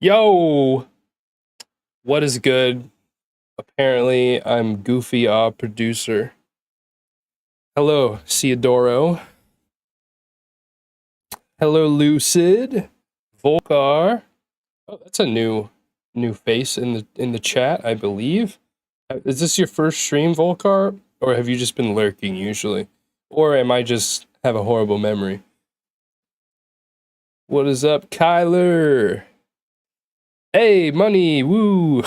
Yo, what is good? Apparently, I'm Goofy producer. Hello, Theodoro. Hello, Lucid. Volcar. Oh, that's a new face in the chat, I believe. Is this your first stream, Volcar, or have you just been lurking usually, or am I just have a horrible memory? What is up, Kyler? Hey, money, woo!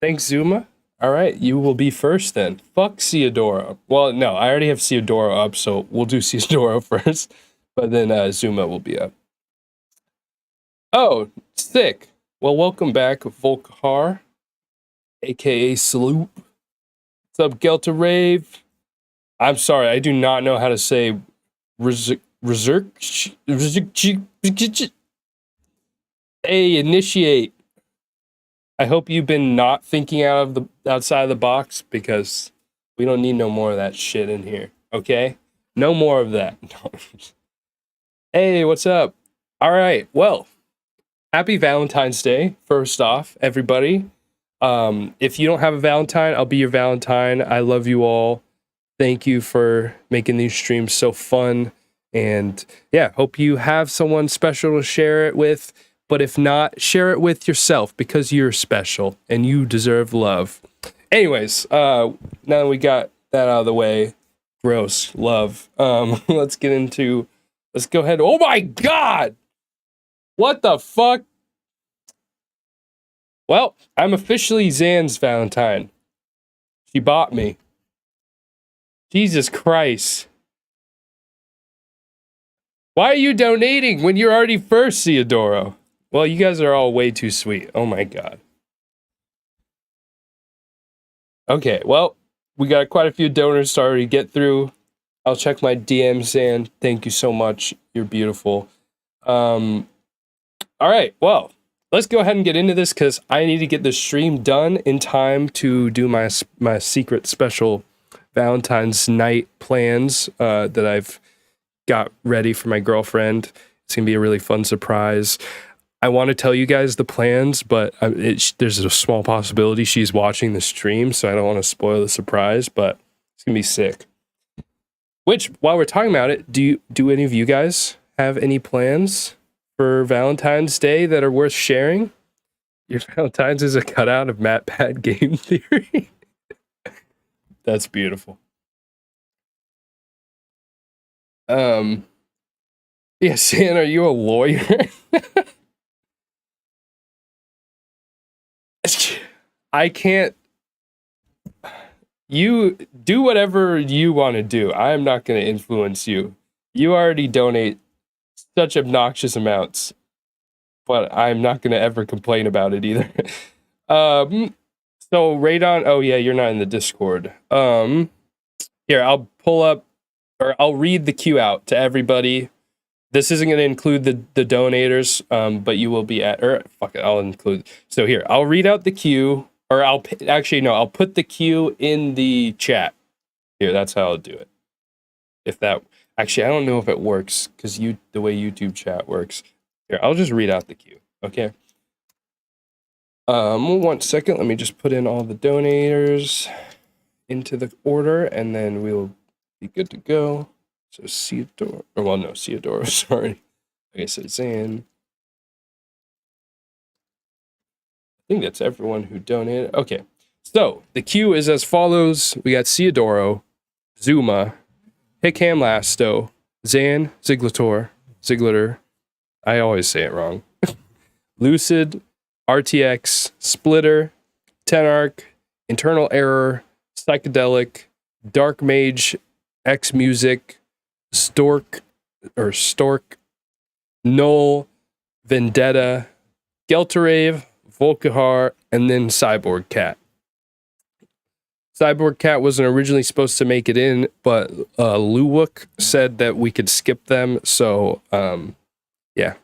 Thanks, Zuma. All right, you will be first then. Fuck Theodoro. Well, no, I already have Theodoro up, so we'll do Theodoro first, but then Zuma will be up. Oh, sick. Well, welcome back, Volkar, aka Sloop. What's up, Gelta Rave? I'm sorry, I do not know how to say Hey, initiate. I hope you've been not thinking outside of the box, because we don't need no more of that shit in here. Okay? No more of that. Hey, what's up? All right. Well, happy Valentine's Day. First off, everybody. If you don't have a Valentine, I'll be your Valentine. I love you all. Thank you for making these streams so fun. And yeah, hope you have someone special to share it with. But if not, share it with yourself, because you're special and you deserve love. Anyways, now that we got that out of the way, gross love. Let's go ahead. Oh my God! What the fuck? Well, I'm officially Zan's Valentine. She bought me. Jesus Christ. Why are you donating when you're already first, Theodoro? Well, you guys are all way too sweet. Oh my God. Okay, well, we got quite a few donors to already get through. I'll check my DMs, and thank you so much. You're beautiful. All right, well, let's go ahead and get into this, because I need to get the stream done in time to do my secret special Valentine's night plans that I've got ready for my girlfriend. It's gonna be a really fun surprise. I want to tell you guys the plans, but there's a small possibility she's watching the stream, so I don't want to spoil the surprise, but it's gonna be sick. Which, while we're talking about it, do any of you guys have any plans for Valentine's Day that are worth sharing? Your Valentine's is a cutout of MatPat game theory. That's beautiful. Yeah, Sam, are you a lawyer? I can't. You do whatever you want to do. I am not going to influence you. You already donate such obnoxious amounts, but I'm not going to ever complain about it either. So Radon, oh yeah, you're not in the Discord. Here, I'll pull up, or I'll read the queue out to everybody. This isn't going to include the donators, but you will be fuck it, I'll include. So here, I'll read out the queue, or I'll put the queue in the chat. Here, that's how I'll do it. If that, actually, I don't know if it works, because the way YouTube chat works. Here, I'll just read out the queue, okay? 1 second, let me just put in all the donators into the order, and then we'll be good to go. So Ceodoro, or well, no, Ceodoro, sorry. Okay, so Zan. I think that's everyone who donated. Okay, so the queue is as follows. We got Ceodoro, Zuma, Hickam Lasto, Zan, Ziggler. I always say it wrong. Lucid, RTX, Splitter, Tenarch, Internal Error, Psychedelic, Dark Mage, X Music, Stork, Null, Vendetta, Gelterave, Volkihar, and then Cyborg Cat. Cyborg Cat wasn't originally supposed to make it in, but Luwuk said that we could skip them, so yeah.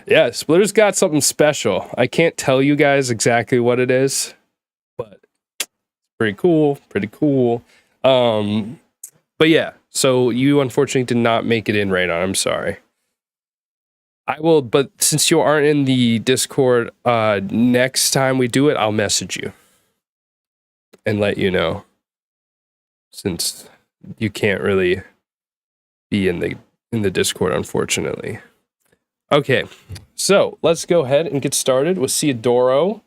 Yeah, Splitter's got something special. I can't tell you guys exactly what it is, but pretty cool. But yeah, so you unfortunately did not make it in right on. I'm sorry. I will, but since you aren't in the Discord, next time we do it, I'll message you and let you know, since you can't really be in the Discord, unfortunately. Okay, so let's go ahead and get started with Ceodoro.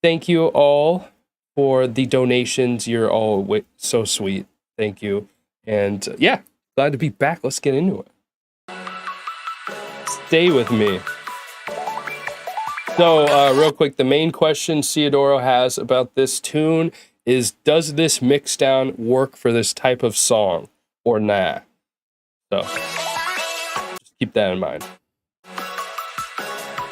Thank you all for the donations. You're all so sweet. Thank you. And yeah, glad to be back. Let's get into it. Stay with me. So real quick, the main question Ceodoro has about this tune is, does this mixdown work for this type of song or nah? So just keep that in mind.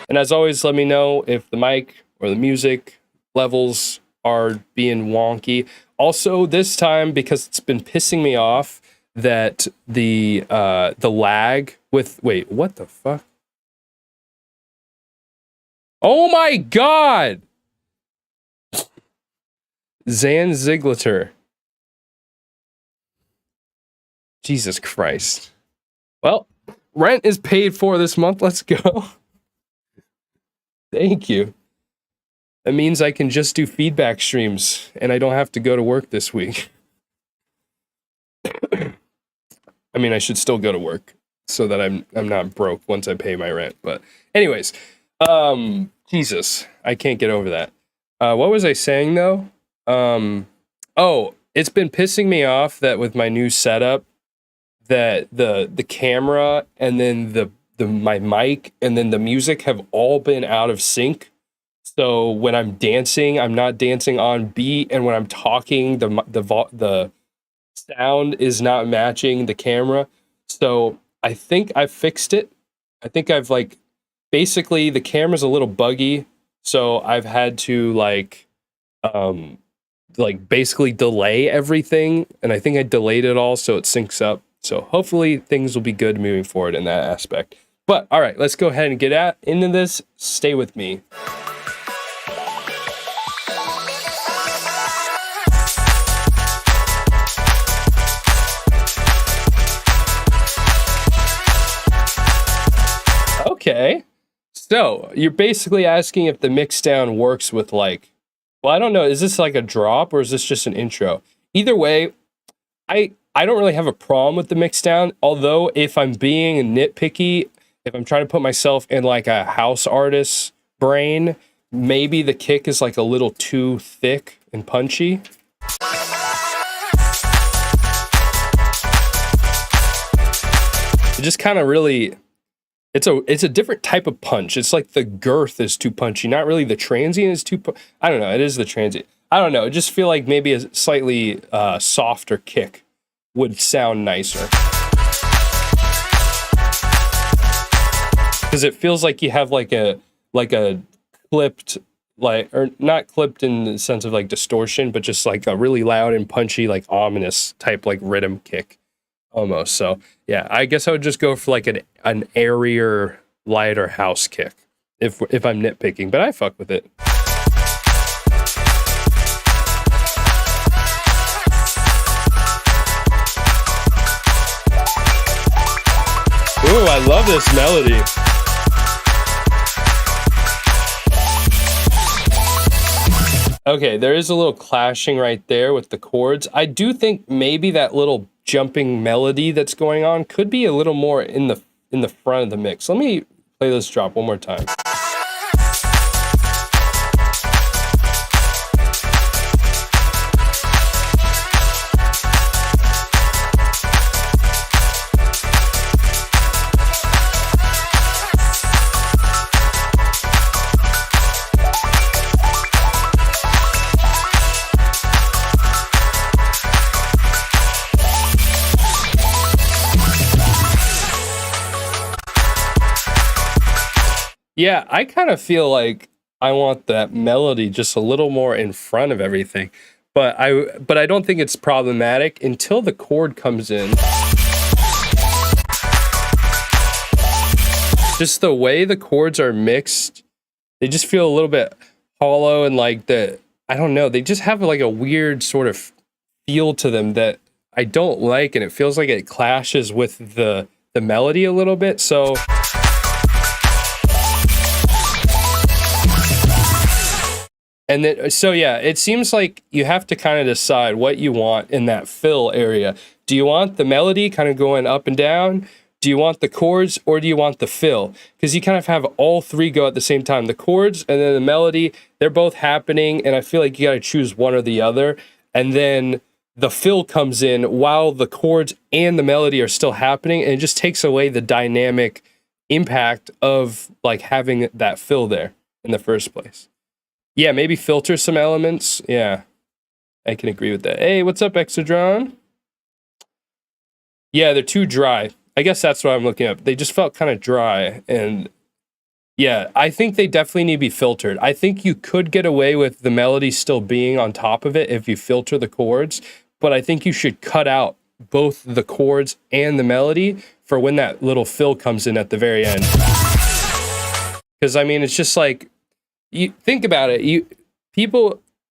And as always, let me know if the mic or the music levels are being wonky. Also, this time, because it's been pissing me off that the lag with, wait, what the fuck? Oh my god! Zan Ziggler. Jesus Christ. Well, rent is paid for this month. Let's go. Thank you. That means I can just do feedback streams and I don't have to go to work this week. I mean, I should still go to work so that I'm not broke once I pay my rent. But anyways, Jesus, I can't get over that. What was I saying though? Oh, it's been pissing me off that with my new setup, that the camera and then my mic and then the music have all been out of sync. So when I'm dancing, I'm not dancing on beat, and when I'm talking, the sound is not matching the camera. So I think I fixed it. I think I've basically the camera's a little buggy, so I've had to basically delay everything, and I think I delayed it all so it syncs up. So hopefully things will be good moving forward in that aspect. But all right, let's go ahead and get into this. Stay with me. Okay, so you're basically asking if the mixdown works with well, I don't know, is this like a drop or is this just an intro? Either way, I don't really have a problem with the mixdown, although if I'm being nitpicky, if I'm trying to put myself in a house artist's brain, maybe the kick is a little too thick and punchy. It just kind of really... It's a different type of punch. It's like the girth is too punchy, not really the transient is too I don't know, it is the transient. I don't know, I just feel like maybe a slightly softer kick would sound nicer. Because it feels like you have a clipped, or not clipped in the sense of distortion, but just a really loud and punchy, ominous type rhythm kick. Almost. So yeah, I guess I would just go for an airier, lighter house kick if I'm nitpicking, but I fuck with it. Ooh, I love this melody. Okay, there is a little clashing right there with the chords. I do think maybe that little jumping melody that's going on could be a little more in the front of the mix. Let me play this drop one more time. Yeah, I kind of feel like I want that melody just a little more in front of everything. But I don't think it's problematic until the chord comes in. Just the way the chords are mixed, they just feel a little bit hollow and like I don't know, they just have like a weird sort of feel to them that I don't like, and it feels like it clashes with the melody a little bit. So and then, so yeah, it seems like you have to kind of decide what you want in that fill area. Do you want the melody kind of going up and down? Do you want the chords, or do you want the fill? Because you kind of have all three go at the same time. The chords and then the melody, they're both happening, and I feel like you got to choose one or the other. And then the fill comes in while the chords and the melody are still happening, and it just takes away the dynamic impact of like having that fill there in the first place. Yeah, maybe filter some elements. Yeah, I can agree with that. Hey, what's up, Exodron? Yeah, they're too dry. I guess that's what I'm looking at. They just felt kind of dry. And yeah, I think they definitely need to be filtered. I think you could get away with the melody still being on top of it if you filter the chords, but I think you should cut out both the chords and the melody for when that little fill comes in at the very end. Because, I mean, it's just like, you think about it,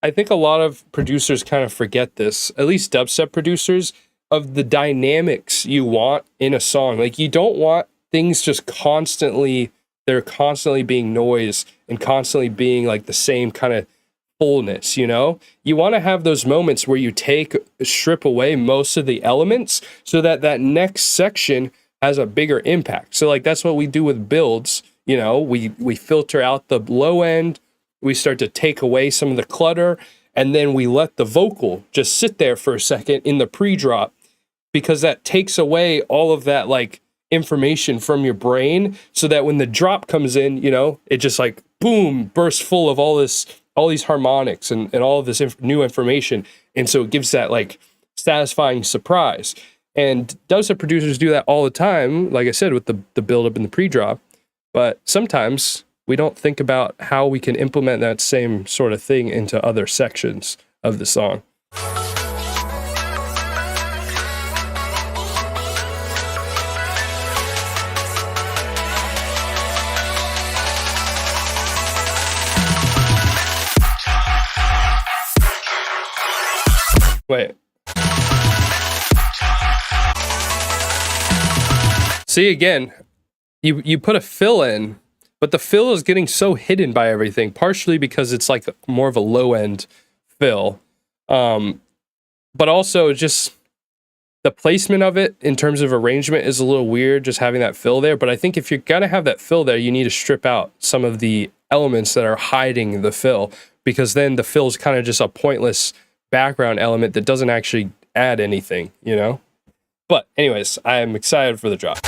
I think a lot of producers kind of forget this, at least dubstep producers, of the dynamics you want in a song. Like, you don't want things just they're constantly being noise and constantly being like the same kind of fullness, you know? You want to have those moments where you strip away most of the elements so that next section has a bigger impact. So like, that's what we do with builds. You know, we filter out the low end, we start to take away some of the clutter, and then we let the vocal just sit there for a second in the pre-drop, because that takes away all of that like information from your brain, so that when the drop comes in, you know, it just like boom, bursts full of all these harmonics and all of this new information. And so it gives that like satisfying surprise. And dubstep producers do that all the time, like I said, with the build-up and the pre-drop. But sometimes we don't think about how we can implement that same sort of thing into other sections of the song. Wait. See, again, you put a fill in, but the fill is getting so hidden by everything, partially because it's like more of a low end fill. But also just the placement of it in terms of arrangement is a little weird, just having that fill there. But I think if you're going to have that fill there, you need to strip out some of the elements that are hiding the fill, because then the fill is kind of just a pointless background element that doesn't actually add anything, you know? But anyways, I'm excited for the drop.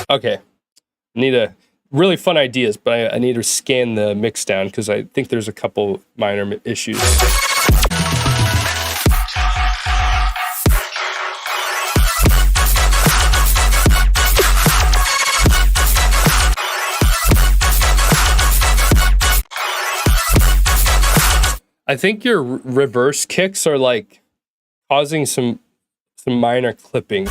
Okay, need a really fun ideas, but I need to scan the mix down because I think there's a couple minor issues. I think your reverse kicks are like causing some minor clipping.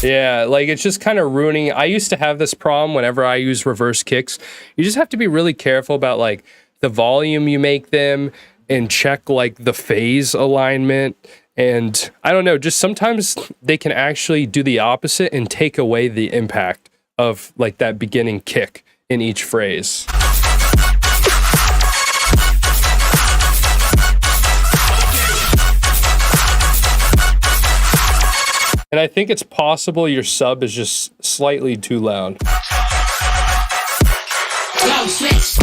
Yeah, like it's just kind of ruining. I used to have this problem whenever I use reverse kicks. You just have to be really careful about like the volume you make them and check like the phase alignment. And I don't know, just sometimes they can actually do the opposite and take away the impact of like that beginning kick in each phrase. And I think it's possible your sub is just slightly too loud. Yo, switch.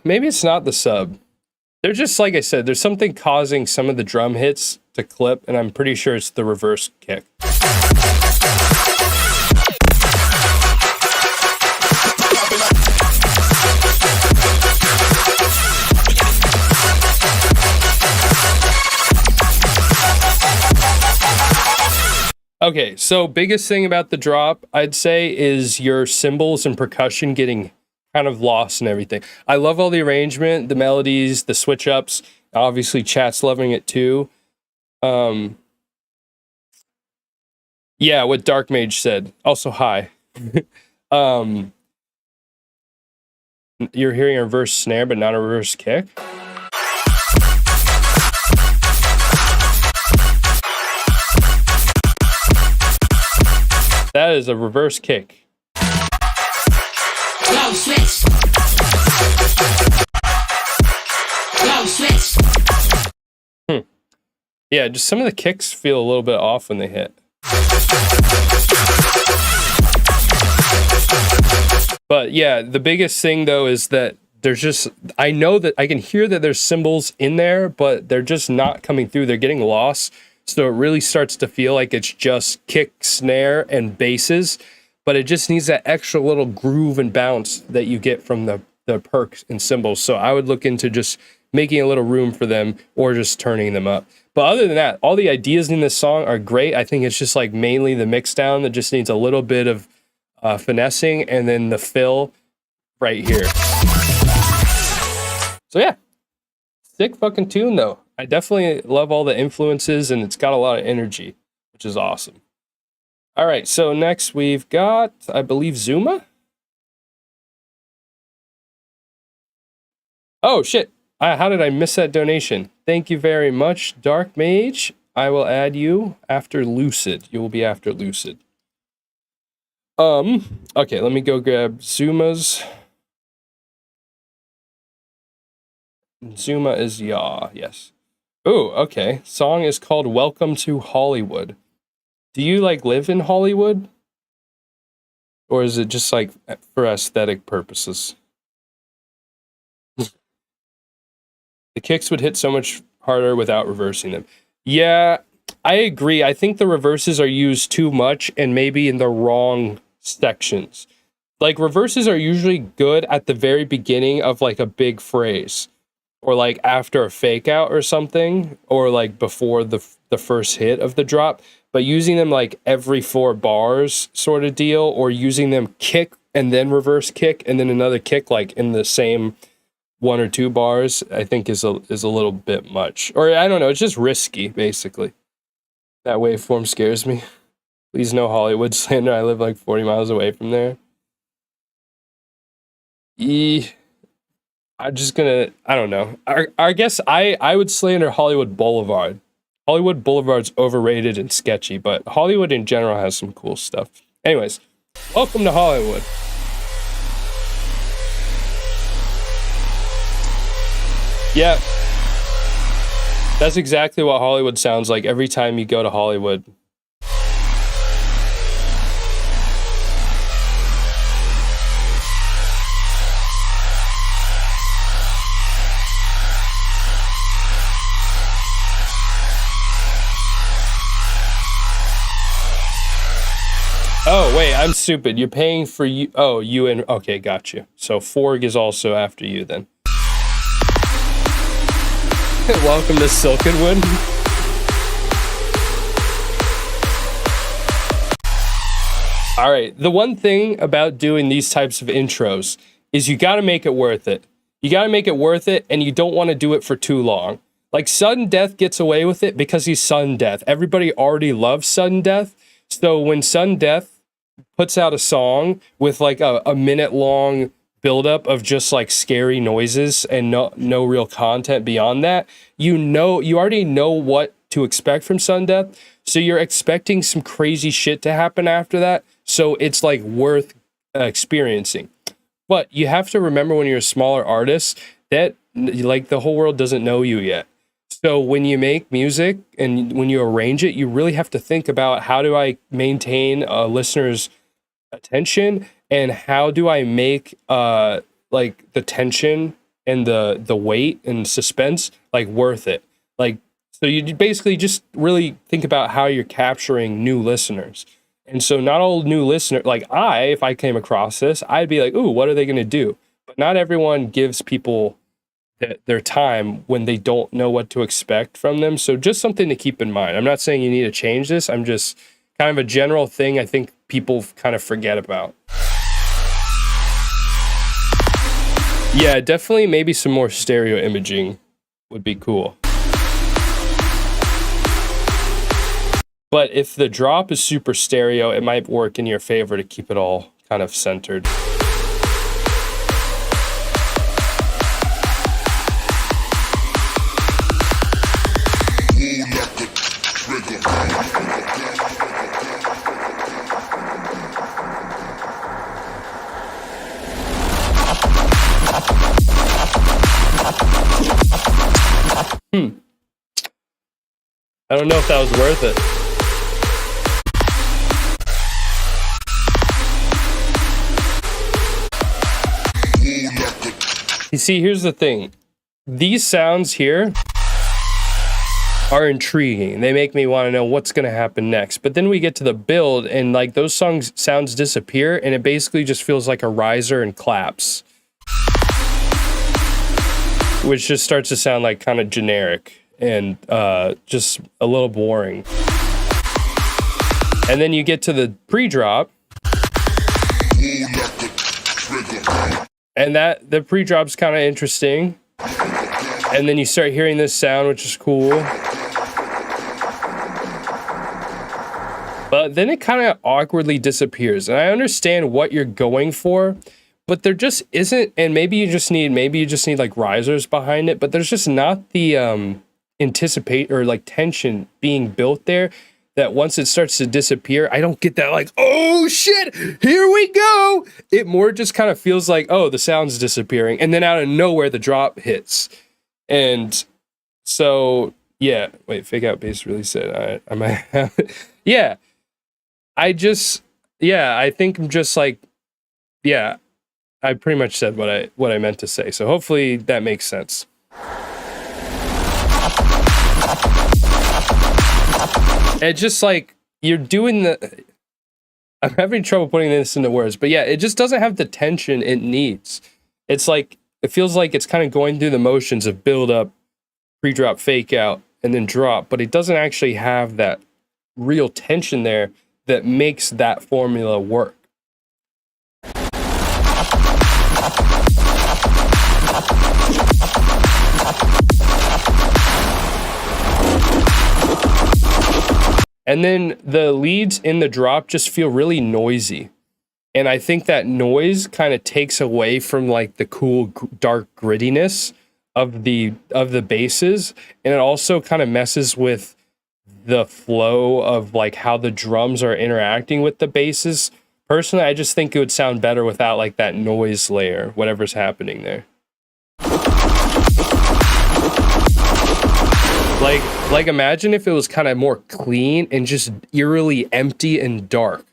Maybe it's not the sub. They're just, like I said, there's something causing some of the drum hits to clip, and I'm pretty sure it's the reverse kick. Okay, so biggest thing about the drop, I'd say, is your cymbals and percussion getting kind of lost and everything. I love all the arrangement, the melodies, the switch ups. Obviously, chat's loving it too. Yeah, what Dark Mage said. Also, hi. You're hearing a reverse snare, but not a reverse kick. That is a reverse kick. Go switch. Go switch. Yeah, just some of the kicks feel a little bit off when they hit. But yeah, the biggest thing though is that there's just, I know that I can hear that there's cymbals in there, but they're just not coming through. They're getting lost. So it really starts to feel like it's just kick, snare, and basses, but it just needs that extra little groove and bounce that you get from the perks and cymbals. So I would look into just making a little room for them or just turning them up. But other than that, all the ideas in this song are great. I think it's just like mainly the mix down that just needs a little bit of finessing, and then the fill right here. So yeah, sick fucking tune though. I definitely love all the influences, and it's got a lot of energy, which is awesome. All right, so next we've got, I believe, Zuma. Oh, shit. How did I miss that donation? Thank you very much, Dark Mage. I will add you after Lucid. You will be after Lucid. Okay, let me go grab Zuma's. Zuma is yes. Oh, okay. Song is called Welcome to Hollywood. Do you like live in Hollywood? Or is it just like for aesthetic purposes? The kicks would hit so much harder without reversing them. Yeah, I agree. I think the reverses are used too much and maybe in the wrong sections. Like reverses are usually good at the very beginning of like a big phrase, or like after a fake out or something, or like before the first hit of the drop, but using them like every 4 bars sort of deal, or using them kick and then reverse kick and then another kick like in the same 1 or 2 bars, I think is a little bit much. Or I don't know, it's just risky basically. That waveform scares me. Please no Hollywood slander. I live like 40 miles away from there. I'm just gonna, I don't know. I guess I would slander Hollywood Boulevard. Hollywood Boulevard's overrated and sketchy, but Hollywood in general has some cool stuff. Anyways, welcome to Hollywood. Yeah. That's exactly what Hollywood sounds like every time you go to Hollywood. Oh, wait, I'm stupid. You're paying for you. Oh, you and... Okay, got you. So Forg is also after you then. Welcome to Silkenwood. All right. The one thing about doing these types of intros is you got to make it worth it. You got to make it worth it, and you don't want to do it for too long. Like Sudden Death gets away with it because he's Sudden Death. Everybody already loves Sudden Death. So when Sudden Death puts out a song with like a minute long buildup of just like scary noises and no real content beyond that, you already know what to expect from Sudden Death. So you're expecting some crazy shit to happen after that. So it's like worth experiencing. But you have to remember when you're a smaller artist that like the whole world doesn't know you yet. So when you make music and when you arrange it, you really have to think about, how do I maintain a listener's attention, and how do I make like the tension and the weight and suspense like worth it? Like, so you basically just really think about how you're capturing new listeners. And so not all new listeners, like if I came across this, I'd be like, ooh, what are they going to do? But not everyone gives people their time when they don't know what to expect from them. So just something to keep in mind. I'm not saying you need to change this. I'm just kind of a general thing I think people kind of forget about. Yeah, definitely maybe some more stereo imaging would be cool. But if the drop is super stereo, it might work in your favor to keep it all kind of centered. I don't know if that was worth it. You see, here's the thing. These sounds here are intriguing. They make me want to know what's going to happen next. But then we get to the build, and like those sounds disappear, and it basically just feels like a riser and claps, which just starts to sound like kind of generic and just a little boring. And then you get to the pre-drop, and the pre-drop's kind of interesting. And then you start hearing this sound, which is cool. But then it kind of awkwardly disappears. And I understand what you're going for, but there just isn't. And maybe you just need like risers behind it, but there's just not the anticipate or like tension being built there, that once it starts to disappear, I don't get that like, oh shit, here we go. It more just kind of feels like, oh, the sound's disappearing. And then out of nowhere, the drop hits. And so, yeah, wait, Fake Out Bass really said, I might have it. Yeah, I think I'm just like, yeah, I pretty much said what I meant to say. So hopefully that makes sense. It's just like, you're doing I'm having trouble putting this into words, but yeah, it just doesn't have the tension it needs. It's like, it feels like it's kind of going through the motions of build up, pre-drop, fake out, and then drop, but it doesn't actually have that real tension there that makes that formula work. And then the leads in the drop just feel really noisy. And I think that noise kind of takes away from like the cool, dark grittiness of the basses. And it also kind of messes with the flow of like how the drums are interacting with the basses. Personally, I just think it would sound better without like that noise layer, whatever's happening there. Like imagine if it was kind of more clean and just eerily empty and dark.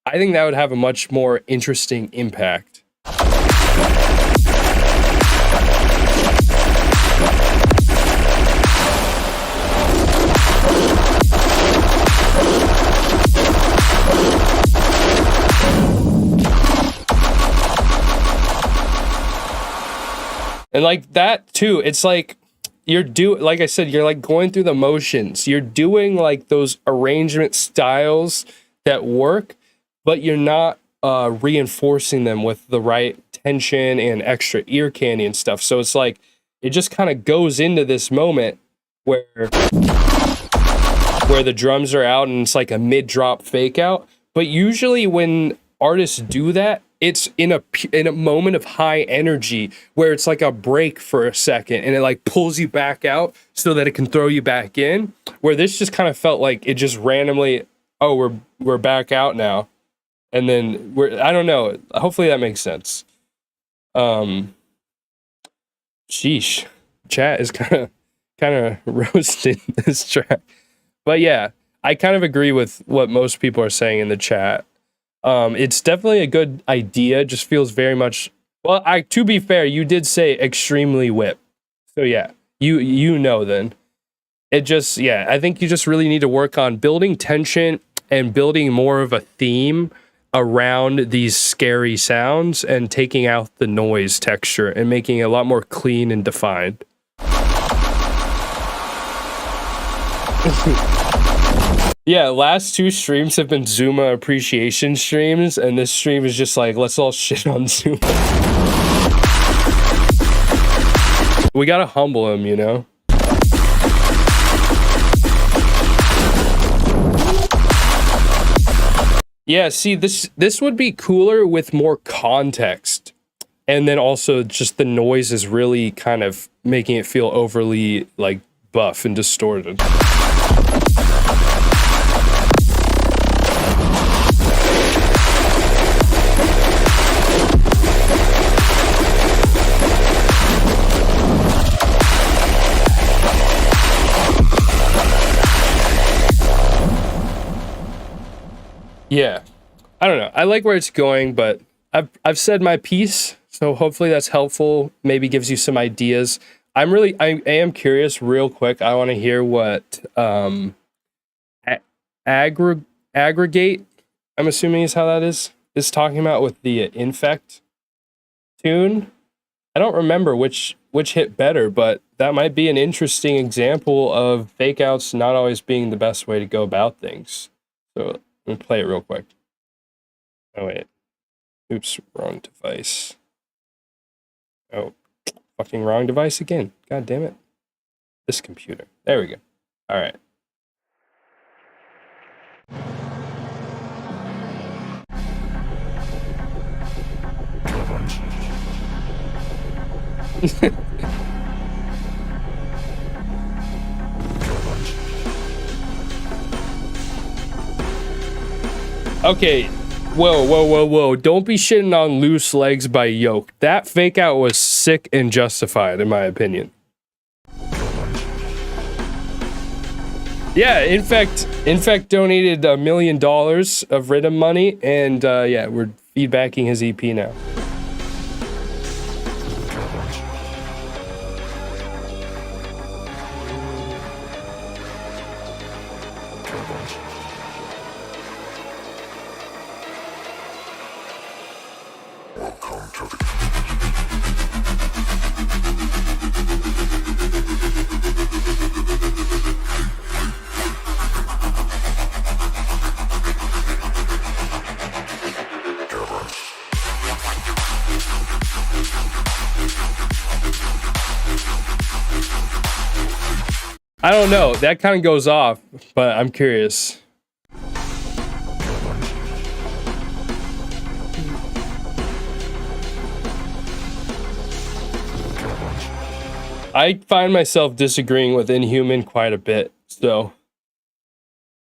I think that would have a much more interesting impact. And like that too, it's like like I said, you're like going through the motions. You're doing like those arrangement styles that work, but you're not reinforcing them with the right tension and extra ear candy and stuff. So it's like it just kind of goes into this moment where the drums are out and it's like a mid-drop fake out. But usually when artists do that, it's in a moment of high energy where it's like a break for a second and it like pulls you back out so that it can throw you back in. Where this just kind of felt like it just randomly, oh, we're back out now. And then I don't know. Hopefully that makes sense. Sheesh. Chat is kind of roasting this track. But yeah, I kind of agree with what most people are saying in the chat. It's definitely a good idea. Just feels very much. Well, to be fair, you did say extremely whip. So yeah, you know then. It just, yeah, I think you just really need to work on building tension and building more of a theme around these scary sounds and taking out the noise texture and making it a lot more clean and defined. Yeah, last 2 streams have been Zuma appreciation streams, and this stream is just like, let's all shit on Zuma. We gotta humble him, you know? Yeah, see, this would be cooler with more context. And then also just the noise is really kind of making it feel overly, like, buff and distorted. Yeah, I don't know. I like where it's going, but I've said my piece, so hopefully that's helpful. Maybe gives you some ideas. I am curious, real quick. I want to hear what aggregate. I'm assuming is how that is talking about with the infect tune. I don't remember which hit better, but that might be an interesting example of fake outs not always being the best way to go about things. So. Let me play it real quick. Oh, wait. Oops, wrong device. Oh, fucking wrong device again. God damn it. This computer. There we go. All right. Okay, whoa. Don't be shitting on Loose Legs by Yoke. That fake out was sick and justified, in my opinion. Yeah, in fact, donated $1 million of rhythm money, and yeah, we're feedbacking his EP now. I don't know. That kind of goes off, but I'm curious. I find myself disagreeing with Inhuman quite a bit, so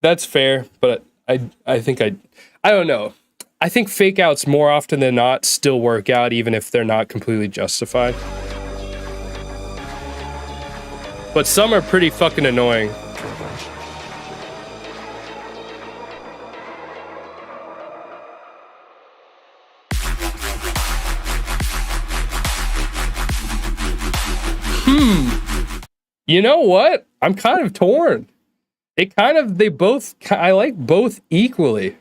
that's fair, but I don't know. I think fake outs more often than not still work out, even if they're not completely justified. But some are pretty fucking annoying. You know what? I'm kind of torn. I like both equally.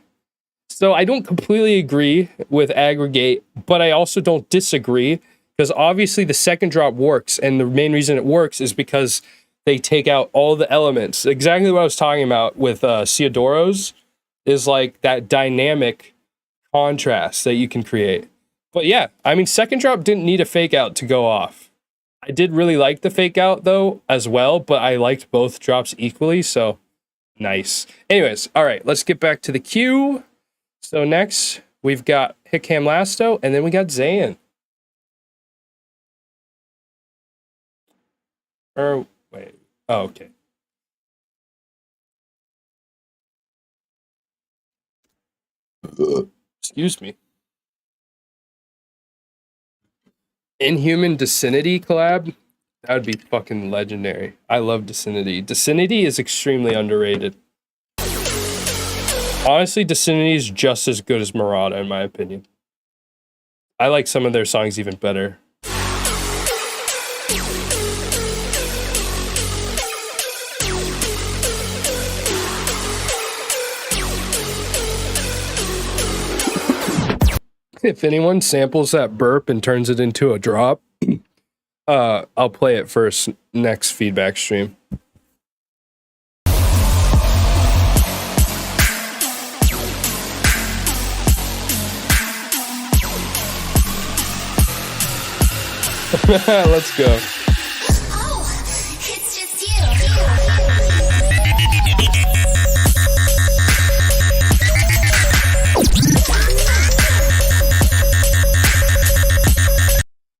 So I don't completely agree with aggregate, but I also don't disagree. Because obviously the second drop works, and the main reason it works is because they take out all the elements. Exactly what I was talking about with Ciodoro's is like that dynamic contrast that you can create. But yeah, I mean, second drop didn't need a fake out to go off. I did really like the fake out though as well, but I liked both drops equally, so nice. Anyways, all right, let's get back to the queue. So next we've got Hickam Lasto, and then we got Zayn. Or wait, oh, okay. Excuse me. Inhuman Dicinity collab? That would be fucking legendary. I love Dicinity. Dicinity is extremely underrated. Honestly, Dicinity is just as good as Murata, in my opinion. I like some of their songs even better. If anyone samples that burp and turns it into a drop, I'll play it first next feedback stream. Let's go. Oh, it's just you.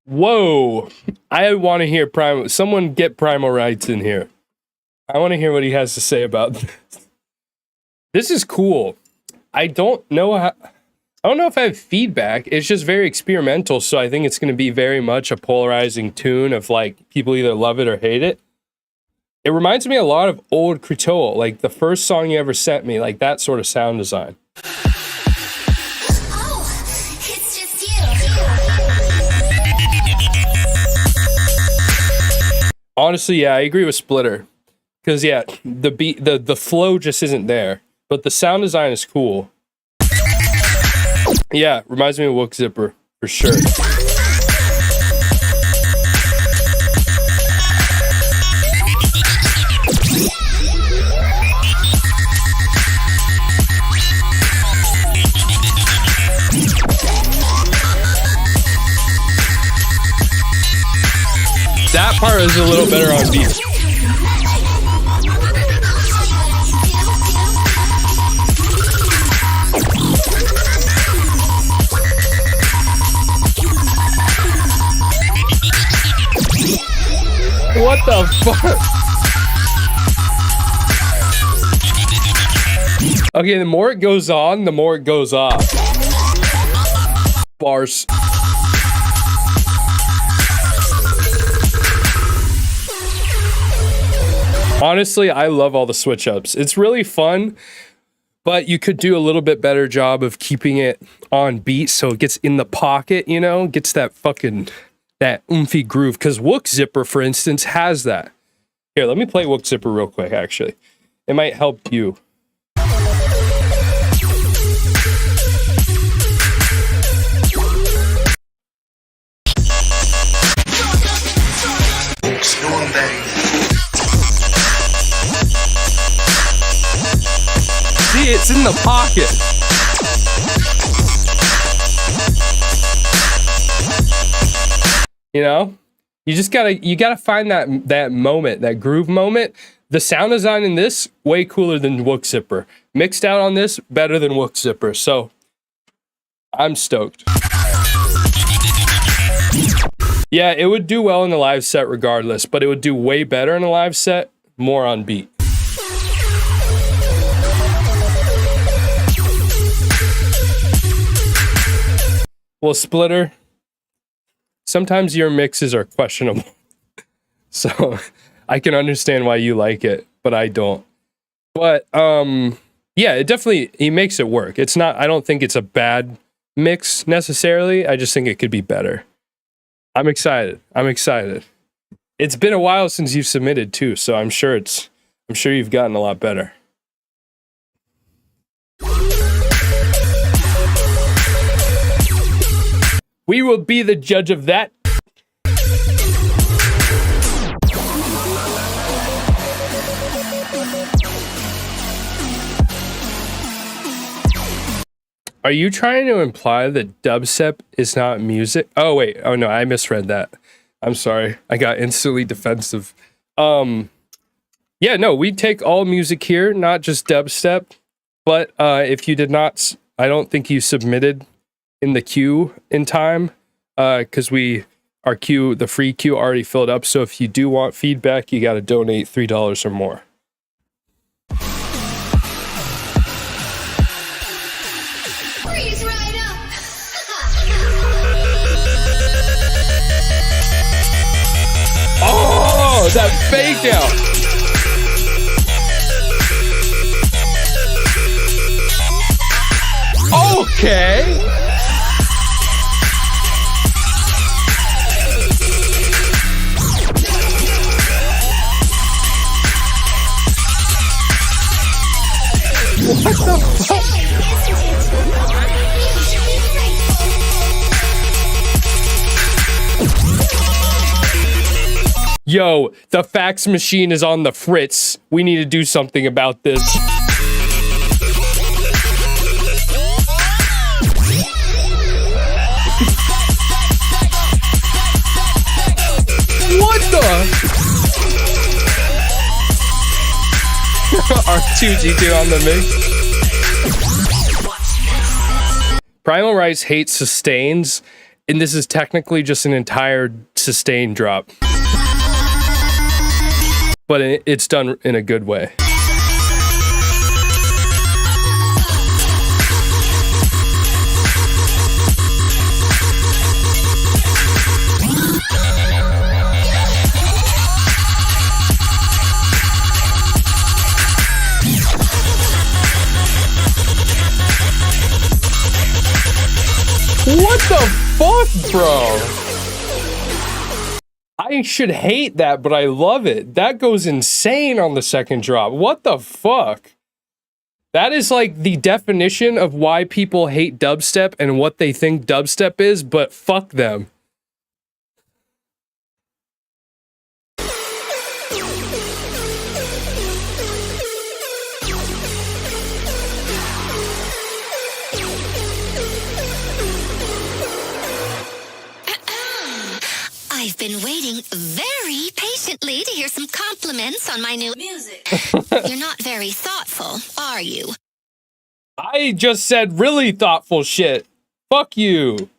Whoa. I want to hear Primal. Someone get Primal Rights in here. I want to hear what he has to say about this. This is cool. I don't know if I have feedback. It's just very experimental, so I think it's going to be very much a polarizing tune of like people either love it or hate it. It reminds me a lot of old Krutoa, like the first song you ever sent me, like that sort of sound design. Oh, it's just you. Honestly, yeah, I agree with Splitter. Because yeah, the beat, the flow just isn't there. But the sound design is cool. Yeah, reminds me of Wook Zipper, for sure. That part is a little better on beat. What the fuck? Okay, the more it goes on, the more it goes off. Bars. Honestly, I love all the switch ups. It's really fun, but you could do a little bit better job of keeping it on beat so it gets in the pocket, you know, gets that fucking, that oomphy groove. Because Wook Zipper, for instance, has that. Here, let me play Wook Zipper real quick, actually. It might help you. See, it's in the pocket. You know, you just gotta find that moment, that groove moment. The sound design in this way cooler than Wook Zipper. Mixed out on this, better than Wook Zipper. So I'm stoked. Yeah, it would do well in the live set regardless, but it would do way better in a live set, more on beat. Well, Splitter, sometimes your mixes are questionable. So I can understand why you like it, but I don't. But yeah, he makes it work. It's not, I don't think it's a bad mix necessarily. I just think it could be better. I'm excited. It's been a while since you've submitted too, so I'm sure you've gotten a lot better. We will be the judge of that. Are you trying to imply that dubstep is not music? Oh wait, oh no, I misread that. I'm sorry. I got instantly defensive. Yeah, no, we take all music here, not just dubstep. But if you did not, I don't think you submitted in the queue in time, because our queue, the free queue, already filled up. So if you do want feedback, you got to donate $3 or more. Freeze right up. Oh, that fake out. Okay. What the fuck? Yo, the fax machine is on the fritz. We need to do something about this. What the? R2G2 on the mix. Primal Rice hates sustains, and this is technically just an entire sustain drop. But it's done in a good way. What the fuck, bro? I should hate that, but I love it. That goes insane on the second drop. What the fuck? That is like the definition of why people hate dubstep and what they think dubstep is, but fuck them. I've been waiting very patiently to hear some compliments on my new music. You're not very thoughtful, are you? I just said really thoughtful shit. Fuck you.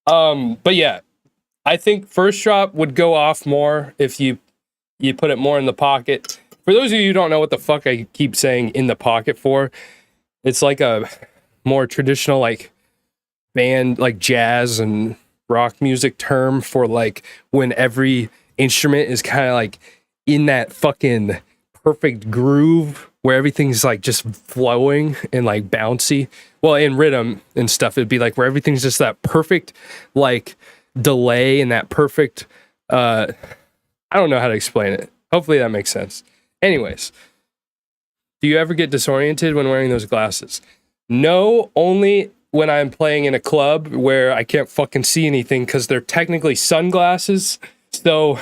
But yeah, I think first drop would go off more if you put it more in the pocket. For those of you who don't know what the fuck I keep saying in the pocket for, it's like a more traditional like band, like jazz and rock music term for like when every instrument is kind of like in that fucking perfect groove where everything's like just flowing and like bouncy. Well, in rhythm and stuff, it'd be like where everything's just that perfect like delay and that perfect I don't know how to explain it. Hopefully that makes sense. Anyways, do you ever get disoriented when wearing those glasses? No, only when I'm playing in a club where I can't fucking see anything because they're technically sunglasses. So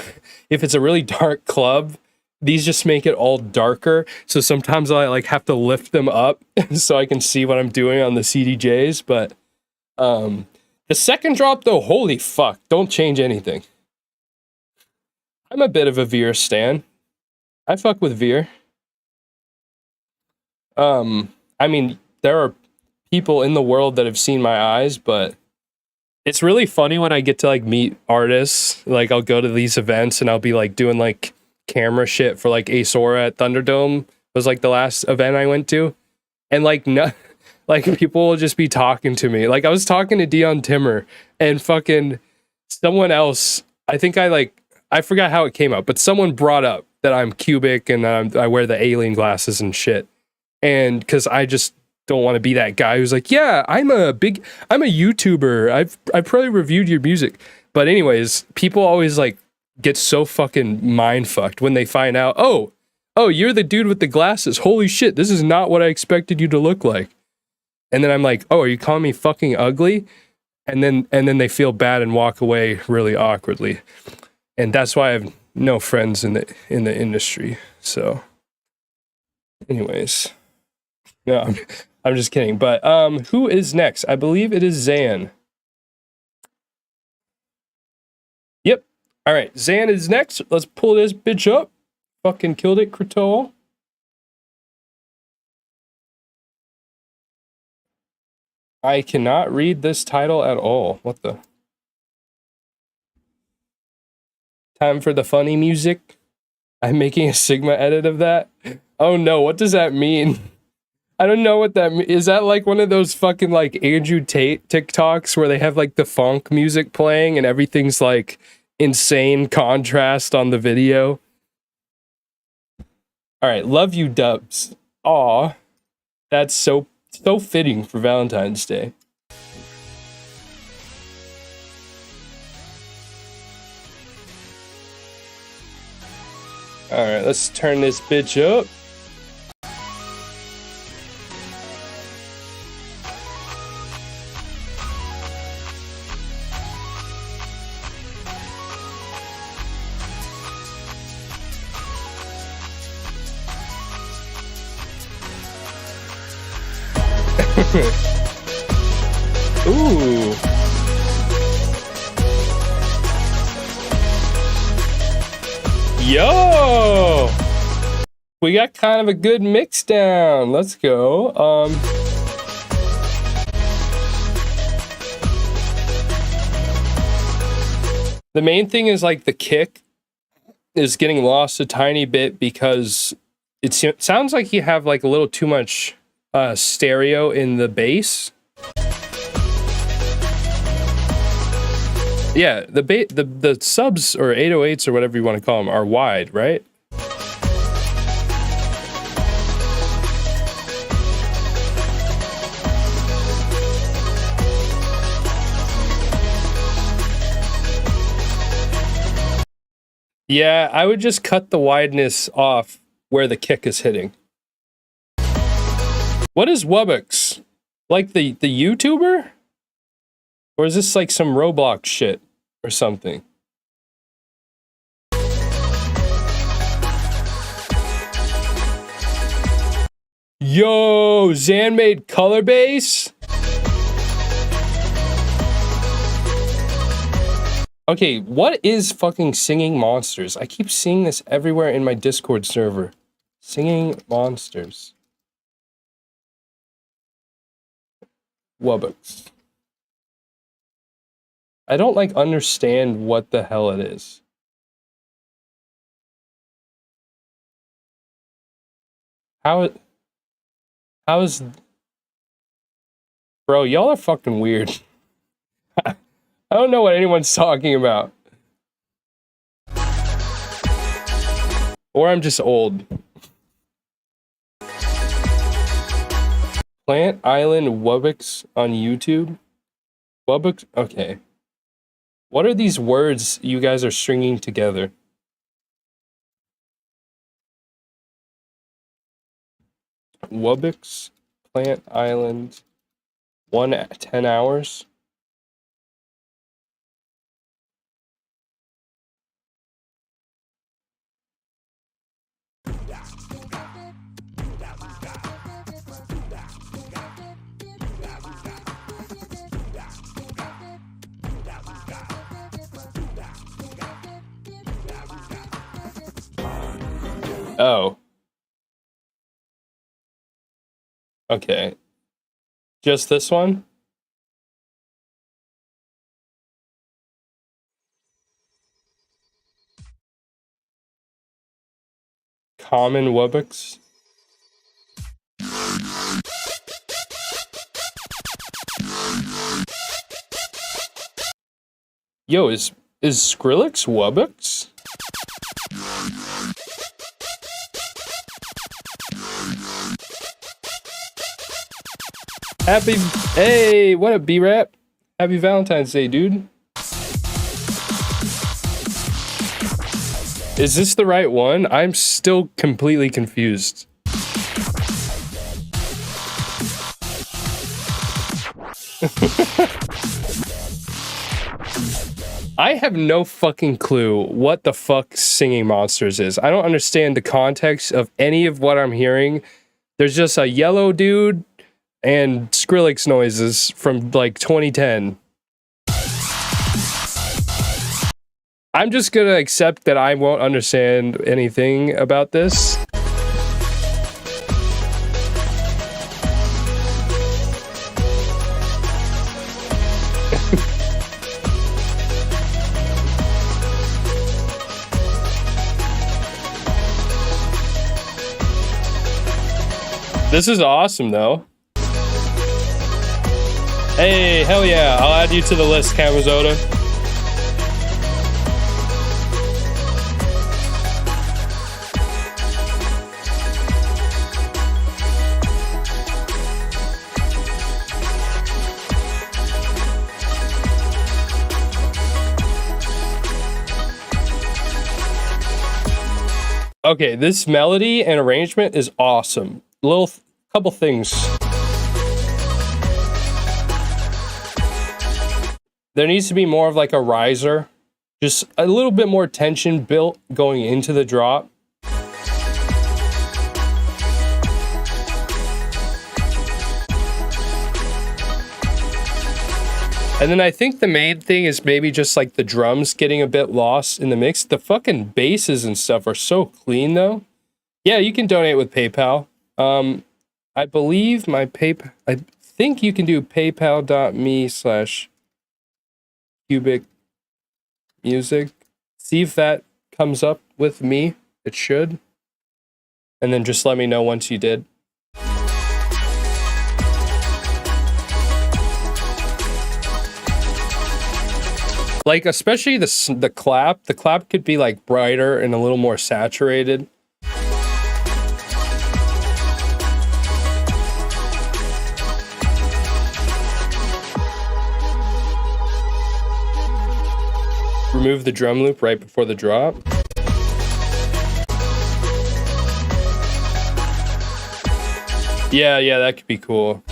if it's a really dark club, these just make it all darker. So sometimes I like have to lift them up so I can see what I'm doing on the CDJs. But the second drop though, holy fuck, don't change anything. I'm a bit of a Veer stan. I fuck with Veer. I mean, there are people in the world that have seen my eyes, but it's really funny when I get to like meet artists. Like I'll go to these events and I'll be like doing like camera shit for like Asora at Thunderdome was like the last event I went to, and like no, like people will just be talking to me. Like I was talking to Dion Timmer and fucking someone else. I think I forgot how it came up, but someone brought up that I'm cubic and I wear the alien glasses and shit, and because I just don't want to be that guy who's like, yeah, I'm a YouTuber. I've probably reviewed your music. But anyways, people always like get so fucking mind fucked when they find out, oh, you're the dude with the glasses. Holy shit, this is not what I expected you to look like. And then I'm like, oh, are you calling me fucking ugly? And then they feel bad and walk away really awkwardly. And that's why I have no friends in the industry. So anyways, no, I'm just kidding. But who is next? I believe it is Zan. Yep. All right, Zan is next. Let's pull this bitch up. Fucking killed it, Kratos. I cannot read this title at all. What the? Time for the funny music. I'm making a Sigma edit of that. Oh no, what does that mean? I don't know what that means. Is that like one of those fucking like Andrew Tate TikToks where they have like the funk music playing and everything's like insane contrast on the video? All right, love you, Dubs. Aw, that's so fitting for Valentine's Day. All right, let's turn this bitch up. Ooh. Yo! We got kind of a good mix down. Let's go. The main thing is like the kick is getting lost a tiny bit because it sounds like you have like a little too much stereo in the bass. Yeah, the subs or 808s or whatever you want to call them are wide, right? Yeah, I would just cut the wideness off where the kick is hitting. What is Wubbix? Like the YouTuber? Or is this like some Roblox shit or something? Yo, Zan made color bass? Okay, what is fucking Singing Monsters? I keep seeing this everywhere in my Discord server. Singing Monsters. Wubbix. I don't like understand what the hell it is. How is bro, y'all are fucking weird. I don't know what anyone's talking about. Or I'm just old. Plant Island Wubbix on YouTube? Wubbix? Okay. What are these words you guys are stringing together? Wubbix, Plant Island, 10 hours. Oh. Okay. Just this one? Common Wubbix? Yo, is Skrillex Wubbix? Hey, what up, B-Rap? Happy Valentine's Day, dude. Is this the right one? I'm still completely confused. I have no fucking clue what the fuck Singing Monsters is. I don't understand the context of any of what I'm hearing. There's just a yellow dude and Skrillex noises from like 2010. I'm just gonna accept that I won't understand anything about this. This is awesome, though. Hey, hell yeah. I'll add you to the list, Kamazota. Okay, this melody and arrangement is awesome. Couple things. There needs to be more of like a riser, just a little bit more tension built going into the drop. And then I think the main thing is maybe just like the drums getting a bit lost in the mix. The fucking basses and stuff are so clean though. Yeah, you can donate with PayPal. I believe my PayPal, I think you can do paypal.me/qbikmusik. See if that comes up with me. It should. And then just let me know once you did. Like, especially the clap. The clap could be like brighter and a little more saturated. Remove the drum loop right before the drop. Yeah, that could be cool.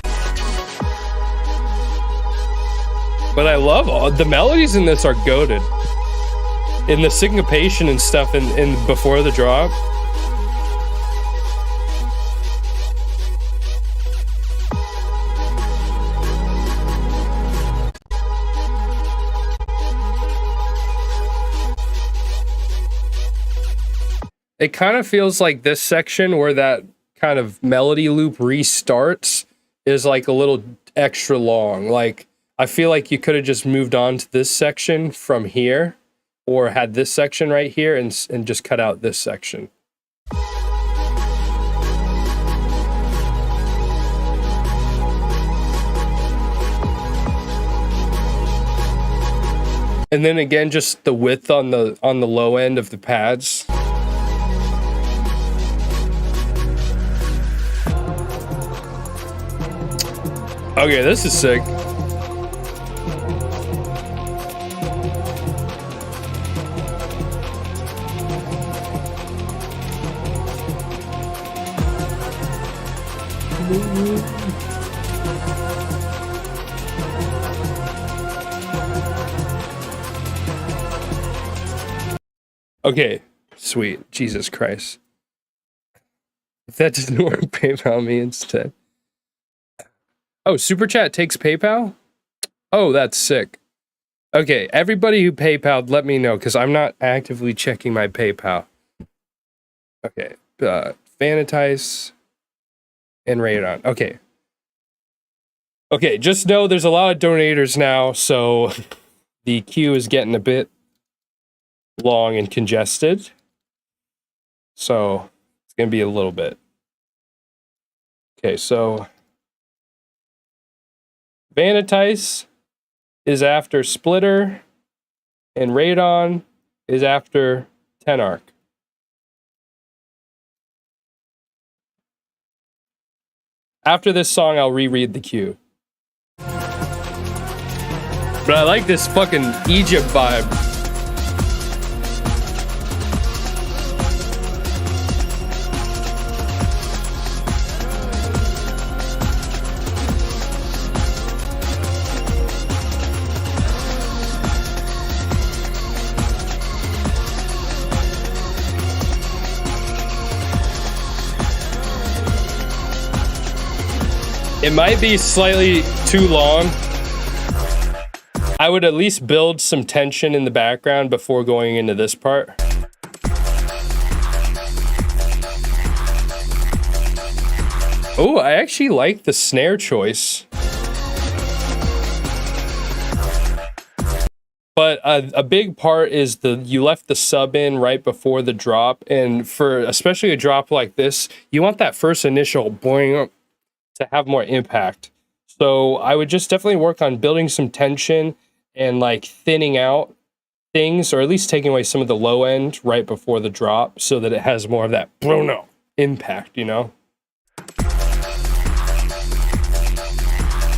But I love all the melodies in this are goated. In the syncopation and stuff in before the drop. It kind of feels like this section where that kind of melody loop restarts is like a little extra long. Like, I feel like you could have just moved on to this section from here, or had this section right here and just cut out this section. And then again, just the width on the low end of the pads. Okay, this is sick. Okay, sweet. Jesus Christ. If that doesn't work, PayPal me instead. Oh, Super Chat takes PayPal? Oh, that's sick. Okay, everybody who PayPal'd, let me know, because I'm not actively checking my PayPal. Okay, Valentines and Radon. Okay. Okay, just know there's a lot of donators now, so the queue is getting a bit long and congested. So it's going to be a little bit. Okay, so Valentines is after Splitter, and Radon is after Tenarch. After this song, I'll reread the queue. But I like this fucking Egypt vibe. It might be slightly too long. I would at least build some tension in the background before going into this part. Oh, I actually like the snare choice. But a big part is you left the sub in right before the drop, and for especially a drop like this, you want that first initial boing to have more impact. So I would just definitely work on building some tension and like thinning out things, or at least taking away some of the low end right before the drop, so that it has more of that Bruno impact, you know?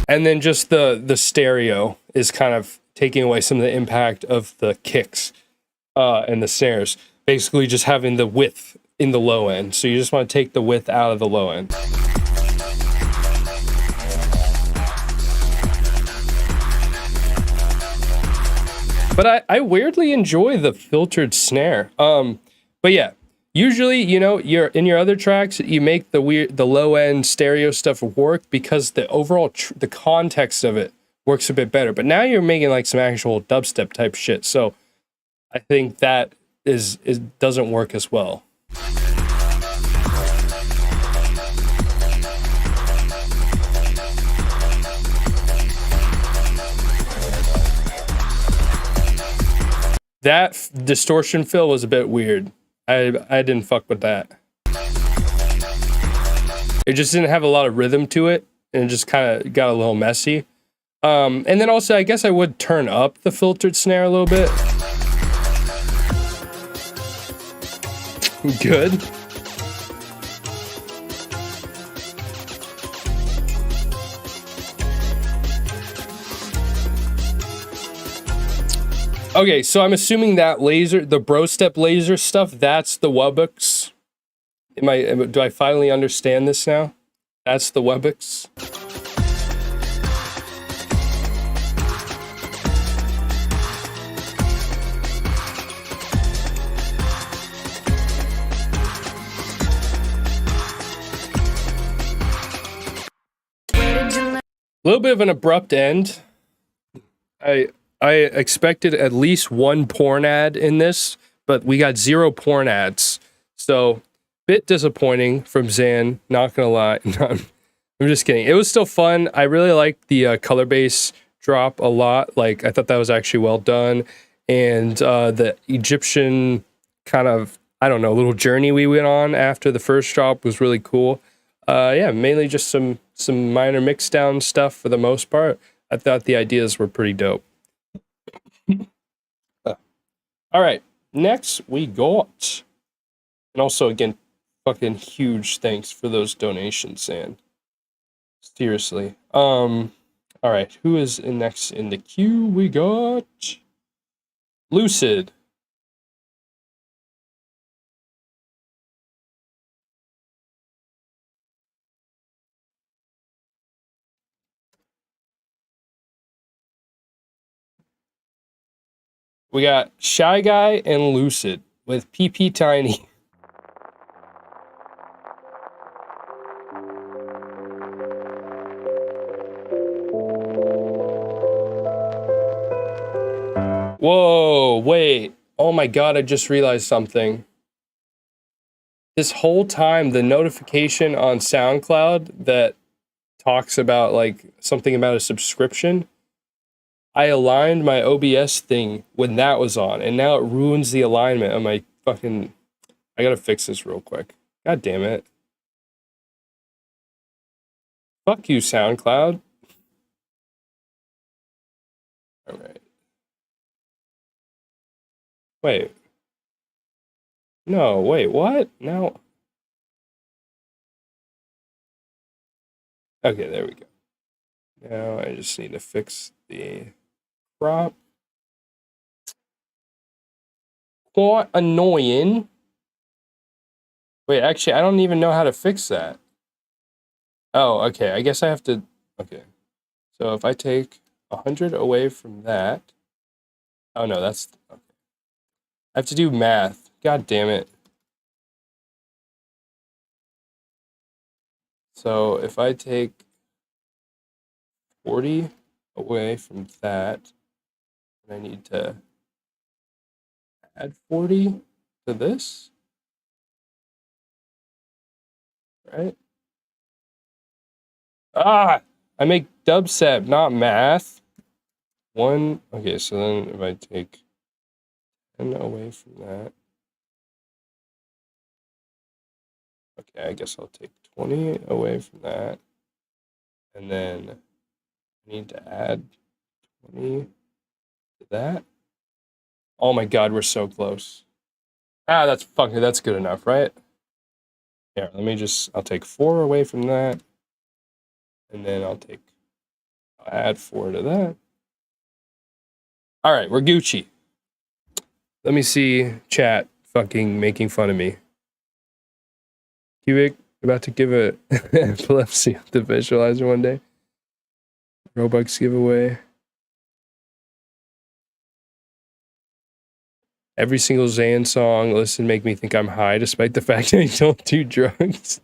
And then just the stereo is kind of taking away some of the impact of the kicks and the snares. Basically just having the width in the low end. So you just want to take the width out of the low end. But I weirdly enjoy the filtered snare. But yeah, usually, you know, you're in your other tracks, you make the low end stereo stuff work because the overall the context of it works a bit better. But now you're making like some actual dubstep type shit, so I think that doesn't work as well. That distortion fill was a bit weird. I didn't fuck with that. It just didn't have a lot of rhythm to it, and it just kind of got a little messy. And then also, I guess I would turn up the filtered snare a little bit. Good. Okay, so I'm assuming that laser, the Brostep laser stuff, that's the Wubbox. Do I finally understand this now? That's the Wubbox. A little bit of an abrupt end. I expected at least one porn ad in this, but we got 0 porn ads. So, bit disappointing from Zan, not gonna lie. I'm just kidding. It was still fun. I really liked the color bass drop a lot. Like, I thought that was actually well done. And the Egyptian kind of, I don't know, little journey we went on after the first drop was really cool. Yeah, mainly just some minor mix down stuff for the most part. I thought the ideas were pretty dope. All right, next we got, and also again, fucking huge thanks for those donations, and seriously. All right, who is next in the queue? We got Lucid. We got Shy Guy and Lucid with PP Tiny. Whoa, wait. Oh my god, I just realized something. This whole time, the notification on SoundCloud that talks about like something about a subscription, I aligned my OBS thing when that was on, and now it ruins the alignment of my fucking... I gotta fix this real quick. God damn it. Fuck you, SoundCloud. Alright. Wait. No, wait, what? No. Okay, there we go. Now I just need to fix the crop. Quite annoying. Wait, actually, I don't even know how to fix that. Oh, okay, I guess I have to... Okay. So if I take 100 away from that... Oh, no, that's... Okay. I have to do math. God damn it. So if I take 40 away from that. And I need to add 40 to this. Right? Ah! I make dubstep, not math. Okay, so then if I take 10 away from that. Okay, I guess I'll take 20 away from that. And then I need to add 20 to that. Oh my god, we're so close. Ah, that's good enough, right? Yeah, I'll take 4 away from that. And then I'll add 4 to that. All right, we're Gucci. Let me see chat fucking making fun of me. Qbik about to give a epilepsy with the visualizer one day. Robux giveaway. Every single Zayn song make me think I'm high, despite the fact that I don't do drugs.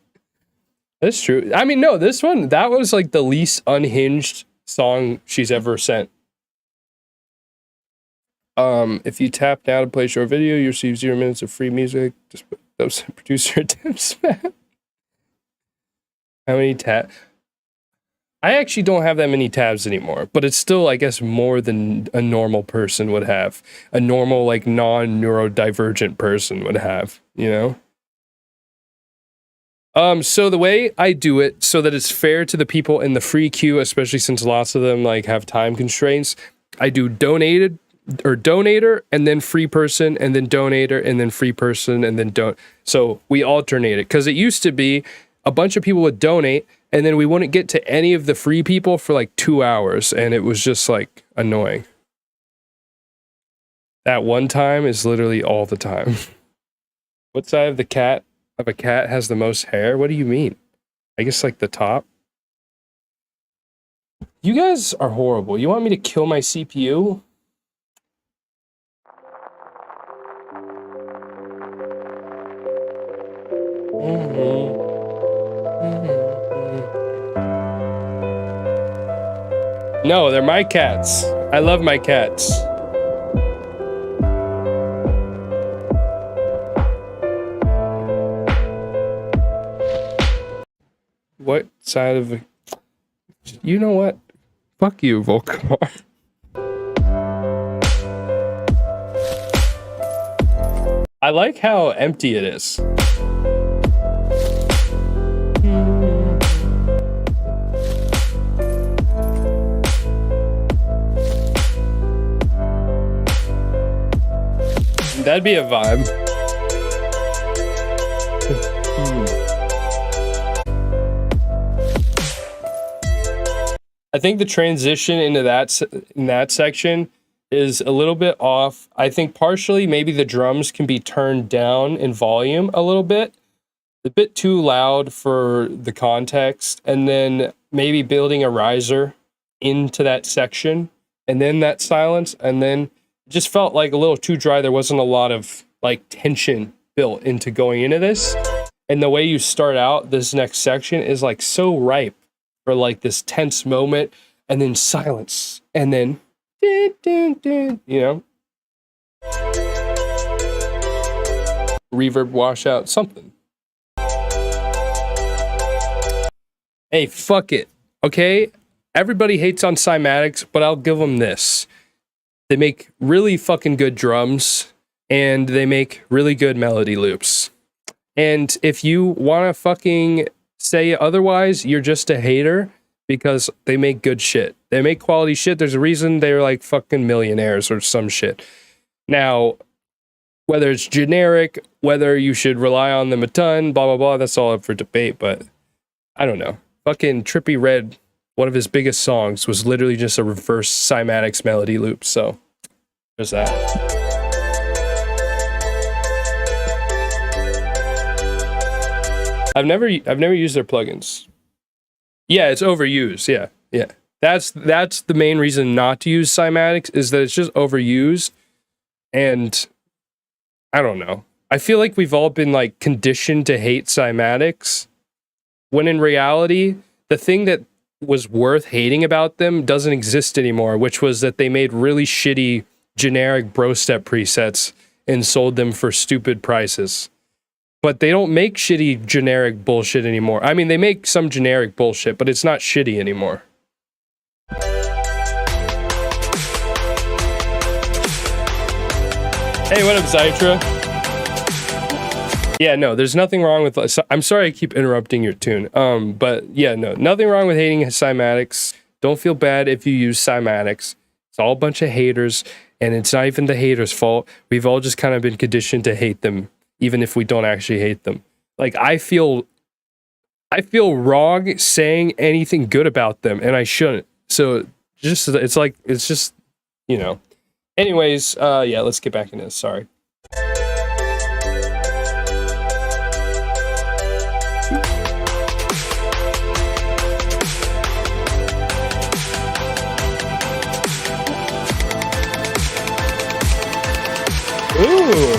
That's true. I mean, no, that was like the least unhinged song she's ever sent. If you tap now to play a short video, you receive 0 minutes of free music. Just put those producer tips, man. How many tabs? I actually don't have that many tabs anymore, but it's still, I guess, more than a normal person would have. A normal, like, non-neurodivergent person would have, you know? So the way I do it so that it's fair to the people in the free queue, especially since lots of them, like, have time constraints, I do donated or donator and then free person and then donator and then free person and then don't. So we alternate it because it used to be a bunch of people would donate and then we wouldn't get to any of the free people for like 2 hours and it was just like annoying. That one time is literally all the time. What side of a cat has the most hair? What do you mean? I guess like the top. You guys are horrible. You want me to kill my CPU? No, they're my cats. I love my cats. What side of... You know what? Fuck you, Volcar. I like how empty it is. That'd be a vibe. I think the transition into that section is a little bit off. I think partially maybe the drums can be turned down in volume a little bit. A bit too loud for the context, and then maybe building a riser into that section and then that silence, and then just felt like a little too dry. There wasn't a lot of like tension built into going into this. And the way you start out this next section is like so ripe for like this tense moment and then silence and then you know, reverb washout, something. Hey, fuck it. Okay? Everybody hates on cymatics, but I'll give them this. They make really fucking good drums, and they make really good melody loops. And if you want to fucking say otherwise, you're just a hater, because they make good shit. They make quality shit. There's a reason they're like fucking millionaires or some shit. Now, whether it's generic, whether you should rely on them a ton, blah, blah, blah, that's all up for debate, but I don't know. Fucking Trippie Redd, one of his biggest songs was literally just a reverse cymatics melody loop. So there's that. I've never used their plugins. Yeah, it's overused. Yeah. That's the main reason not to use cymatics, is that it's just overused. And I don't know. I feel like we've all been like conditioned to hate cymatics, when in reality, the thing that was worth hating about them doesn't exist anymore, which was that they made really shitty generic Brostep presets and sold them for stupid prices. But they don't make shitty generic bullshit anymore. I mean, they make some generic bullshit, but it's not shitty anymore. Hey, what up, Zytra? Yeah, no, there's nothing wrong with... I'm sorry I keep interrupting your tune. But yeah, no, nothing wrong with hating cymatics. Don't feel bad if you use cymatics. It's all a bunch of haters, and it's not even the haters' fault. We've all just kind of been conditioned to hate them, even if we don't actually hate them. Like, I feel wrong saying anything good about them, and I shouldn't. So, it's just, you know. Anyways, yeah, let's get back into this. Sorry. Ooh.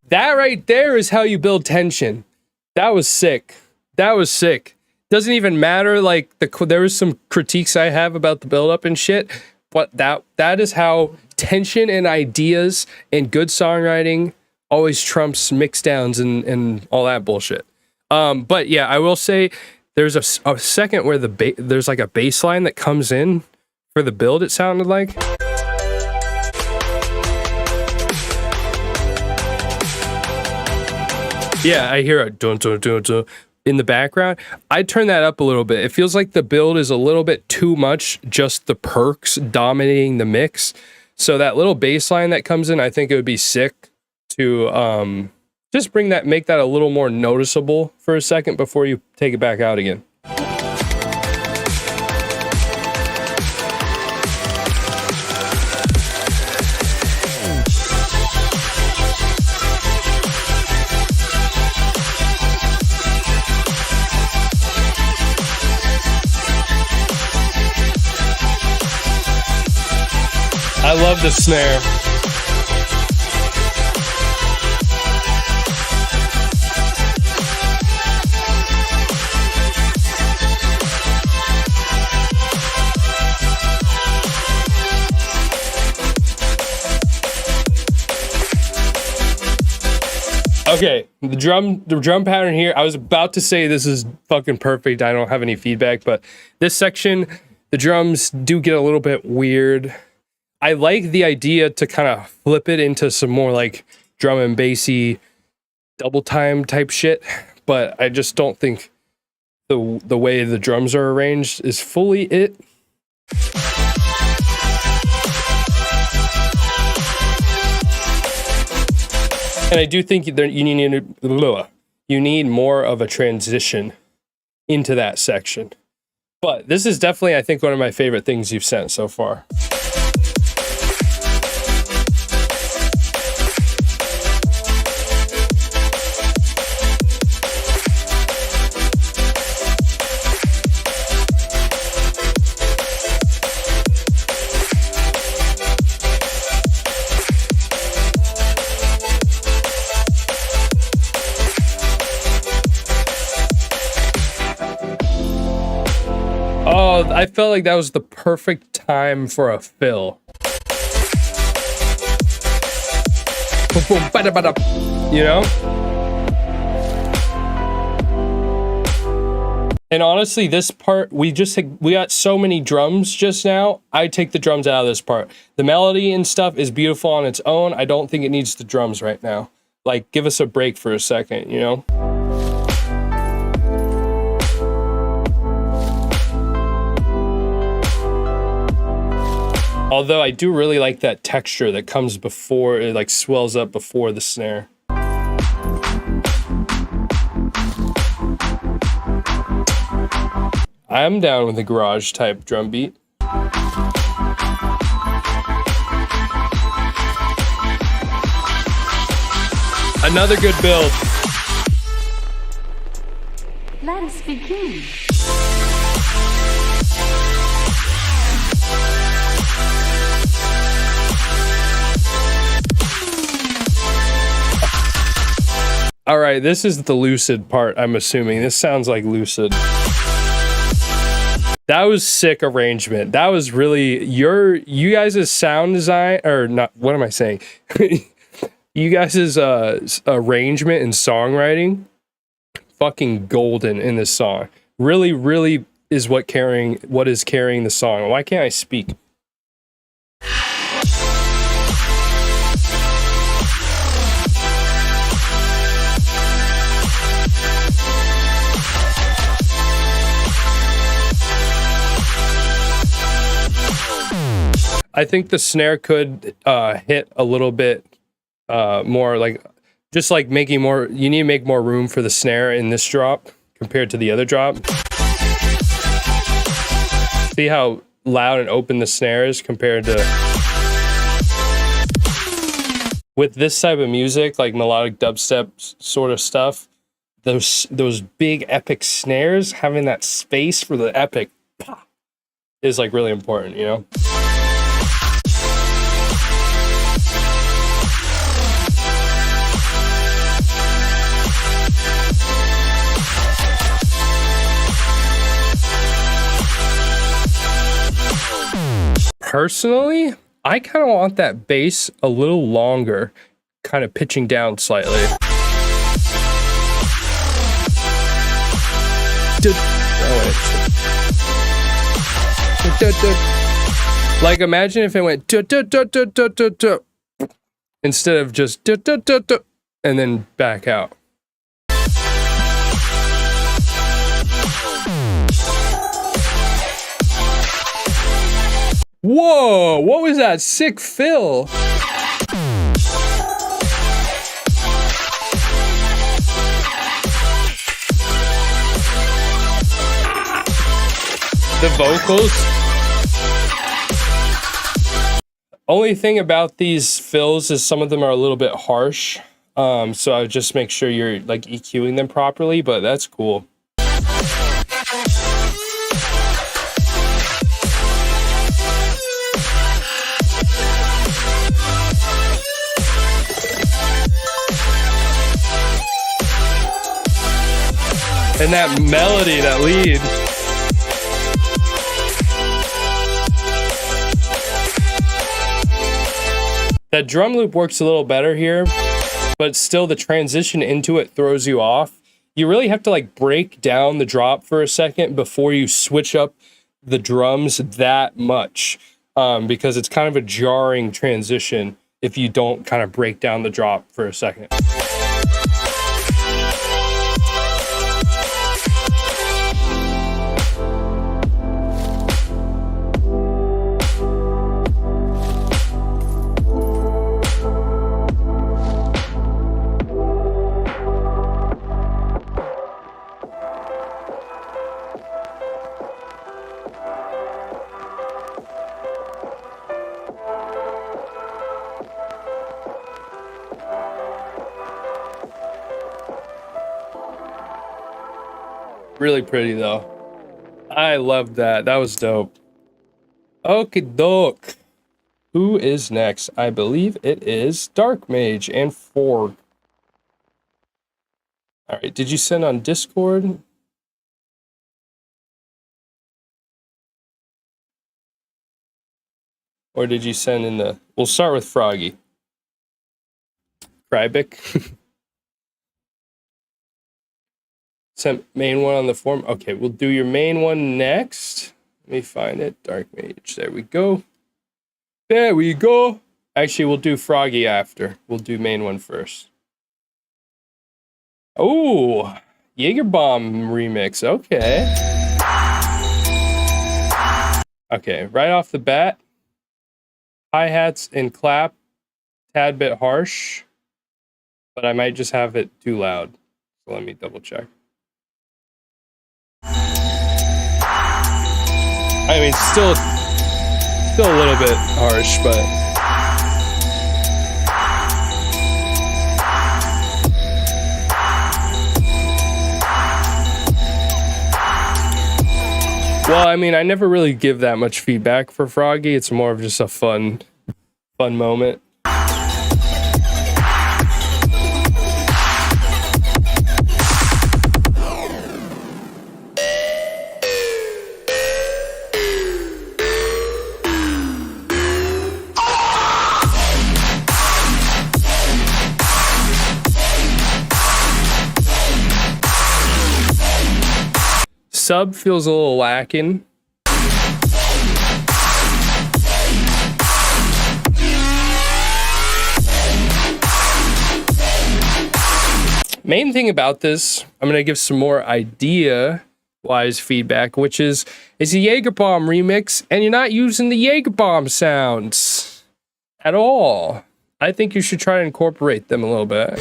That right there is how you build tension. That was sick. That was sick. Doesn't even matter, like, there was some critiques I have about the build-up and shit, but that is how tension and ideas and good songwriting always trumps mix downs and all that bullshit. But yeah, I will say there's a second where there's like a bass line that comes in for the build, it sounded like. Yeah, I hear a dun dun dun dun in the background. I turn that up a little bit. It feels like the build is a little bit too much, just the perks dominating the mix. So that little bass line that comes in, I think it would be sick to just make that a little more noticeable for a second before you take it back out again. I love the snare. Okay, the drum pattern here, I was about to say this is fucking perfect. I don't have any feedback, but this section, the drums do get a little bit weird. I like the idea to kind of flip it into some more like drum and bassy double time type shit, but I just don't think the way the drums are arranged is fully it. And I do think you need more of a transition into that section. But this is definitely, I think, one of my favorite things you've sent so far. I felt like that was the perfect time for a fill. You know? And honestly, this part, we got so many drums just now. I take the drums out of this part. The melody and stuff is beautiful on its own. I don't think it needs the drums right now. Like, give us a break for a second, you know? Although I do really like that texture that comes before, it like swells up before the snare. I'm down with a garage type drum beat. Another good build. Let us begin. All right, this is the lucid part, I'm assuming. This sounds like lucid. That was sick arrangement. That was really you guys' sound design, or not, what am I saying? You guys' arrangement and songwriting, fucking golden in this song. Really, really is what is carrying the song. Why can't I speak? I think the snare could hit a little bit more, like just like making more. You need to make more room for the snare in this drop compared to the other drop. See how loud and open the snare is compared to with this type of music, like melodic dubstep sort of stuff. Those big epic snares, having that space for the epic is like really important, you know. Personally, I kind of want that bass a little longer, kind of pitching down slightly. Like imagine if it went instead of just and then back out. Whoa, what was that sick fill? The vocals. Only thing about these fills is some of them are a little bit harsh. So I would just make sure you're like EQing them properly, but that's cool. And that melody, that lead. That drum loop works a little better here, but still the transition into it throws you off. You really have to like break down the drop for a second before you switch up the drums that much, because it's kind of a jarring transition if you don't kind of break down the drop for a second. Really pretty though. I love that. That was dope. Okie doke. Who is next? I believe it is Dark Mage and Forg. All right. Did you send on Discord? Or did you send in the... We'll start with Froggy. Krybik. Sent main one on the form. Okay, we'll do your main one next. Let me find it. Dark Mage. There we go. There we go. Actually, we'll do Froggy after. We'll do main one first. Oh, Jaeger Bomb remix. Okay. Okay, right off the bat. Hi-hats and clap. Tad bit harsh. But I might just have it too loud. So let me double check. I mean, still a little bit harsh, but well, I mean, I never really give that much feedback for Froggy. It's more of just a fun moment. sub feels a little lacking. Main thing about this, I'm going to give some more idea-wise feedback, which is it's a Jaeger Bomb remix, and you're not using the Jaeger Bomb sounds at all. I think you should try to incorporate them a little bit.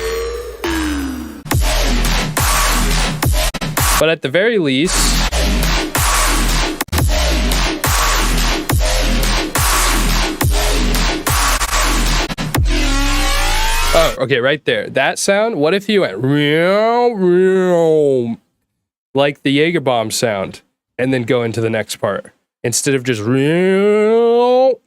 But at the very least, oh, okay, right there. That sound, what if you went like the Jaeger Bomb sound and then go into the next part? Instead of just go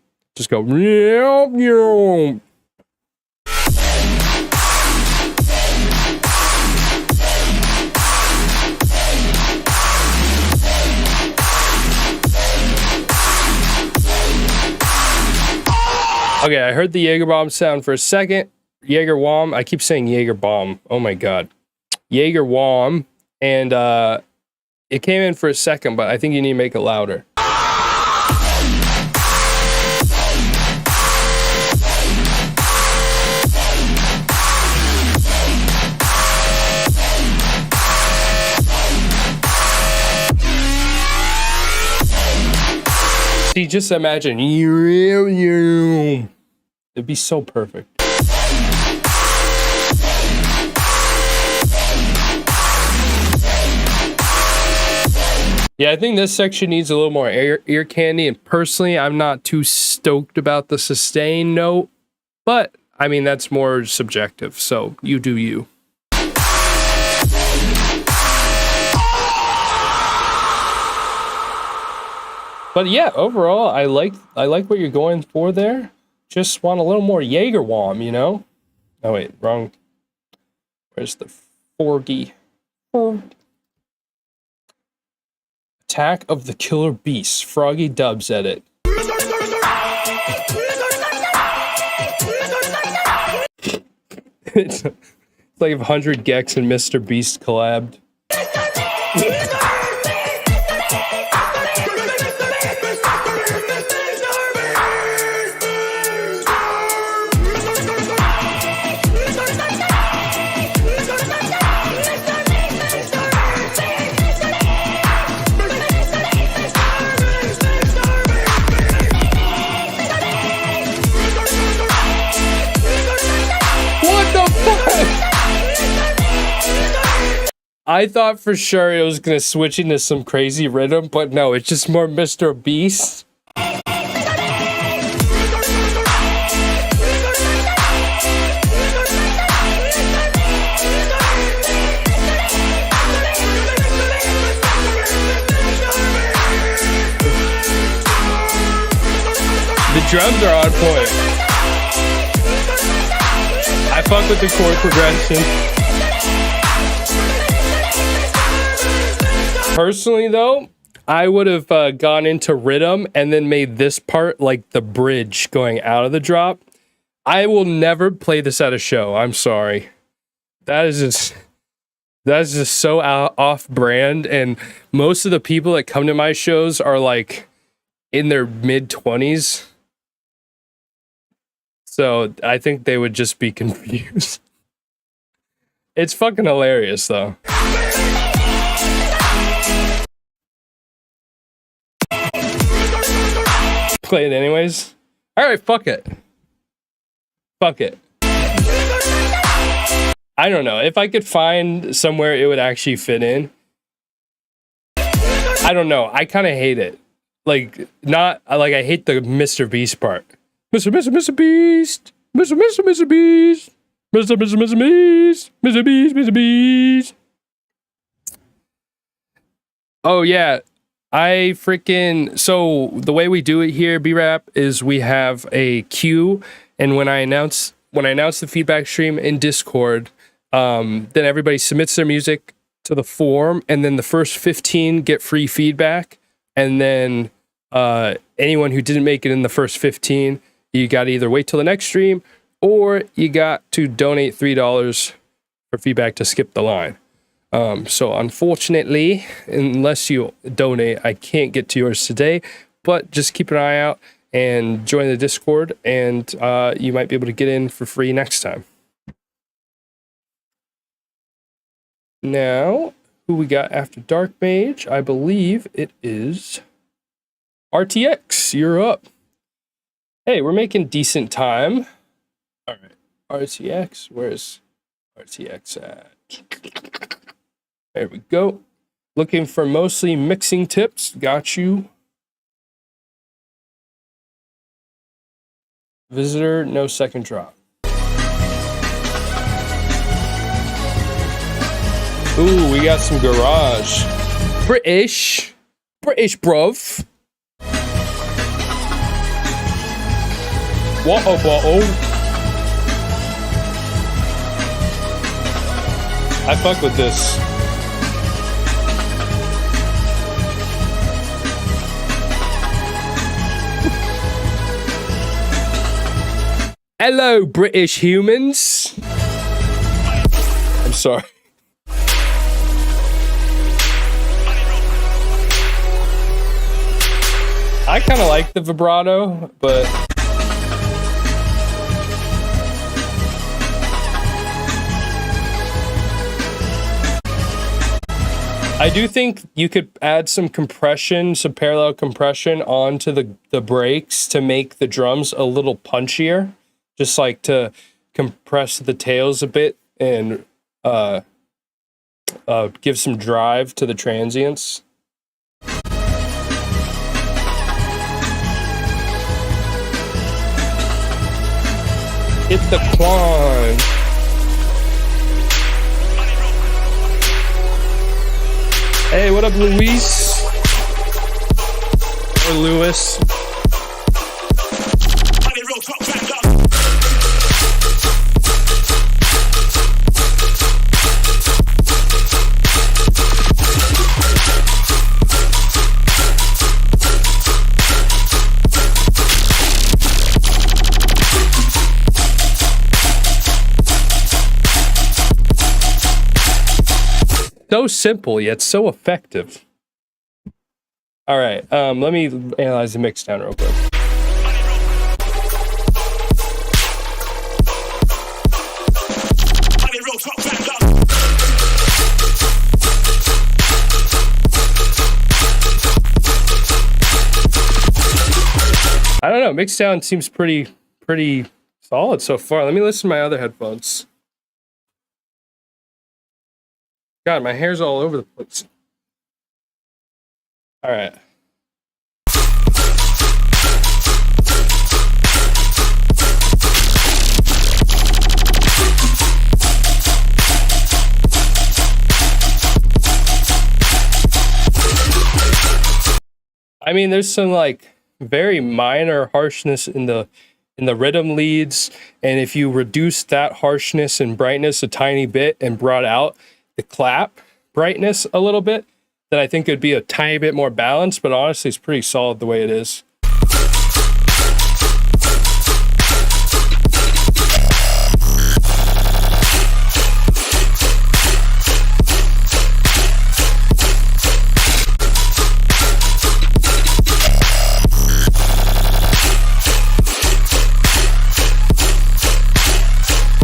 Okay, I heard the Jaeger Bomb sound for a second. Jaeger Wom. I keep saying Jaeger Bomb. Oh my god. Jaeger Wom. And it came in for a second, but I think you need to make it louder. See, just imagine. It'd be so perfect. Yeah, I think this section needs a little more ear candy, and personally, I'm not too stoked about the sustain note, but I mean, that's more subjective, so you do you. But yeah, overall, I like what you're going for there. Just want a little more Jaeger Wom, you know? Oh wait, wrong. Where's the Forgy? Attack of the Killer Beasts, Froggy Dubs edit. It's like if 100 Gex and Mr. Beast collabed. I thought for sure it was gonna switch into some crazy rhythm, but no, it's just more Mr. Beast. The drums are on point. I fuck with the chord progression. Personally, though, I would have gone into rhythm and then made this part like the bridge going out of the drop. I will never play this at a show. I'm sorry. That is just so off-brand, and most of the people that come to my shows are like in their mid-20s. So I think they would just be confused. It's fucking hilarious, though. Play it anyways. All right, fuck it. Fuck it. I don't know. If I could find somewhere it would actually fit in. I don't know. I kind of hate it. Like, not like I hate the Mr. Beast part. Mr. Beast. Mr. Beast. Mr. Beast. Mr. Beast. Mr. Beast. Oh yeah. So the way we do it here, B-Rap, is we have a queue, and when I announce the feedback stream in Discord, then everybody submits their music to the form, and then the first 15 get free feedback, and then anyone who didn't make it in the first 15, you got to either wait till the next stream, or you got to donate $3 for feedback to skip the line. So unfortunately, unless you donate, I can't get to yours today, but just keep an eye out and join the Discord, and you might be able to get in for free next time. Now, who we got after Dark Mage? I believe it is RTX. You're up. Hey, we're making decent time. All right, RTX. Where's RTX at? There we go. Looking for mostly mixing tips. Got you. Visitor, no second drop. Ooh, we got some garage. British bruv. Water bottle. I fuck with this. Hello, British humans. I'm sorry. I kind of like the vibrato, but I do think you could add some compression, some parallel compression onto the breaks to make the drums a little punchier, just like to compress the tails a bit and give some drive to the transients. Hit the quan. Hey, what up, Luis? Or Lewis? So simple, yet so effective. All right, let me analyze the mix down real quick. I don't know, mix down seems pretty solid so far. Let me listen to my other headphones. God, my hair's all over the place. All right. I mean, there's some like very minor harshness in the rhythm leads, and if you reduce that harshness and brightness a tiny bit and brought out the clap brightness a little bit, then I think it'd be a tiny bit more balanced, but honestly, it's pretty solid the way it is.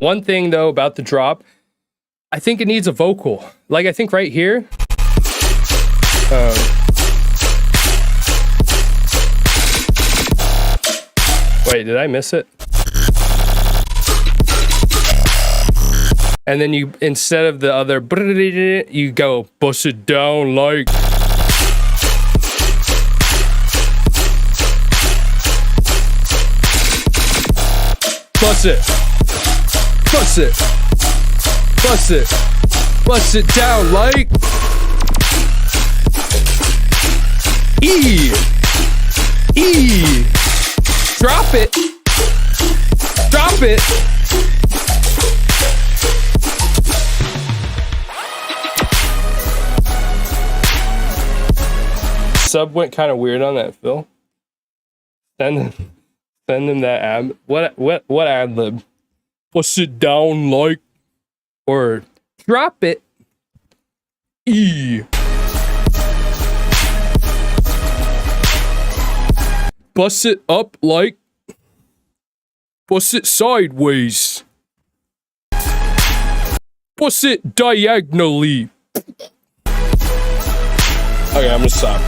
One thing though about the drop, I think it needs a vocal. Like, I think right here. Wait, did I miss it? And then you, instead of the other, you go, bust it down like. Bust it. Bust it. Bust it. Bust it down like. E. E. Drop it. Drop it. Sub went kind of weird on that, Phil. Send him that ad. What ad lib? Bust it down like. Or drop it. E. Bust it up like. Bust it sideways. Bust it diagonally. Okay, I'm gonna stop.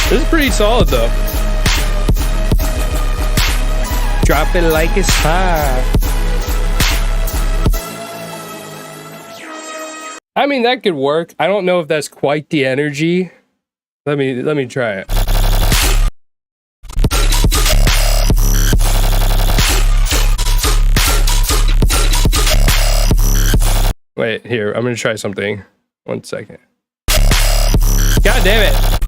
This is pretty solid though. Drop it like it's hot. I mean, that could work. I don't know if that's quite the energy. Let me try it. Wait, here, I'm gonna try something. 1 second. God damn it!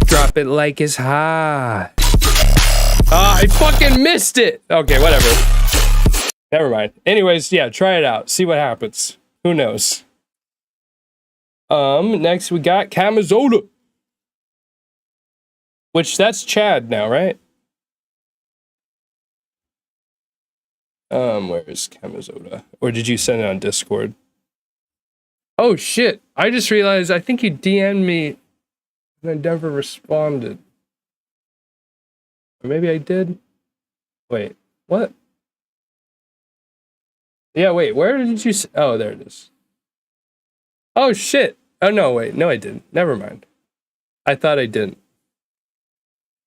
Drop it like it's hot. Ah, I fucking missed it! Okay, whatever. Never mind. Anyways, yeah, try it out. See what happens. Who knows? Next we got Camisola. Which, that's Chad now, right? Where is Camisola? Or did you send it on Discord? Oh shit, I just realized I think you DM'd me and I never responded. Or maybe I did? Wait, what? Yeah, wait, where did you oh, there it is. Oh shit. Oh no, wait, no I didn't. Never mind. I thought I didn't.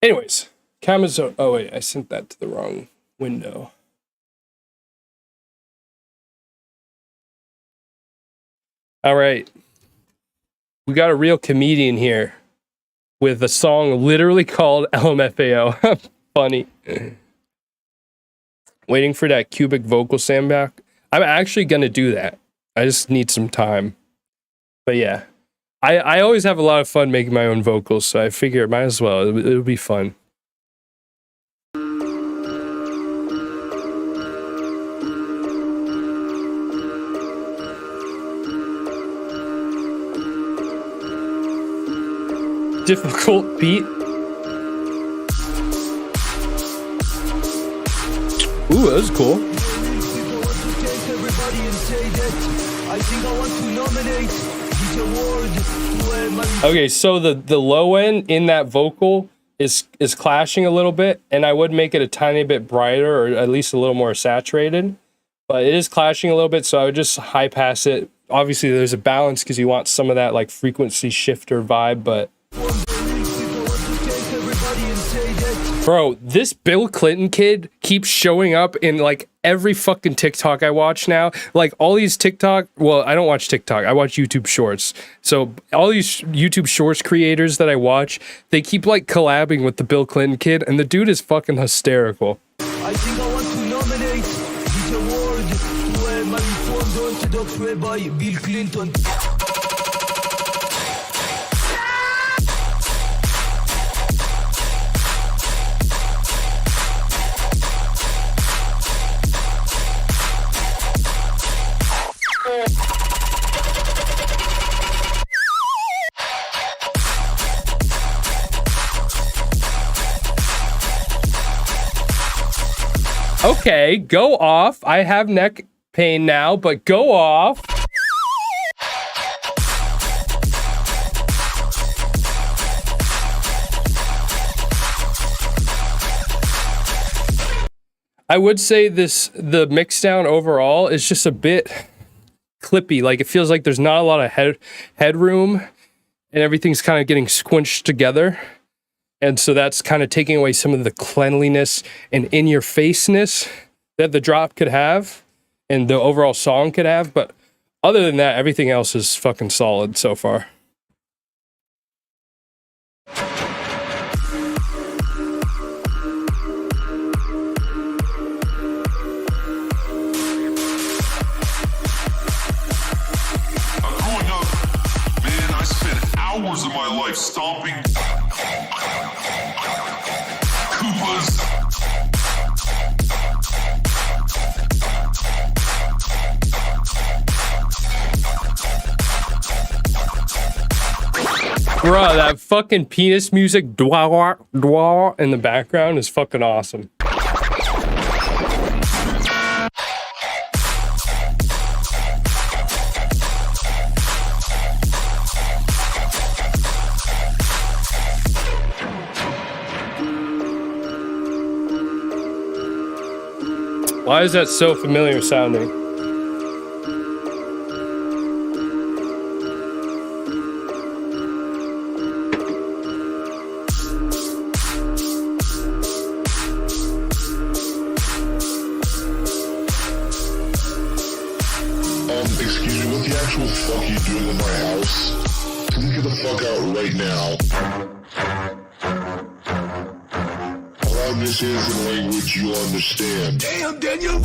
Anyways, Camisola. Oh wait, I sent that to the wrong window. All right. We got a real comedian here with a song literally called LMFAO. Funny. Waiting for that cubic vocal sound back. I'm actually going to do that. I just need some time. But yeah, I always have a lot of fun making my own vocals, so I figure it might as well. It'll be fun. Difficult beat. Ooh, that was cool. Okay, so the low end in that vocal is clashing a little bit, and I would make it a tiny bit brighter, or at least a little more saturated. But it is clashing a little bit, so I would just high pass it. Obviously, there's a balance because you want some of that like frequency shifter vibe, but. Bro, this Bill Clinton kid keeps showing up in like every fucking TikTok I watch now. Like all these TikTok, well, I don't watch TikTok. I watch YouTube Shorts. So all these YouTube Shorts creators that I watch, they keep like collabing with the Bill Clinton kid, and the dude is fucking hysterical. I think I want to nominate this award to my informed orthodox rabbi Bill Clinton. Okay, go off. I have neck pain now, but go off. I would say the mix down overall is just a bit clippy. Like it feels like there's not a lot of headroom, and everything's kind of getting squinched together. And so that's kind of taking away some of the cleanliness and in-your-faceness that the drop could have and the overall song could have. But other than that, everything else is fucking solid so far. Growing up, man, I spent hours of my life stomping Koopas. Bro, that fucking penis music dwah, dwah, in the background is fucking awesome. Why is that so familiar sounding? Excuse me, what the actual fuck are you doing in my house? Please get the fuck out right now. How loud this is in language you understand. Damn, Daniel!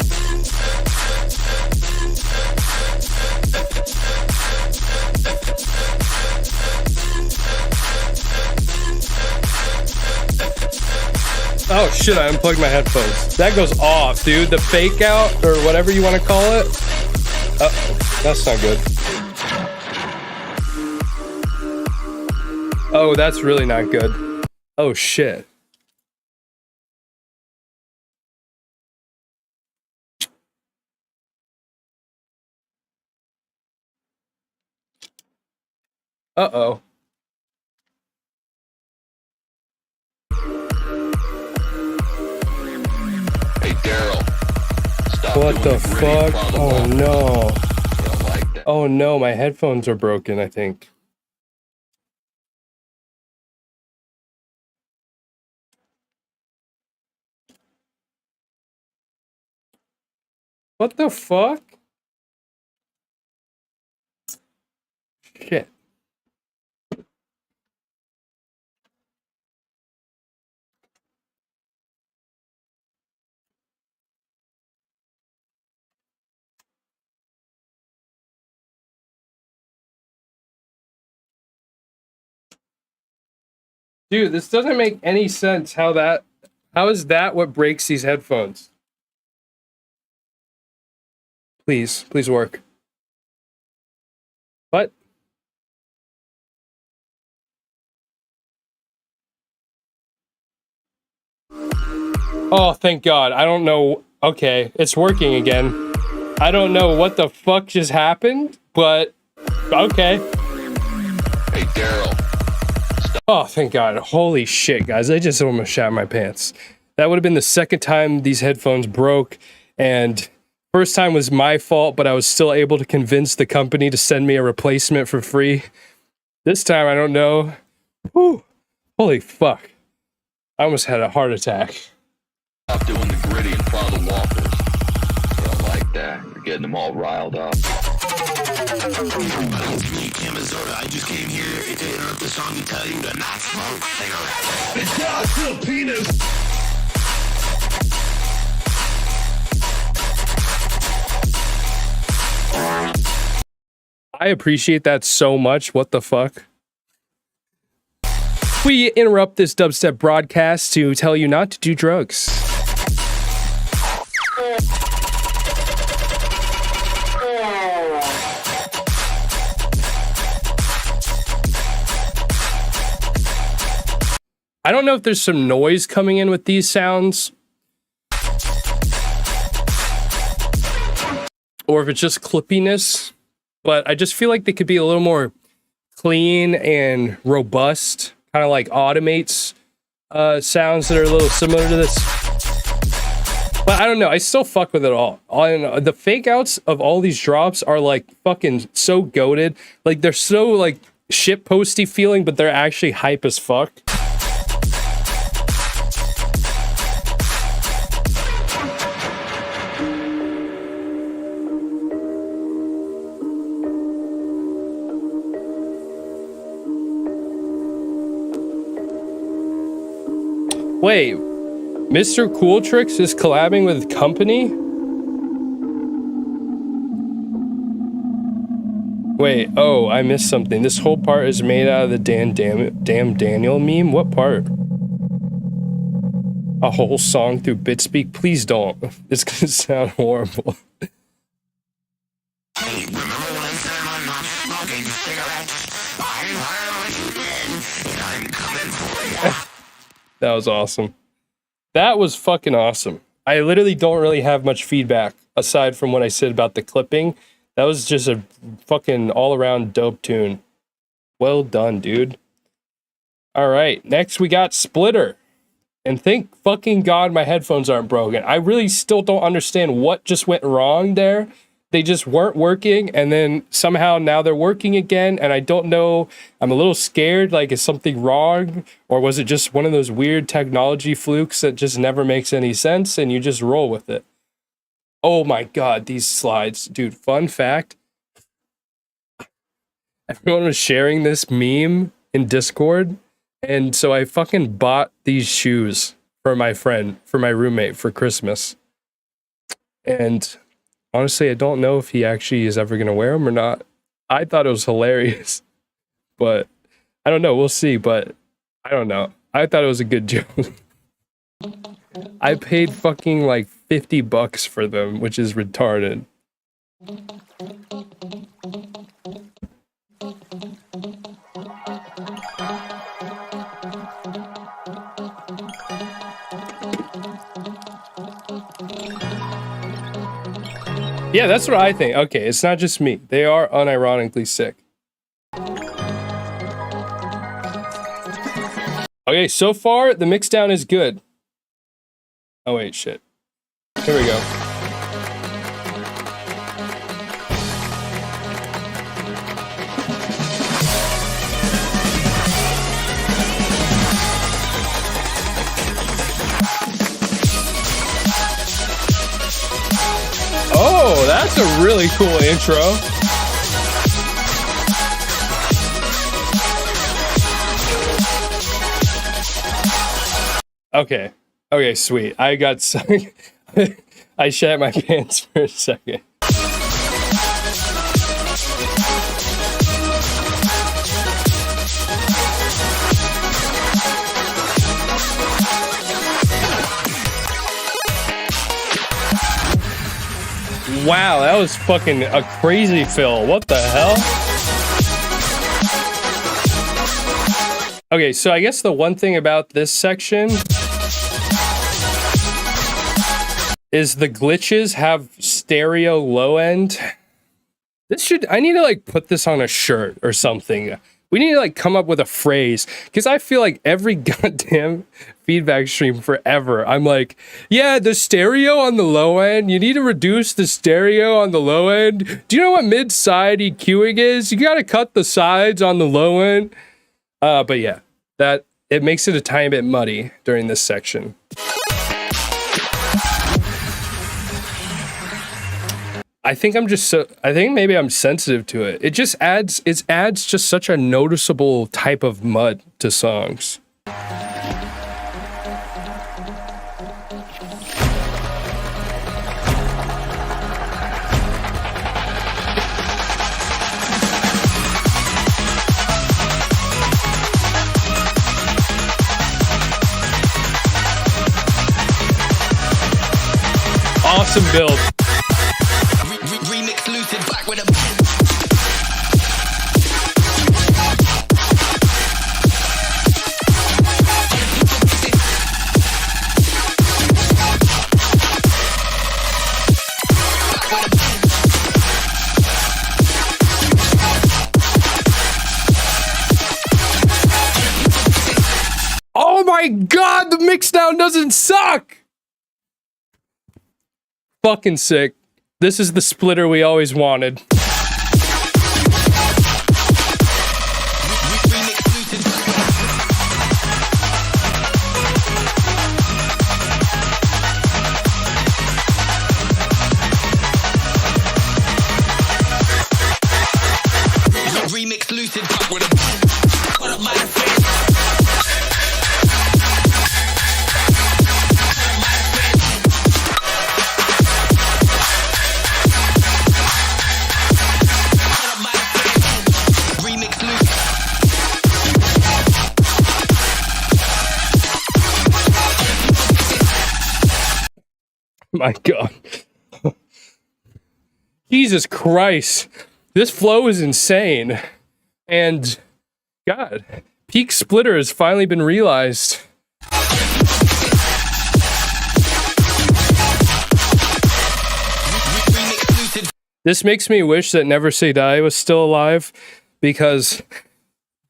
Oh shit, I unplugged my headphones. That goes off, dude. The fake out, or whatever you want to call it. Uh-oh, that's not good. Oh, that's really not good. Oh shit. Uh-oh. Hey, Daryl. Stop What doing the gritty fuck? follow Oh up. no. I don't like that. Oh no, my headphones are broken, I think. What the fuck? Shit. Dude, this doesn't make any sense how is that what breaks these headphones? Please work. What? Oh, thank God. I don't know. Okay, it's working again. I don't know what the fuck just happened, but okay. Hey, Daryl. Oh, thank God. Holy shit, guys. I just almost shat my pants. That would have been the second time these headphones broke, and first time was my fault, but I was still able to convince the company to send me a replacement for free. This time, I don't know. Whew. Holy fuck. I almost had a heart attack. Stop doing the gritty and follow walkers. I don't like that. You're getting them all riled up. I just came here to interrupt the song and tell you to not smoke cigarettes. It's not Filipinos. I appreciate that so much. What the fuck? We interrupt this dubstep broadcast to tell you not to do drugs. I don't know if there's some noise coming in with these sounds, or if it's just clippiness, but I just feel like they could be a little more clean and robust, kind of like automates sounds that are a little similar to this. But I don't know, I still fuck with it all. The fake outs of all these drops are like fucking so goated. Like they're so like shit posty feeling, but they're actually hype as fuck. Wait, Mr. Cool Tricks is collabing with Company? Wait, oh, I missed something. This whole part is made out of the damn Daniel meme? What part? A whole song through Bitspeak? Please don't. It's gonna sound horrible. Hey, remember when I said I'm not smoking cigarettes? I heard what you did, and I'm coming for you. That was awesome. That was fucking awesome. I literally don't really have much feedback aside from what I said about the clipping. That was just a fucking all-around dope tune. Well done, dude. All right, next we got Splitter. And thank fucking God my headphones aren't broken. I really still don't understand what just went wrong there. They just weren't working, and then somehow now they're working again, and I don't know. I'm a little scared, like, is something wrong? Or was it just one of those weird technology flukes that just never makes any sense, and you just roll with it? Oh my God, these slides. Dude, fun fact. Everyone was sharing this meme in Discord, and so I fucking bought these shoes for my friend, for my roommate, for Christmas. And honestly, I don't know if he actually is ever going to wear them or not. I thought it was hilarious, but I don't know. We'll see, but I don't know. I thought it was a good joke. I paid fucking like $50 for them, which is retarded. Yeah, that's what I think. Okay, it's not just me. They are unironically sick. Okay, so far the mixdown is good. Oh wait, shit. Here we go. Oh, that's a really cool intro. Okay. Okay, sweet. I got I shat my pants for a second. Wow, that was fucking a crazy fill. What the hell? Okay, so I guess the one thing about this section is the glitches have stereo low end. I need to like put this on a shirt or something. We need to like come up with a phrase, because I feel like every goddamn feedback stream forever, I'm like, yeah, the stereo on the low end, you need to reduce the stereo on the low end. Do you know what mid-side EQing is? You gotta cut the sides on the low end. But yeah, that it makes it a tiny bit muddy during this section. I think maybe I'm sensitive to it. It adds just such a noticeable type of mud to songs. Awesome build. Oh my God, the mixdown doesn't suck! Fucking sick. This is the splitter we always wanted. Remix lucid with a put up my face. My God. Jesus Christ. This flow is insane. And God, peak splitter has finally been realized. This makes me wish that Never Say Die was still alive, because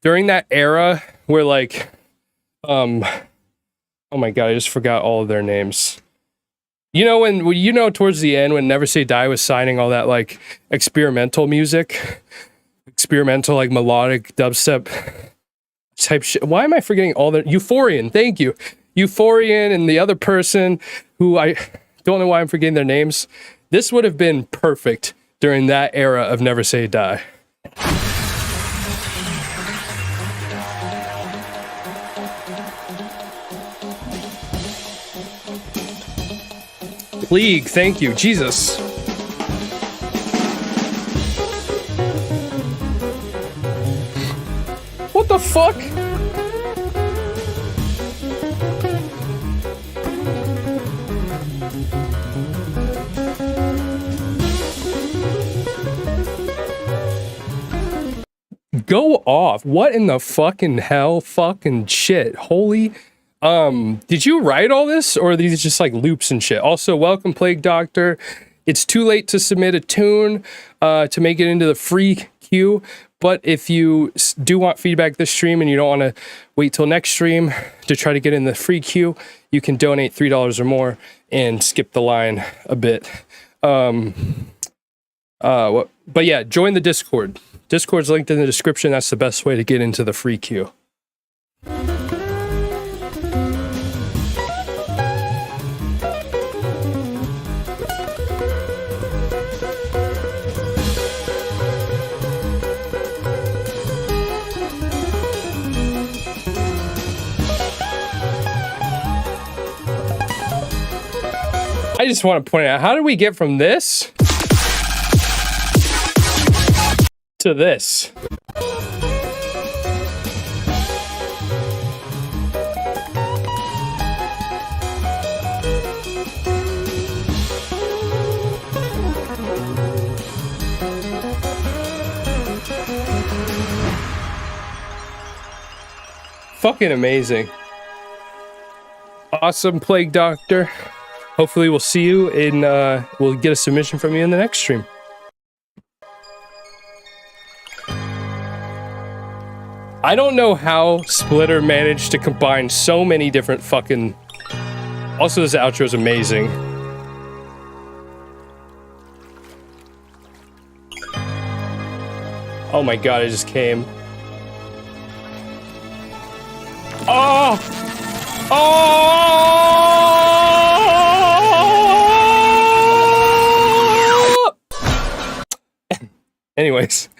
during that era where like Oh my god, I just forgot all of their names. You know when towards the end when Never Say Die was signing all that like experimental music, experimental like melodic dubstep type shit. Why am I forgetting all the Euphorian? Thank you, Euphorian, and the other person who I don't know why I'm forgetting their names. This would have been perfect during that era of Never Say Die. League, thank you, Jesus. What the fuck? Go off. What in the fucking hell? Fucking shit. Holy. Did you write all this, or are these just like loops and shit? Also, welcome, Plague Doctor. It's too late to submit a tune to make it into the free queue, but if you do want feedback this stream and you don't want to wait till next stream to try to get in the free queue, you can donate $3 or more and skip the line a bit. But yeah, join the Discord. Discord's linked in the description. That's the best way to get into the free queue. I just want to point out, how do we get from this to this? Fucking amazing. Awesome, Plague Doctor. Hopefully we'll see you in, we'll get a submission from you in the next stream. I don't know how Splitter managed to combine so many different fucking... Also, this outro is amazing. Oh my god, I just came. Oh! Oh! Anyways,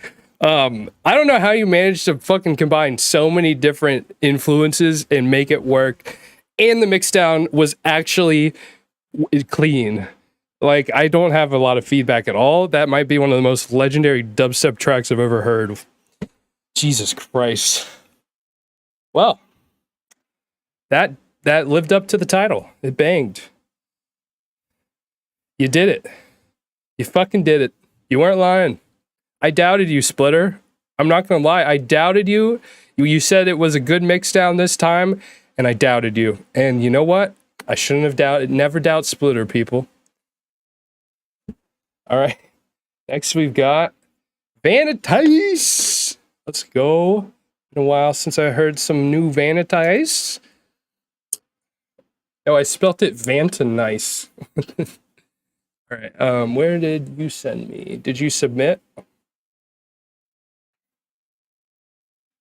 I don't know how you managed to fucking combine so many different influences and make it work. And the mixdown was actually clean. Like, I don't have a lot of feedback at all. That might be one of the most legendary dubstep tracks I've ever heard. Jesus Christ. Well, that lived up to the title. It banged. You did it. You fucking did it. You weren't lying. I doubted you, Splitter. I'm not gonna lie. I doubted you. You said it was a good mix down this time, and I doubted you. And you know what? I shouldn't have doubted. Never doubt Splitter, people. All right. Next, we've got Valentines. Let's go. Been a while since I heard some new Valentines. Oh, I spelt it Vantanice. All right. Where did you send me? Did you submit?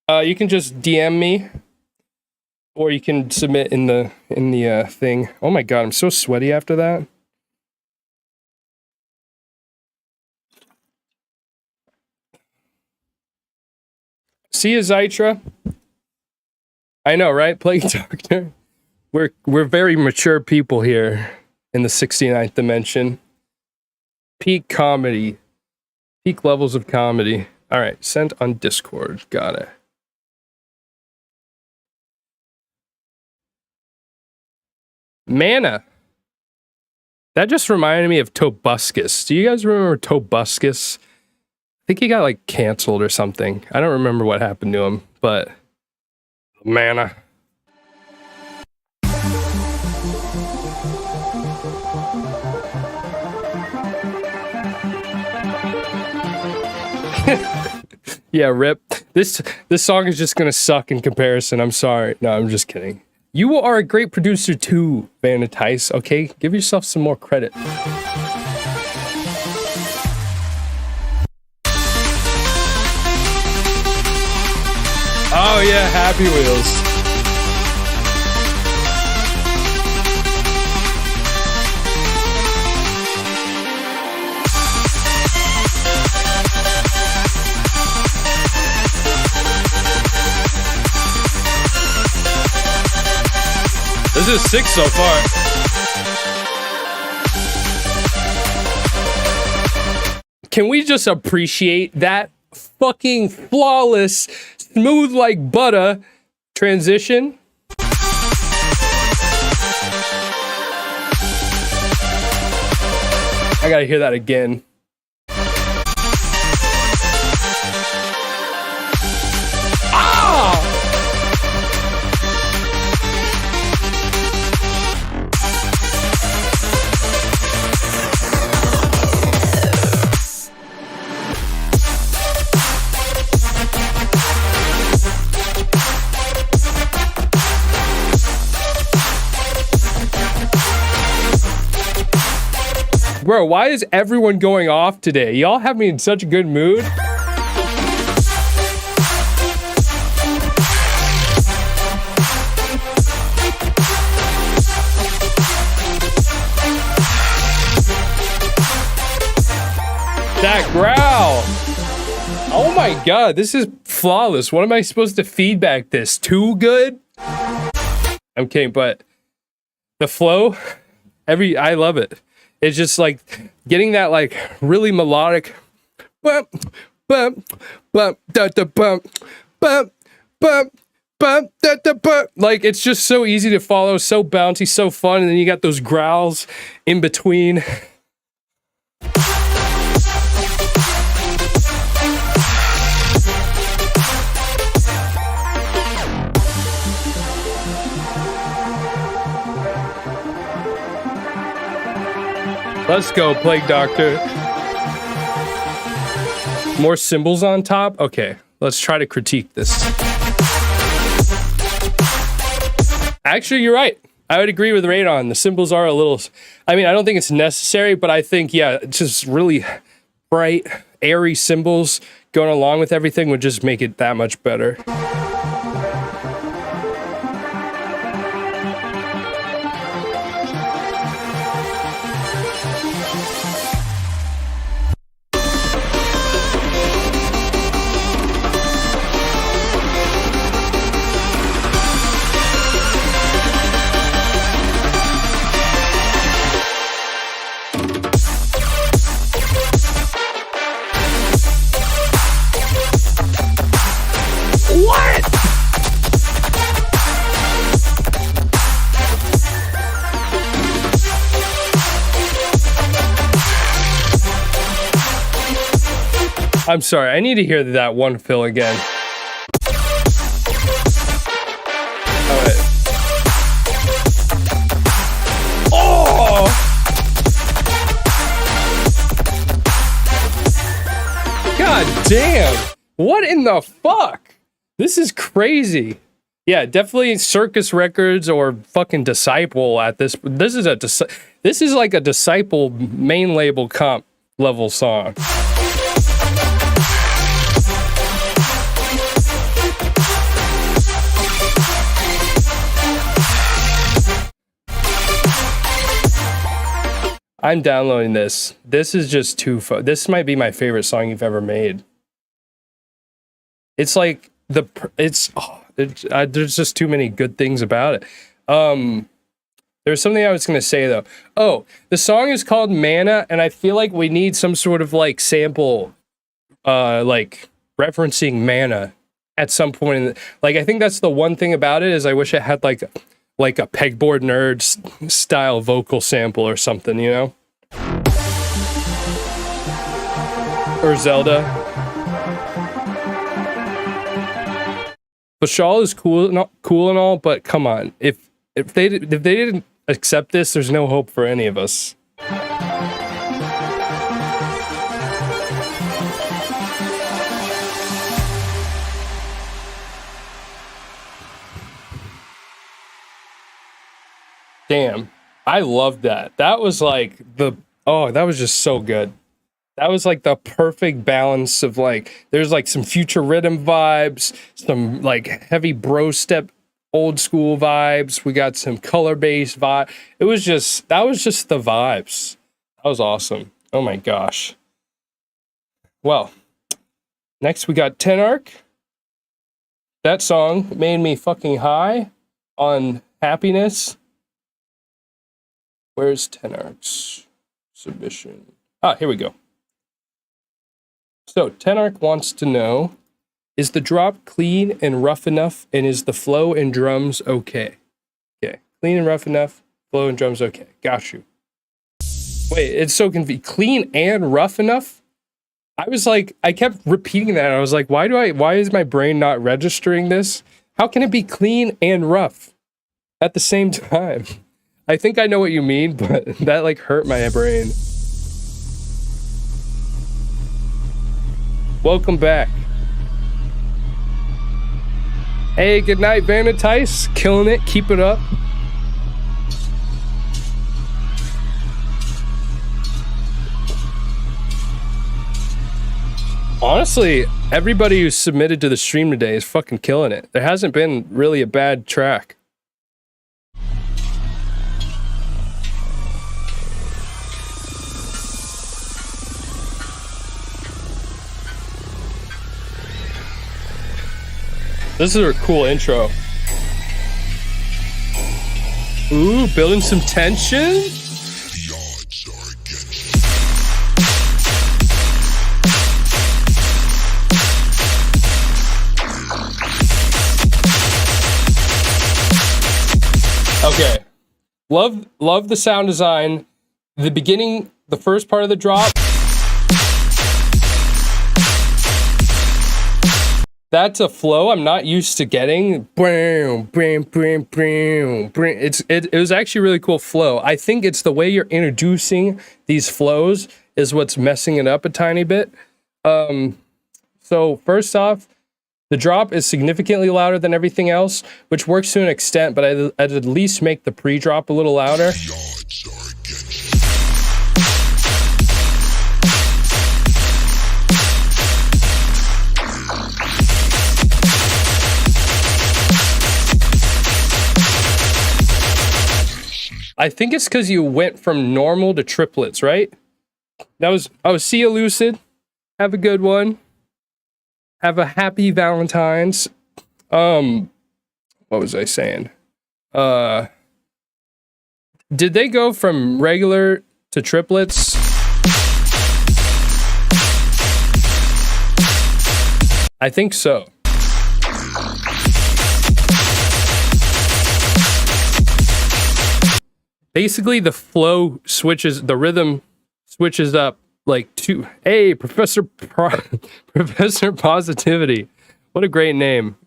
You can just DM me, or you can submit in the thing. Oh my god, I'm so sweaty after that. See you, Zytra. I know, right? Plague Doctor. We're very mature people here in the 69th dimension. Peak comedy. Peak levels of comedy. All right, sent on Discord. Got it. Mana. That just reminded me of Tobuscus. Do you guys remember Tobuscus? I think he got like canceled or something. I don't remember what happened to him, but Mana. Yeah, rip. This song is just gonna suck in comparison. I'm sorry. No, I'm just kidding. You are a great producer too, Valentines. Okay, give yourself some more credit. Oh yeah, Happy Wheels. This is 6 so far. Can we just appreciate that fucking flawless, smooth like butter transition? I gotta hear that again. Ah! Bro, why is everyone going off today? Y'all have me in such a good mood. That growl. Oh my god, this is flawless. What am I supposed to feedback this? Too good? I'm kidding, but the flow, I love it. It's just like getting that like really melodic bump, bump, bump, da da bump, bump, bump, bump, da da bump. Like it's just so easy to follow, so bouncy, so fun, and then you got those growls in between. Let's go, Plague Doctor. More cymbals on top? Okay, let's try to critique this. Actually, you're right. I would agree with Radon. The cymbals are a little... I mean, I don't think it's necessary, but I think, yeah, just really bright, airy cymbals going along with everything would just make it that much better. I'm sorry, I need to hear that one fill again. Alright. Oh! God damn! What in the fuck? This is crazy. Yeah, definitely Circus Records or fucking Disciple at this. This is like a Disciple main label comp level song. I'm downloading this. This is just too fun. This might be my favorite song you've ever made. It's like there's just too many good things about it. There's something I was gonna say though. Oh, the song is called Mana, and I feel like we need some sort of like sample, like referencing Mana at some point. Like I think that's the one thing about it is I wish it had like a pegboard nerd style vocal sample or something, you know? Or Zelda. Bashal is cool and all, but come on. If they didn't accept this, there's no hope for any of us. Damn. I love that. That was like that was just so good. That was like the perfect balance of like, there's like some future rhythm vibes, some like heavy bro step, old school vibes. We got some color based vibe. That was just the vibes. That was awesome. Oh my gosh. Well, next we got Tenarch. That song made me fucking high on happiness. Where's Tenarch's submission? Here we go. So, Tenarch wants to know, is the drop clean and rough enough, and is the flow and drums okay? Okay, clean and rough enough, flow and drums okay. Got you. Wait, it's so confusing. Clean and rough enough? I was like, I kept repeating that. I was like, why is my brain not registering this? How can it be clean and rough at the same time? I think I know what you mean, but that like hurt my brain. Welcome back. Hey, good night, Valentines. Killing it. Keep it up. Honestly, everybody who submitted to the stream today is fucking killing it. There hasn't been really a bad track. This is a cool intro. Ooh, building some tension. Okay. Love the sound design. The beginning, the first part of the drop. That's a flow I'm not used to getting. It was actually a really cool flow. I think it's the way you're introducing these flows is what's messing it up a tiny bit. So first off, the drop is significantly louder than everything else, which works to an extent, but I'd at least make the pre-drop a little louder. I think it's because you went from normal to triplets, right? See you, Lucid. Have a good one. Have a happy Valentines. What was I saying? Did they go from regular to triplets? I think so. Basically, the flow switches, the rhythm switches up like two. Hey, Professor Positivity. What a great name.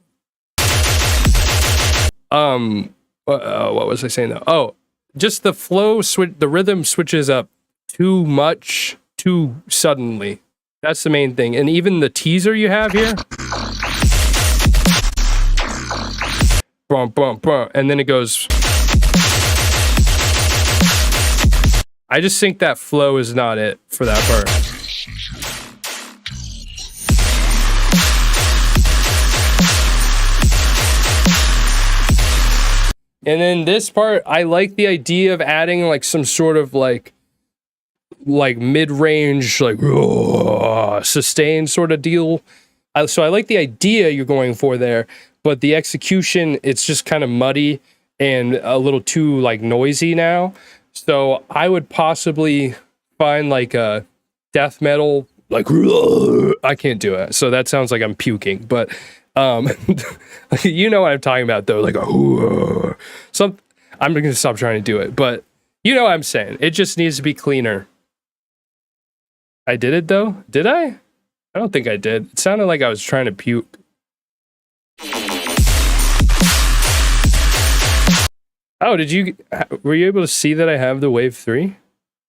What was I saying though? Oh, just the flow switch, the rhythm switches up too much, too suddenly. That's the main thing. And even the teaser you have here. Bum, bum, bum, and then it goes. I just think that flow is not it for that part. And then this part, I like the idea of adding like some sort of like mid-range, like sustained sort of deal. So I like the idea you're going for there, but the execution, it's just kind of muddy and a little too like noisy now. So I would possibly find like a death metal, like I can't do it. So that sounds like I'm puking, but you know what I'm talking about though, like I'm gonna stop trying to do it, but you know what I'm saying. It just needs to be cleaner. I did it though. Did I? I don't think I did. It sounded like I was trying to puke. Oh, were you able to see that I have the Wave 3?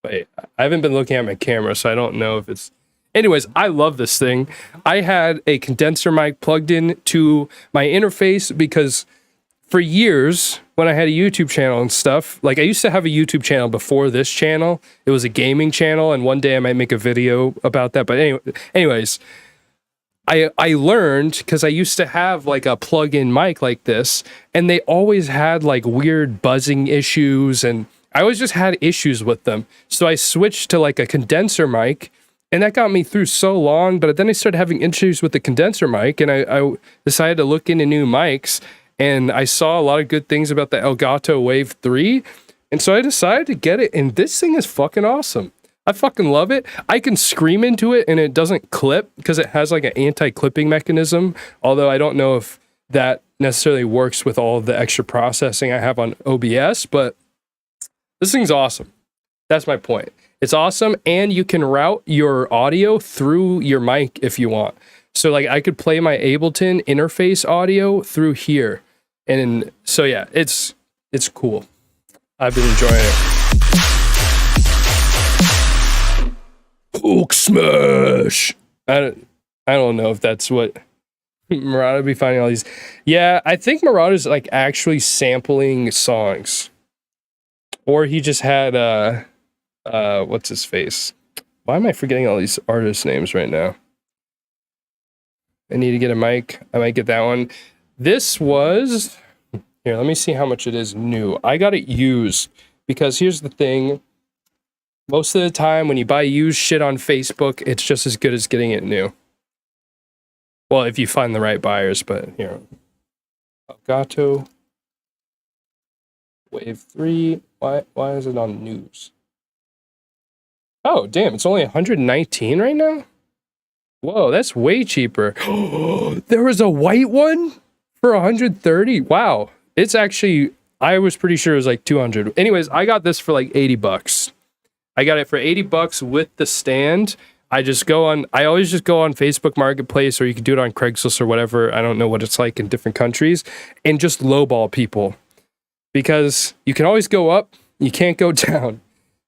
Wait, I haven't been looking at my camera, so I don't know if it's... Anyways, I love this thing. I had a condenser mic plugged in to my interface because for years when I had a YouTube channel and stuff, like I used to have a YouTube channel before this channel. It was a gaming channel, and one day I might make a video about that. But anyways, I learned, because I used to have like a plug-in mic like this, and they always had like weird buzzing issues, and I always just had issues with them. So I switched to like a condenser mic, and that got me through so long. But then I started having issues with the condenser mic, and I decided to look into new mics, and I saw a lot of good things about the Elgato Wave 3, and so I decided to get it, and this thing is fucking awesome. I fucking love it. I can scream into it and it doesn't clip because it has like an anti-clipping mechanism, although I don't know if that necessarily works with all of the extra processing I have on OBS, but this thing's awesome. That's my point. It's awesome, and you can route your audio through your mic if you want. So like I could play my Ableton interface audio through here. And so yeah, it's cool. I've been enjoying it. Hulk smash. I don't know if that's what Murata would be finding all these. Yeah, I think Murata's like actually sampling songs, or he just had what's his face? Why am I forgetting all these artist names right now? I need to get a mic. I might get that one. This was here. Let me see how much it is new. I got it used because here's the thing. Most of the time when you buy used shit on Facebook, it's just as good as getting it new. Well, if you find the right buyers, but here. Elgato Wave 3. Why is it on news? Oh, damn, it's only 119 right now? Whoa, that's way cheaper. There was a white one for 130. Wow. It's actually, I was pretty sure it was like 200. Anyways, I got this for like 80 bucks. I got it for 80 bucks with the stand. I always just go on Facebook Marketplace, or you can do it on Craigslist or whatever. I don't know what it's like in different countries, and just lowball people, because you can always go up, you can't go down.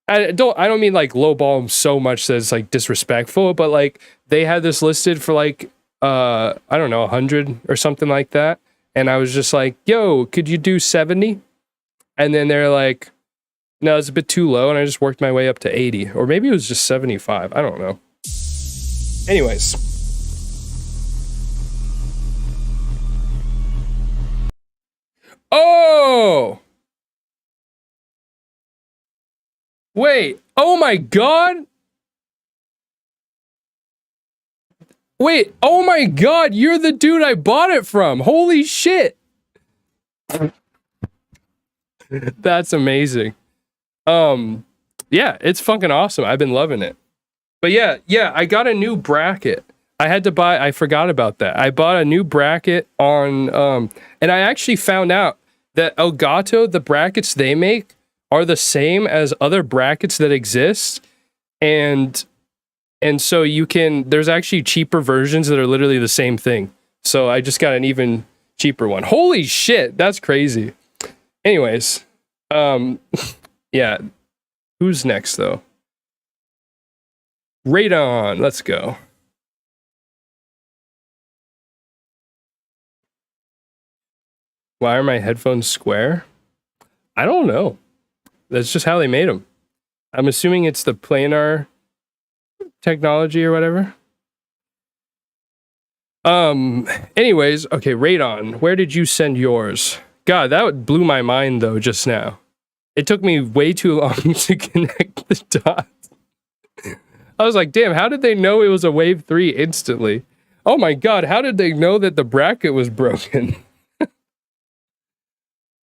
I don't mean like lowball them so much that it's like disrespectful, but like they had this listed for like I don't know, 100 or something like that, and I was just like, yo, could you do 70? And then they're like, no, it's a bit too low, and I just worked my way up to 80. Or maybe it was just 75. I don't know. Anyways. Oh! Wait. Oh my god! Wait. Oh my god, you're the dude I bought it from. Holy shit. That's amazing. Yeah, it's fucking awesome. I've been loving it. But yeah, I got a new bracket. I forgot about that. I bought a new bracket on, and I actually found out that Elgato, the brackets they make are the same as other brackets that exist. And so there's actually cheaper versions that are literally the same thing. So I just got an even cheaper one. Holy shit, that's crazy. Anyways, yeah. Who's next, though? Radon. Let's go. Why are my headphones square? I don't know. That's just how they made them. I'm assuming it's the planar technology or whatever. Anyways, okay, Radon. Where did you send yours? God, that blew my mind, though, just now. It took me way too long to connect the dots. I was like, damn, how did they know it was a Wave 3 instantly? Oh my god, how did they know that the bracket was broken?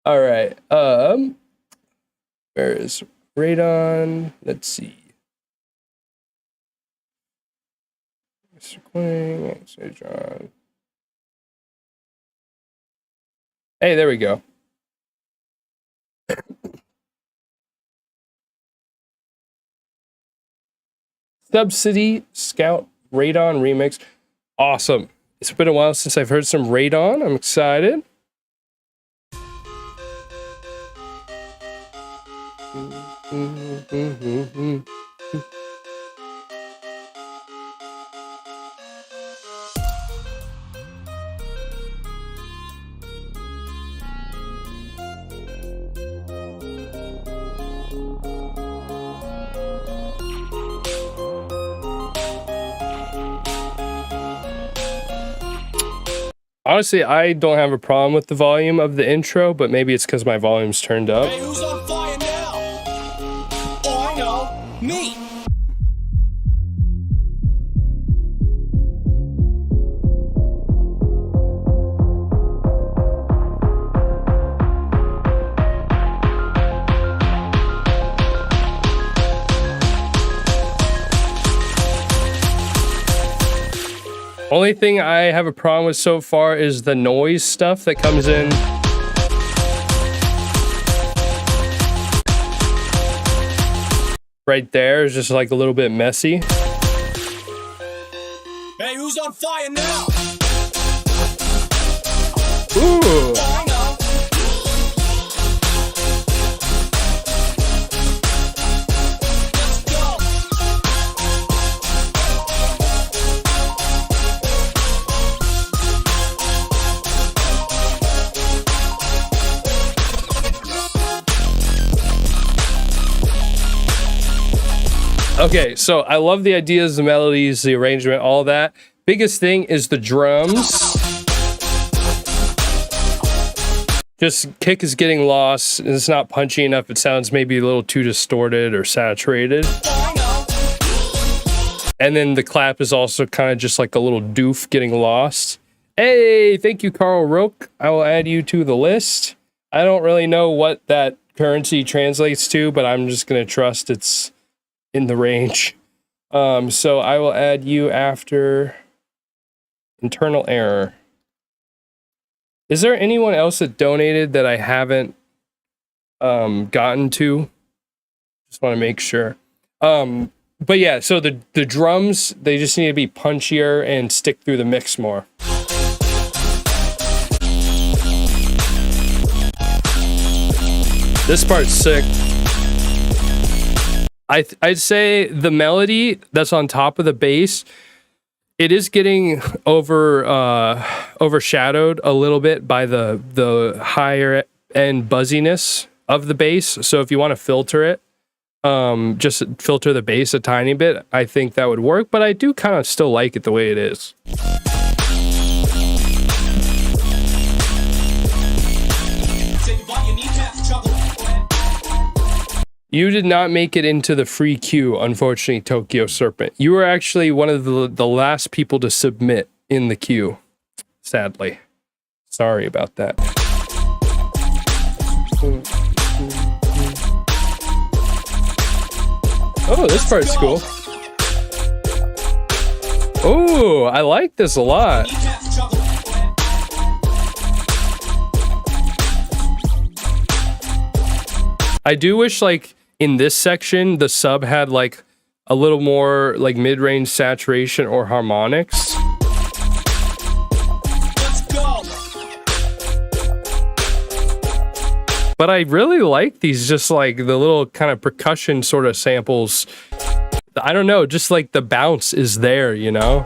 All right. Where is Radon? Let's see. Mr. Quang, John. Hey, there we go. Subsidy Scout Radon remix. Awesome. It's been a while since I've heard some Radon. I'm excited. Honestly, I don't have a problem with the volume of the intro, but maybe it's because my volume's turned up. Hey, who's on fire now? Oh, I know. Me. Only thing I have a problem with so far is the noise stuff that comes in. Right there is just like a little bit messy. Hey, who's on fire now? Ooh. Oh, I know. Let's go. Okay, so I love the ideas, the melodies, the arrangement, all that. Biggest thing is the drums. Just kick is getting lost. It's not punchy enough. It sounds maybe a little too distorted or saturated. And then the clap is also kind of just like a little doof getting lost. Hey, thank you, Carl Rook. I will add you to the list. I don't really know what that currency translates to, but I'm just going to trust it's in the range. So I will add you after internal error. Is there anyone else that donated that I haven't gotten to? Just want to make sure. But yeah, so the drums, they just need to be punchier and stick through the mix more. This part's sick. I'd say the melody that's on top of the bass, it is getting overshadowed a little bit by the higher end buzziness of the bass. So if you want to filter it, just filter the bass a tiny bit, I think that would work. But I do kind of still like it the way it is. You did not make it into the free queue, unfortunately, Tokyo Serpent. You were actually one of the last people to submit in the queue, sadly. Sorry about that. Oh, this part's cool. Oh, I like this a lot. I do wish, like, in this section, the sub had, like, a little more, like, mid-range saturation or harmonics. Let's go. But I really like these, just, like, the little kind of percussion sort of samples. I don't know, just, like, the bounce is there, you know?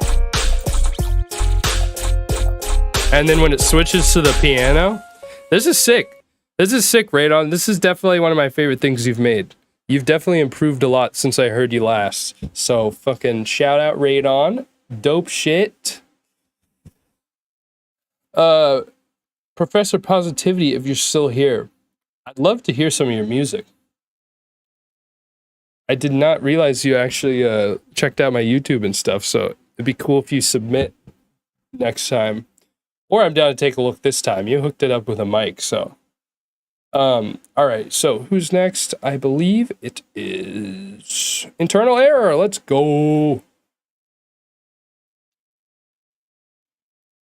And then when it switches to the piano, this is sick. This is sick, Radon. This is definitely one of my favorite things you've made. You've definitely improved a lot since I heard you last. So fucking shout out Radon. Dope shit. Professor Positivity, if you're still here, I'd love to hear some of your music. I did not realize you actually checked out my YouTube and stuff, so it'd be cool if you submit next time. Or I'm down to take a look this time. You hooked it up with a mic, so... all right, so who's next? I believe it is Internal Error. Let's go.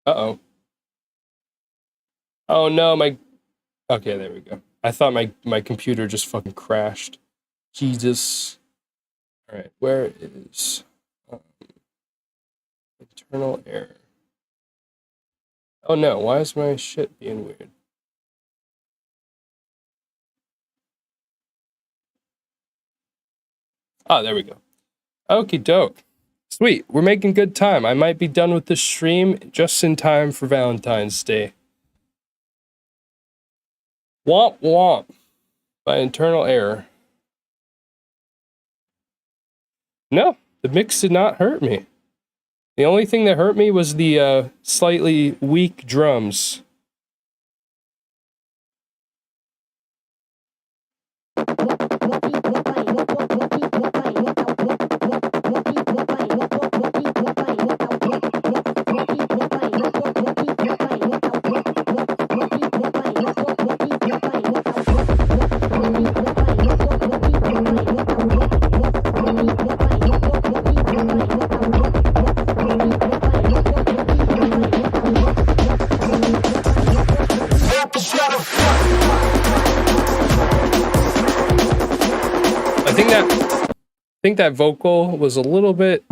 Uh-oh. Oh no, okay, there we go. I thought my computer just fucking crashed. Jesus. All right, where is Internal Error? Oh no, why is my shit being weird? Ah, there we go. Okie doke. Sweet, we're making good time. I might be done with this stream just in time for Valentine's Day. Womp Womp by Internal Error. No, the mix did not hurt me. The only thing that hurt me was the slightly weak drums. I think that vocal was a little bit.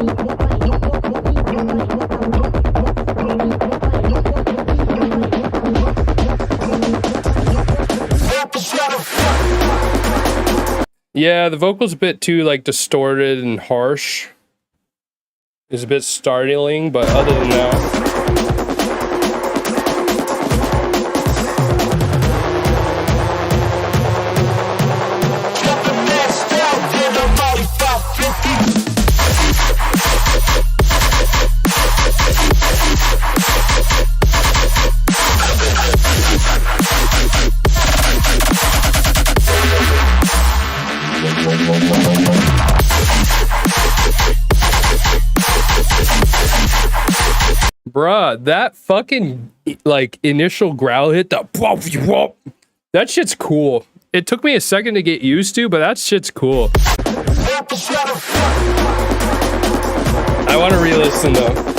Yeah, the vocal's a bit too like distorted and harsh. It's a bit startling, but other than that. Bruh, that fucking like initial growl hit, that shit's cool. It took me a second to get used to, but that shit's cool. I want to re-listen though.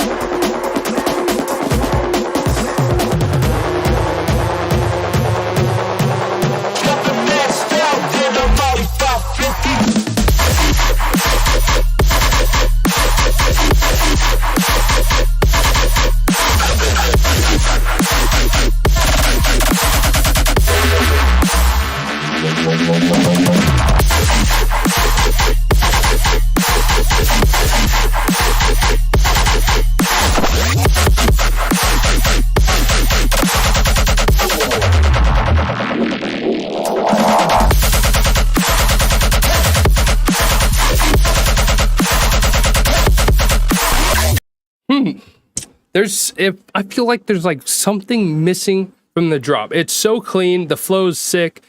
I feel like there's like something missing from the drop. It's so clean, the flow's sick.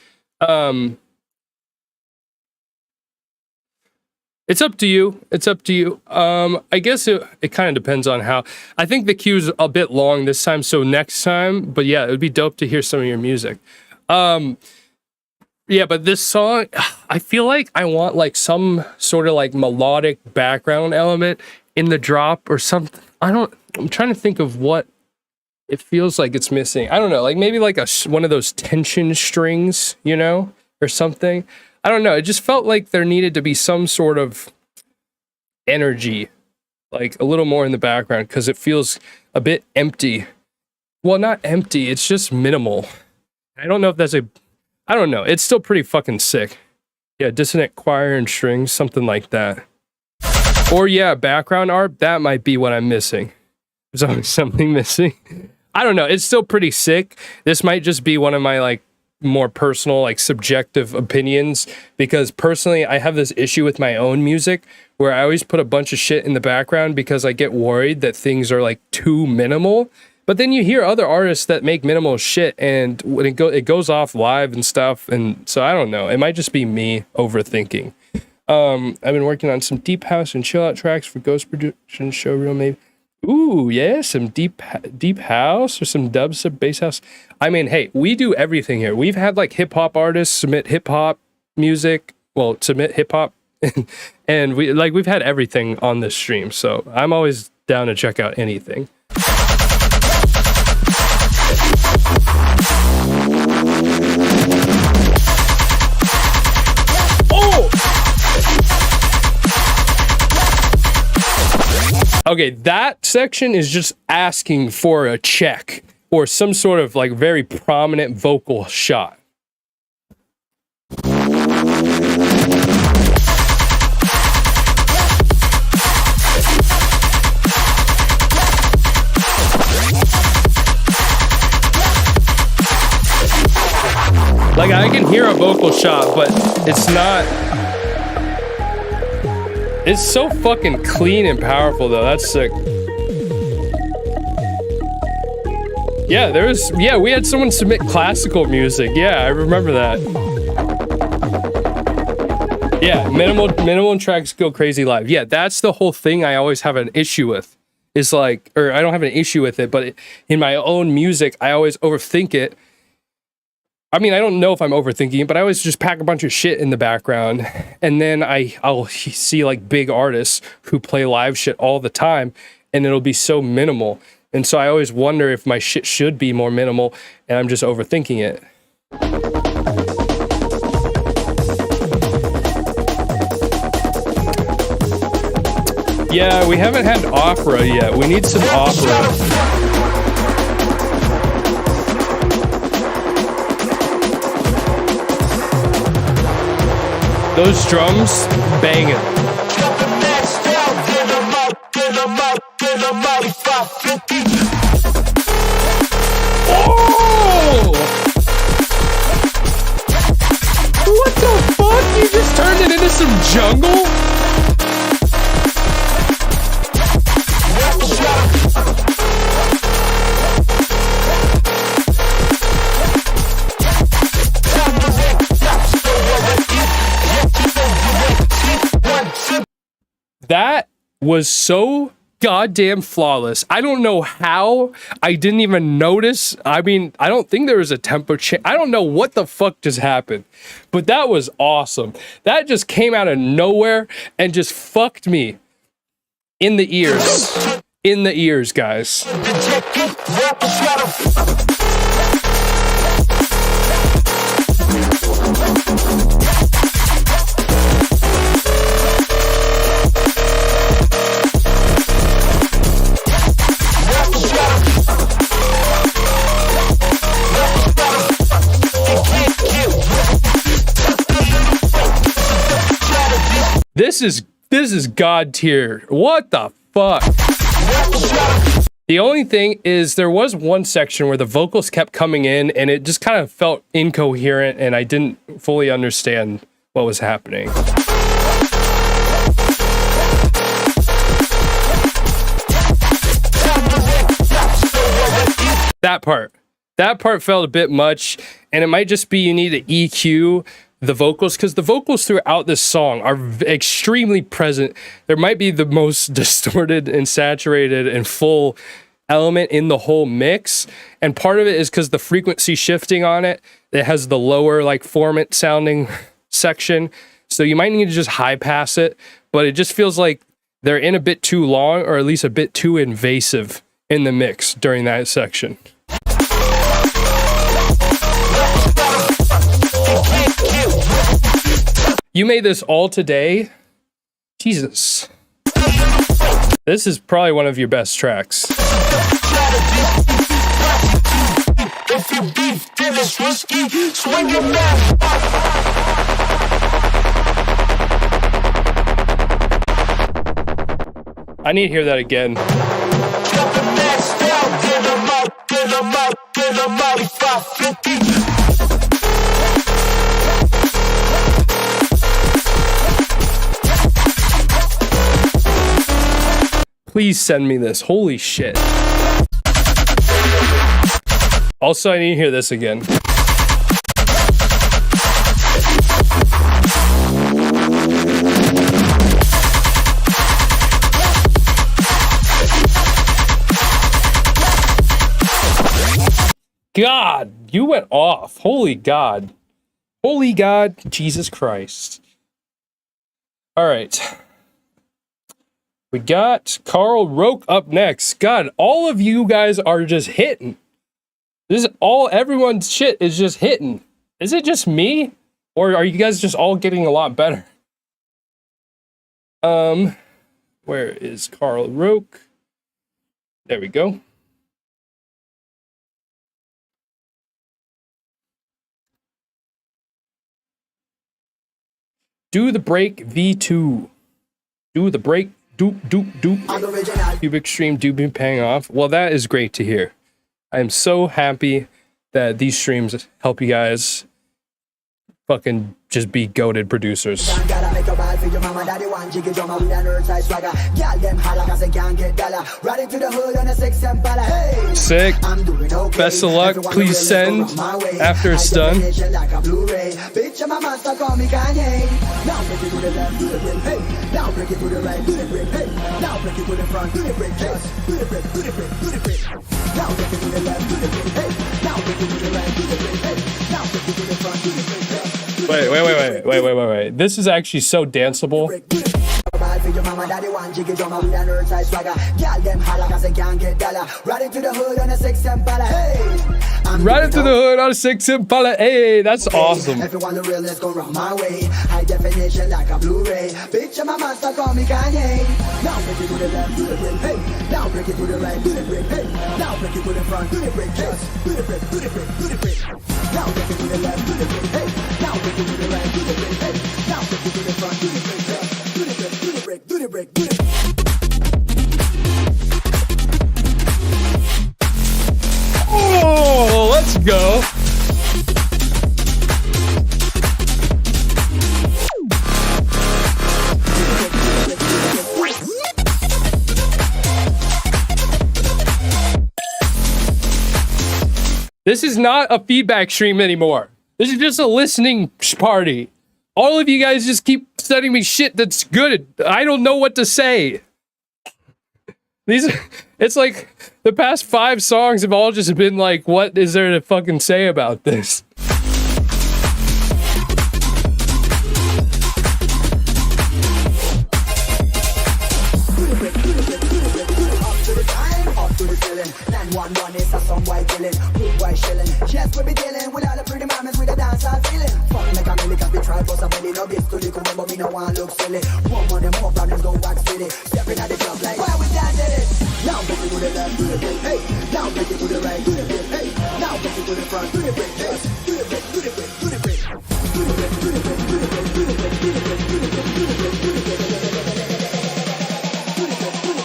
It's up to you. It's up to you. I guess it kind of depends on how. I think the cue's a bit long this time, so next time. But yeah, it would be dope to hear some of your music. Yeah, but this song, I feel like I want like some sort of like melodic background element in the drop or something. I'm trying to think of what it feels like it's missing. I don't know, like maybe like one of those tension strings, you know, or something. I don't know. It just felt like there needed to be some sort of energy, like a little more in the background, because it feels a bit empty. Well, not empty. It's just minimal. I don't know if that's I don't know. It's still pretty fucking sick. Yeah, dissonant choir and strings, something like that. Or yeah, background art. That might be what I'm missing. There's always something missing. I don't know. It's still pretty sick. This might just be one of my like more personal, like subjective opinions, because personally I have this issue with my own music where I always put a bunch of shit in the background because I get worried that things are like too minimal. But then you hear other artists that make minimal shit and when it goes off live and stuff, and so I don't know. It might just be me overthinking. I've been working on some deep house and chill out tracks for Ghost Production Showreel, maybe. Ooh, yeah, some deep house or some dubstep bass house. I mean, hey, we do everything here. We've had like hip hop artists submit hip hop music, submit hip hop, and we've had everything on this stream. So I'm always down to check out anything. Okay, that section is just asking for a check or some sort of like very prominent vocal shot. Like I can hear a vocal shot, but it's not. It's so fucking clean and powerful though. That's sick. Yeah, we had someone submit classical music. Yeah, I remember that. Yeah, minimal tracks go crazy live. Yeah, that's the whole thing I always have an issue with. Is like, or I don't have an issue with it, but in my own music, I always overthink it. I mean, I don't know if I'm overthinking it, but I always just pack a bunch of shit in the background. And then I'll see like big artists who play live shit all the time, and it'll be so minimal. And so I always wonder if my shit should be more minimal, and I'm just overthinking it. Yeah, we haven't had opera yet. We need some opera. Those drums, banging. Oh! What the fuck? You just turned it into some jungle? That was so goddamn flawless. I don't know how I didn't even notice. I mean, I don't think there was a tempo change. I don't know what the fuck just happened, but that was awesome. That just came out of nowhere and just fucked me in the ears. In the ears, guys. This is god tier. What the fuck? The only thing is there was one section where the vocals kept coming in and it just kind of felt incoherent and I didn't fully understand what was happening. That part felt a bit much, and it might just be you need to EQ the vocals, because the vocals throughout this song are extremely present. There might be the most distorted and saturated and full element in the whole mix, and part of it is because the frequency shifting on it has the lower like formant sounding section, so you might need to just high pass it, but it just feels like they're in a bit too long, or at least a bit too invasive in the mix during that section. You made this all today? Jesus. This is probably one of your best tracks. I need to hear that again. Please send me this. Holy shit. Also, I need to hear this again. God, you went off. Holy God. Holy God, Jesus Christ. All right. We got Carl Roke up next. God, all of you guys are just hitting. This is all, everyone's shit is just hitting. Is it just me? Or are you guys just all getting a lot better? Where is Carl Roke? There we go. Do the break V2. Do the break. Doop. Cubic stream do be paying off. Well, that is great to hear. I am so happy that these streams help you guys fucking just be goated producers. Gotta make a ride for your mama, daddy one jiggy drummer with an earth-side swagger. Girl, them holla 'cause they can't get dollar. Riding to the hood on a 6 Impala. Hey, Sick. I'm doing okay. Best of luck. Everyone Please will send go my way. after it's I done. definition like a Blu-ray. Bitch, I'm a master, call me Kanye. Now break it to the left, to the brick, hey. Now break it to the right, to the brick, hey. Now break it to the front, to the brick, yes. To the brick, to the brick, to the brick. Now break it to the left, to the brick, hey. Now break it to the right, to the brick, hey. Now break it to the front, to the brick, yes. Wait. This is actually so danceable. Ride for your mama, daddy one jiggy drummer with an earth-side swagger. Girl, them holla 'cause they can't get dollar. Riding to the hood on a 6 Impala. Hey, I'm Right into the hood on a 6 Impala. Hey, that's awesome. Everyone the realness go round my way. High definition like a Blu-ray. Bitch, I'm a master, call me Kanye. Now break it to the left, to the brick, hey. Now break it to the right, to the brick, hey. Now break it to the front, to the brick, yes. To the brick, to the brick, to the brick. Now break it to the left, to the brick, hey. Now break it to the right, to the brick, hey. Now break it to the front, to the brick, yes. To the brick, to the brick, to the brick, to the brick. Oh, let's go. This is not a feedback stream anymore. This is just a listening party. All of you guys just keep sending me shit that's good. I don't know what to say. It's like the past 5 songs have all just been like, what is there to fucking say about this? Yes, we be dealing with all the pretty mamas with a dance all feeling. Fuck like a million can be tried for somebody no this to the cool, but me no one look silly. One more them more problems go back city. Stepping at the club like why we dancing it? Now break it to the left, to the brick, hey. Now break it to the right, to the brick, hey. Now break it to the front, to the brick, yes. To the brick, to the brick, to the brick. To the brick, to the brick, to the brick, to the brick, to the brick, to the brick, to the brick, to the brick, to the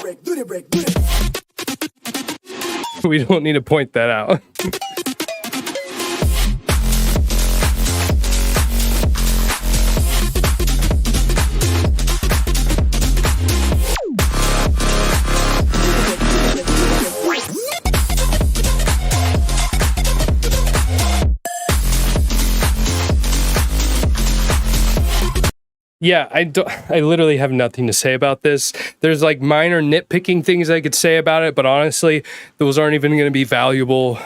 brick, to the brick, to the brick. We don't need to point that out. Yeah, I literally have nothing to say about this. There's like minor nitpicking things I could say about it, but honestly, those aren't even going to be valuable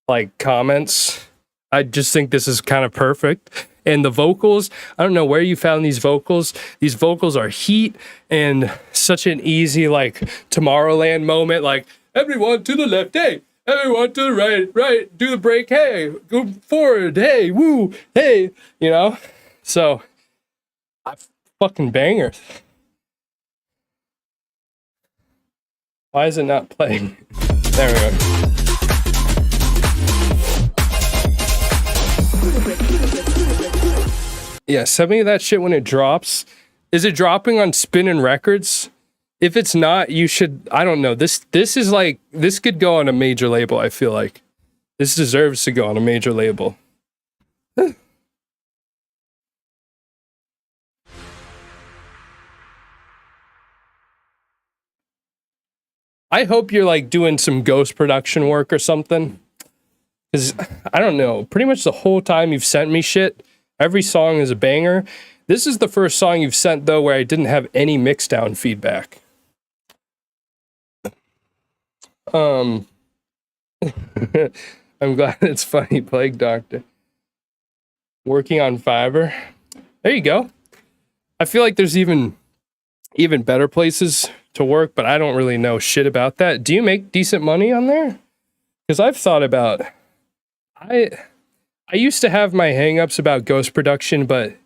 like comments. I just think this is kind of perfect. And the vocals, I don't know where you found these vocals. These vocals are heat and such an easy like Tomorrowland moment, like everyone to the left, hey, everyone to the right, do the break, hey, go forward, hey, woo, hey, you know? So fucking bangers. Why is it not playing? There we go. Yeah, send me that shit when it drops. Is it dropping on Spinnin' Records? If it's not, you should, I don't know. This is like, this could go on a major label, I feel like. This deserves to go on a major label. I hope you're like doing some ghost production work or something. Because I don't know, pretty much the whole time you've sent me shit, every song is a banger. This is the first song you've sent though where I didn't have any mixdown feedback. I'm glad it's funny, Plague Doctor. Working on Fiverr. There you go. I feel like there's even better places to work, but I don't really know shit about that. Do you make decent money on there? Because I've thought about, I used to have my hangups about ghost production, but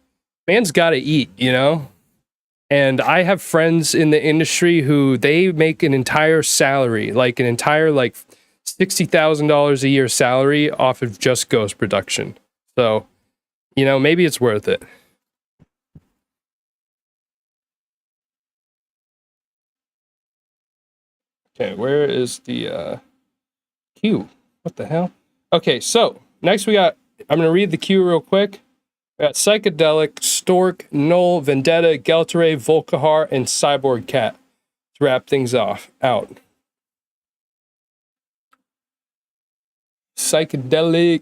man's gotta eat, you know? And I have friends in the industry who they make an entire salary, like an entire like $60,000 a year salary off of just ghost production. So, you know, maybe it's worth it. Okay, where is the queue? What the hell? Okay, so next we got, I'm going to read the queue real quick. We got Psychedelic, Stork, Null, Vendetta, Geltare, Volkihar, and Cyborg Cat to wrap things out. Psychedelic.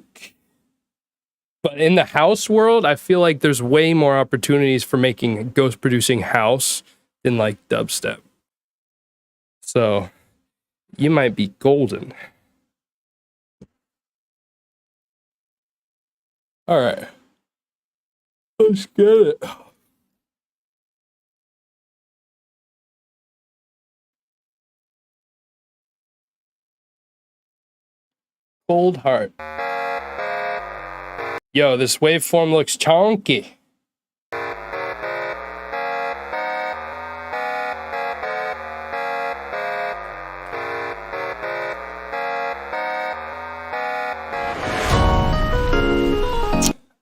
But in the house world, I feel like there's way more opportunities for making ghost producing house than like dubstep. So you might be golden. All right. Let's get it. Cold Heart. Yo, this waveform looks chonky.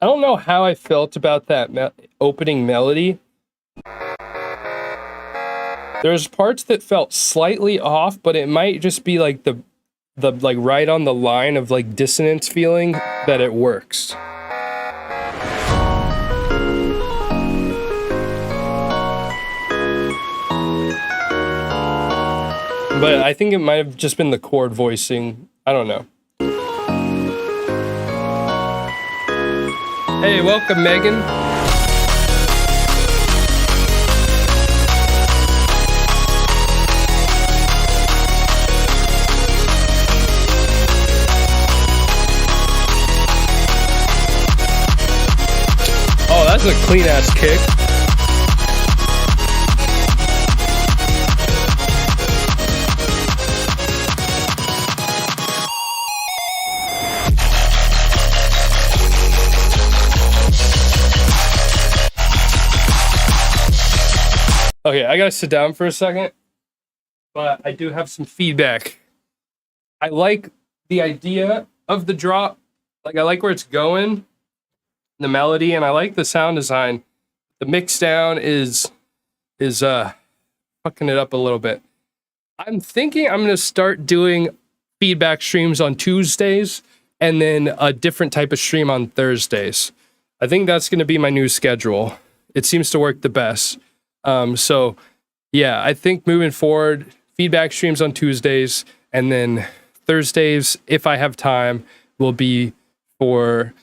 I don't know how I felt about that opening melody. There's parts that felt slightly off, but it might just be like the like right on the line of like dissonance feeling that it works. But I think it might have just been the chord voicing. I don't know. Hey, welcome, Megan. Oh, that's a clean-ass kick. Okay, I gotta sit down for a second, but I do have some feedback. I like the idea of the drop. Like, I like where it's going, the melody, and I like the sound design. The mix down is fucking it up a little bit. I'm thinking I'm gonna start doing feedback streams on Tuesdays and then a different type of stream on Thursdays. I think that's gonna be my new schedule. It seems to work the best. So yeah, I think moving forward, feedback streams on Tuesdays, and then Thursdays, if I have time, will be for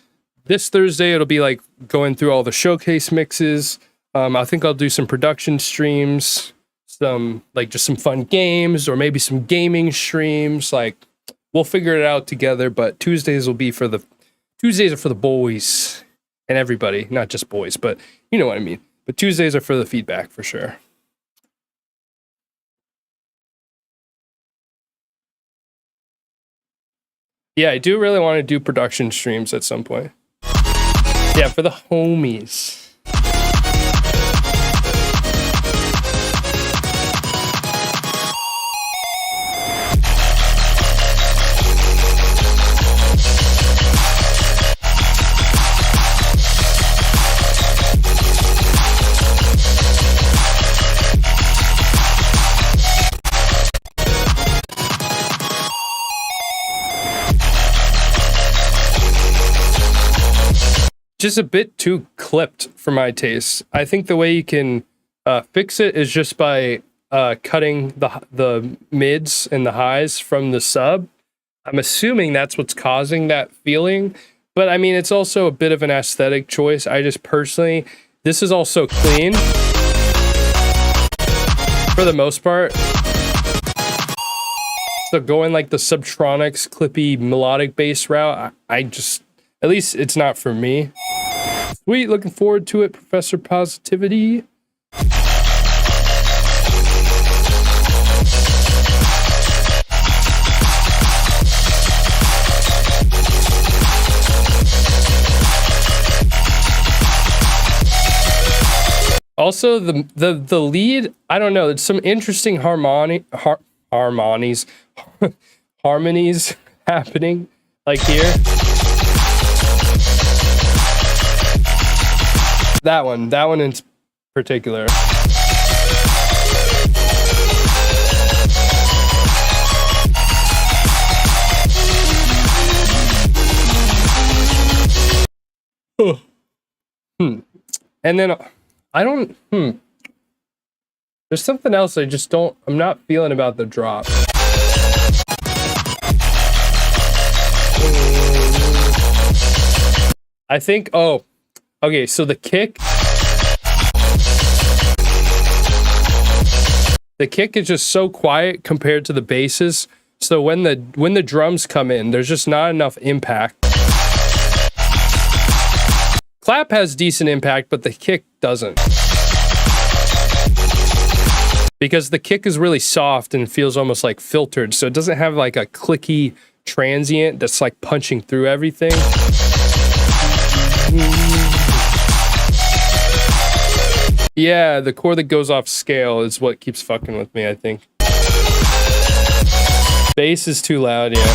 this Thursday. It'll be like going through all the showcase mixes. I think I'll do some production streams, some like just some fun games, or maybe some gaming streams. Like, we'll figure it out together, but Tuesdays are for the boys and everybody, not just boys, but you know what I mean. But Tuesdays are for the feedback, for sure. Yeah, I do really want to do production streams at some point. Yeah, for the homies. Just a bit too clipped for my taste. I think the way you can fix it is just by cutting the mids and the highs from the sub. I'm assuming that's what's causing that feeling. But I mean, it's also a bit of an aesthetic choice. I just personally, this is also clean for the most part. So going like the Subtronics clippy melodic bass route, I just, at least it's not for me. Sweet, looking forward to it, Professor Positivity. Also, the lead, I don't know, it's some interesting harmonies happening, like here. That one in particular. And then I don't. There's something else I'm not feeling about the drop. I think. Oh, okay. So the kick. The kick is just so quiet compared to the basses. So when the drums come in, there's just not enough impact. Clap has decent impact, but the kick doesn't. Because the kick is really soft and feels almost like filtered, so it doesn't have like a clicky transient that's like punching through everything. Yeah, the chord that goes off scale is what keeps fucking with me, I think. Bass is too loud, yeah.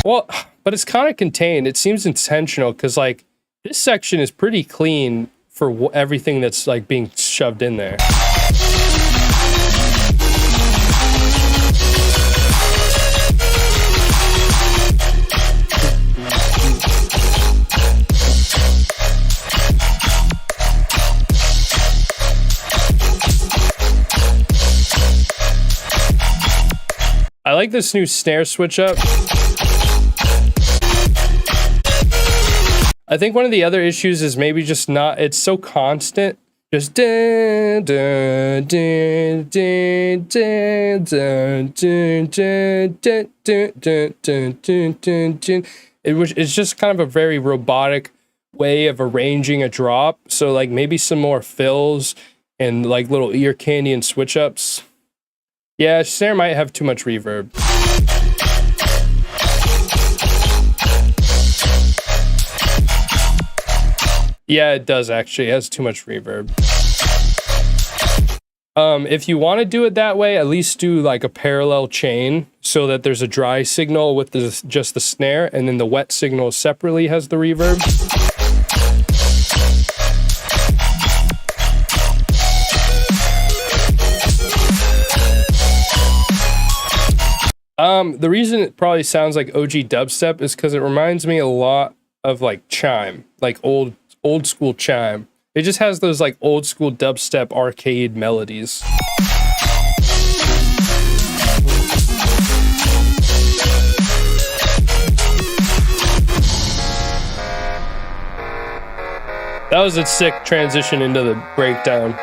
Well, but it's kind of contained. It seems intentional because, like, this section is pretty clean for everything that's, like, being shoved in there. I like this new snare switch up. I think one of the other issues is maybe just not, it's so constant. Just it's just kind of a very robotic way of arranging a drop. So like maybe some more fills and like little ear candy and switch ups. Yeah, snare might have too much reverb. Yeah, it does actually. It has too much reverb. If you want to do it that way, at least do like a parallel chain so that there's a dry signal with just the snare, and then the wet signal separately has the reverb. The reason it probably sounds like OG dubstep is because it reminds me a lot of like chime, like old school chime. It just has those like old school dubstep arcade melodies. That was a sick transition into the breakdown.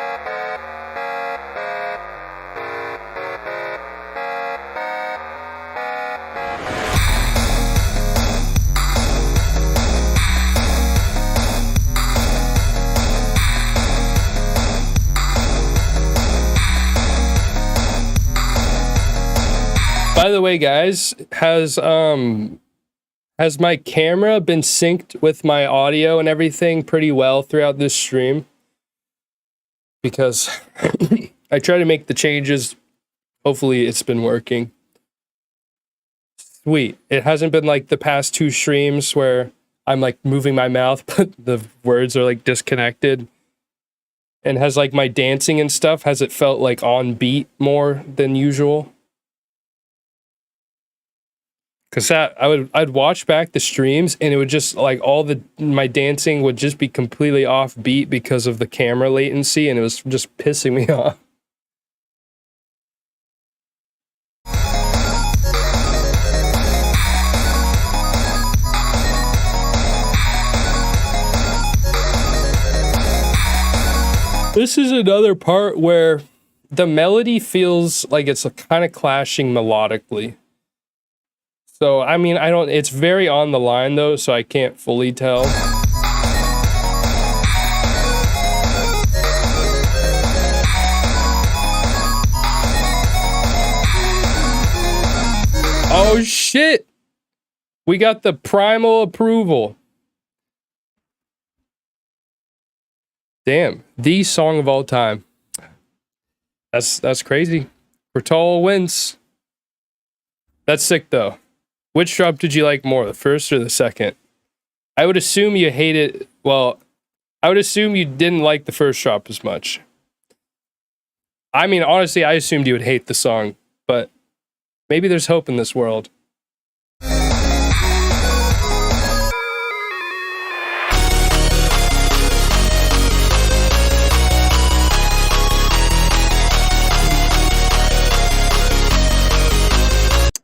By the way, guys, has my camera been synced with my audio and everything pretty well throughout this stream? Because I try to make the changes. Hopefully it's been working. Sweet. It hasn't been like the past 2 streams where I'm like moving my mouth, but the words are like disconnected. And has like my dancing and stuff, has it felt like on beat more than usual? Cause I'd watch back the streams and it would just like my dancing would just be completely off beat because of the camera latency, and it was just pissing me off. This is another part where the melody feels like it's kind of clashing melodically. So, I mean, it's very on the line though, so I can't fully tell. Oh shit! We got the primal approval. Damn, the song of all time. That's crazy. Bertol wins. That's sick though. Which drop did you like more, the first or the second? I would assume you hated, well, I would assume you didn't like the first drop as much. I mean, honestly, I assumed you would hate the song, but maybe there's hope in this world.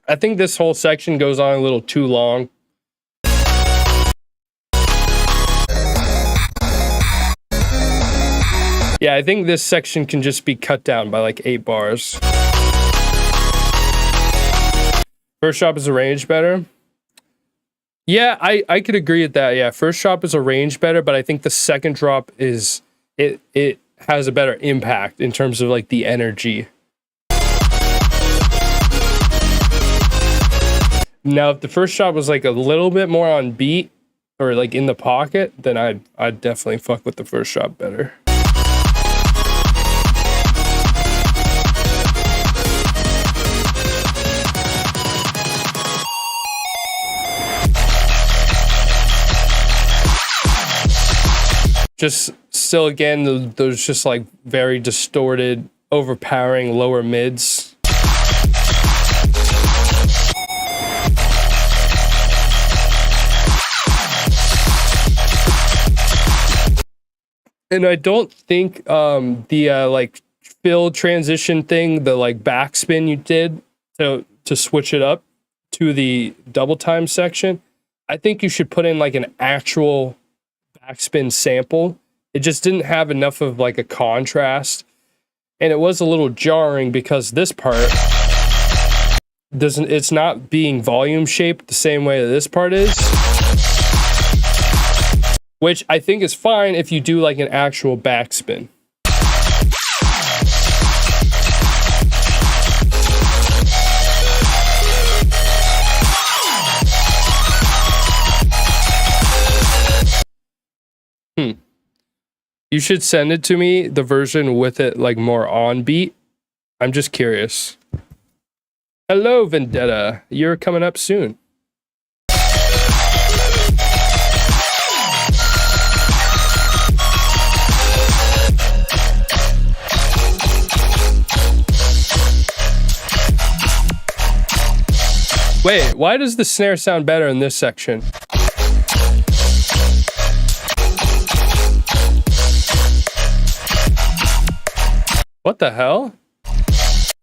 I think this whole section goes on a little too long. Yeah, I think this section can just be cut down by like 8 bars. First drop is arranged better. Yeah, I could agree with that. Yeah, first drop is arranged better, but I think the second drop is it has a better impact in terms of like the energy. Now, if the first drop was like a little bit more on beat or like in the pocket, then I'd definitely fuck with the first drop better. Just still again, those just like very distorted, overpowering lower mids. And I don't think the like fill transition thing, the like backspin you did to switch it up to the double time section, I think you should put in like an actual backspin sample. It just didn't have enough of like a contrast, and it was a little jarring because this part it's not being volume shaped the same way that this part is, which I think is fine if you do like an actual backspin. You should send it to me, the version with it like more on beat. I'm just curious. Hello, Vendetta. You're coming up soon. Wait, why does the snare sound better in this section? What the hell?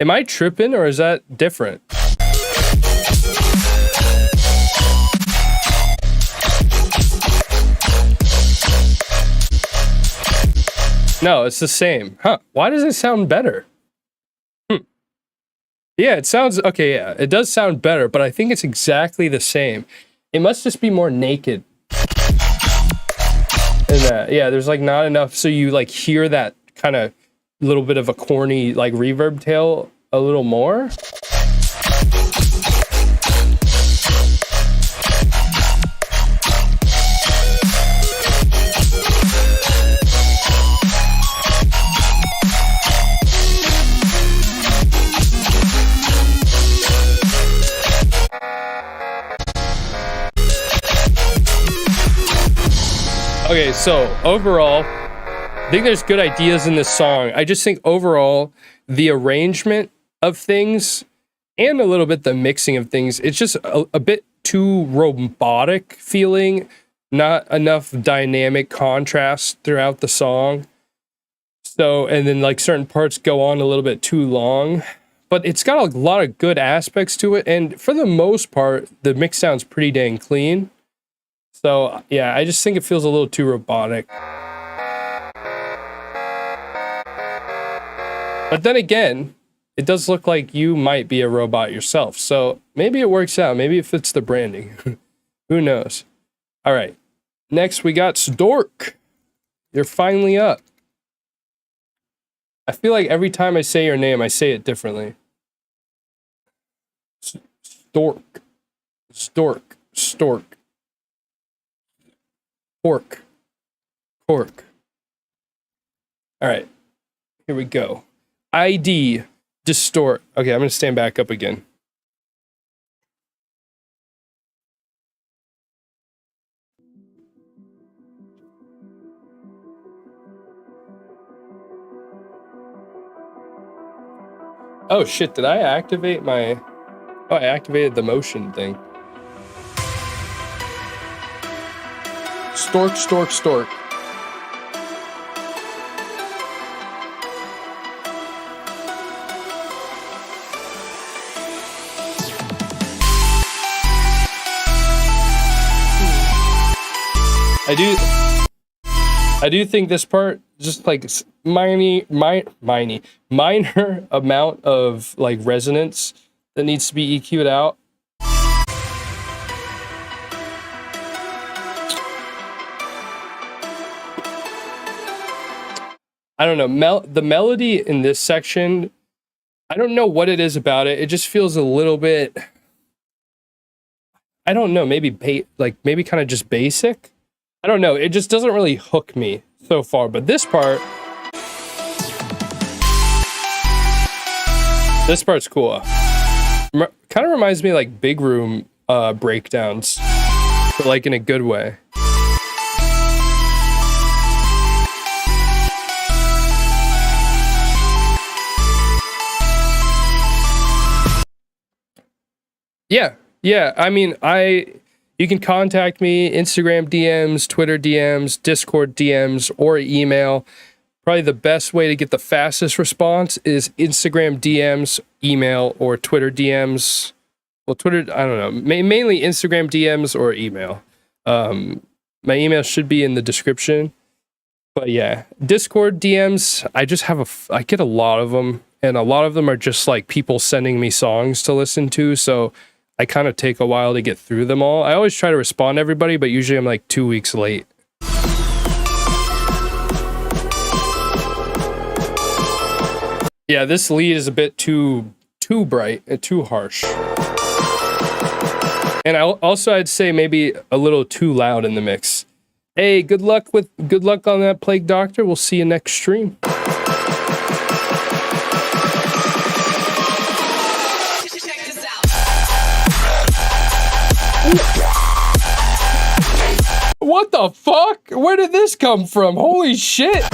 Am I tripping or is that different? No, it's the same. Huh, why does it sound better? Yeah, it sounds, okay, yeah, it does sound better, but I think it's exactly the same. It must just be more naked. And yeah, there's like not enough, so you like hear that kind of little bit of a corny like reverb tail a little more. Okay, so overall, I think there's good ideas in this song. I just think overall, the arrangement of things and a little bit the mixing of things, it's just a bit too robotic feeling, not enough dynamic contrast throughout the song. So, and then like certain parts go on a little bit too long, but it's got a lot of good aspects to it. And for the most part, the mix sounds pretty dang clean. So yeah, I just think it feels a little too robotic. But then again, it does look like you might be a robot yourself. So maybe it works out. Maybe it fits the branding. Who knows? All right. Next, we got Stork. You're finally up. I feel like every time I say your name, I say it differently. Stork. Stork. Stork. Cork. Cork. All right. Here we go. ID. Distort. Okay, I'm going to stand back up again. Oh shit, did I activate my... Oh, I activated the motion thing. Stork, stork, stork. I do think this part just like minor amount of like resonance that needs to be EQ'd out. I don't know. The melody in this section, I don't know what it is about it. It just feels a little bit, I don't know, maybe kind of just basic. I don't know. It just doesn't really hook me so far. But this part's cool. Kind of reminds me of like big room breakdowns, but like in a good way. Yeah. I mean, you can contact me, Instagram DMs, Twitter DMs, Discord DMs, or email. Probably the best way to get the fastest response is Instagram DMs, email, or Twitter DMs. Well, Twitter, I don't know. Mainly Instagram DMs or email. My email should be in the description. But yeah, Discord DMs, I get a lot of them. And a lot of them are just like people sending me songs to listen to. So I kind of take a while to get through them all. I always try to respond to everybody, but usually I'm like 2 weeks late. Yeah, this lead is a bit too bright and too harsh. And I'd say maybe a little too loud in the mix. Hey, good luck on that, Plague Doctor. We'll see you next stream. What the fuck? Where did this come from? Holy shit!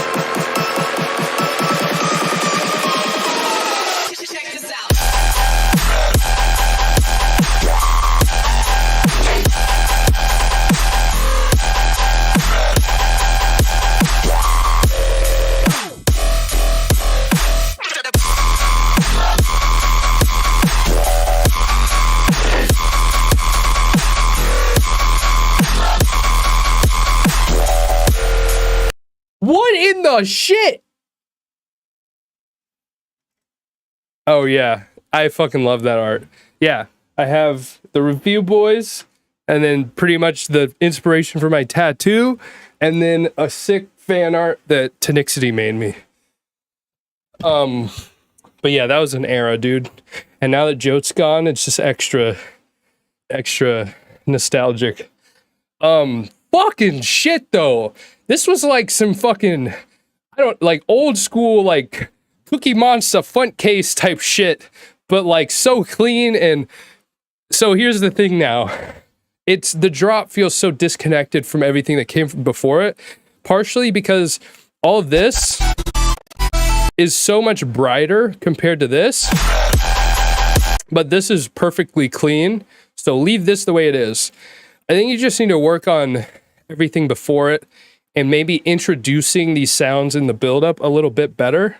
What in the shit? Oh yeah, I fucking love that art. Yeah, I have the review boys, and then pretty much the inspiration for my tattoo, and then a sick fan art that Tenixity made me. But yeah, that was an era, dude. And now that Jote's gone, it's just extra nostalgic. Fucking shit though. This was like some fucking, old school, like Cookie Monster front case type shit, but like so clean. And so here's the thing now. The drop feels so disconnected from everything that came from before it, partially because all of this is so much brighter compared to this, but this is perfectly clean. So leave this the way it is. I think you just need to work on everything before it and maybe introducing these sounds in the build-up a little bit better.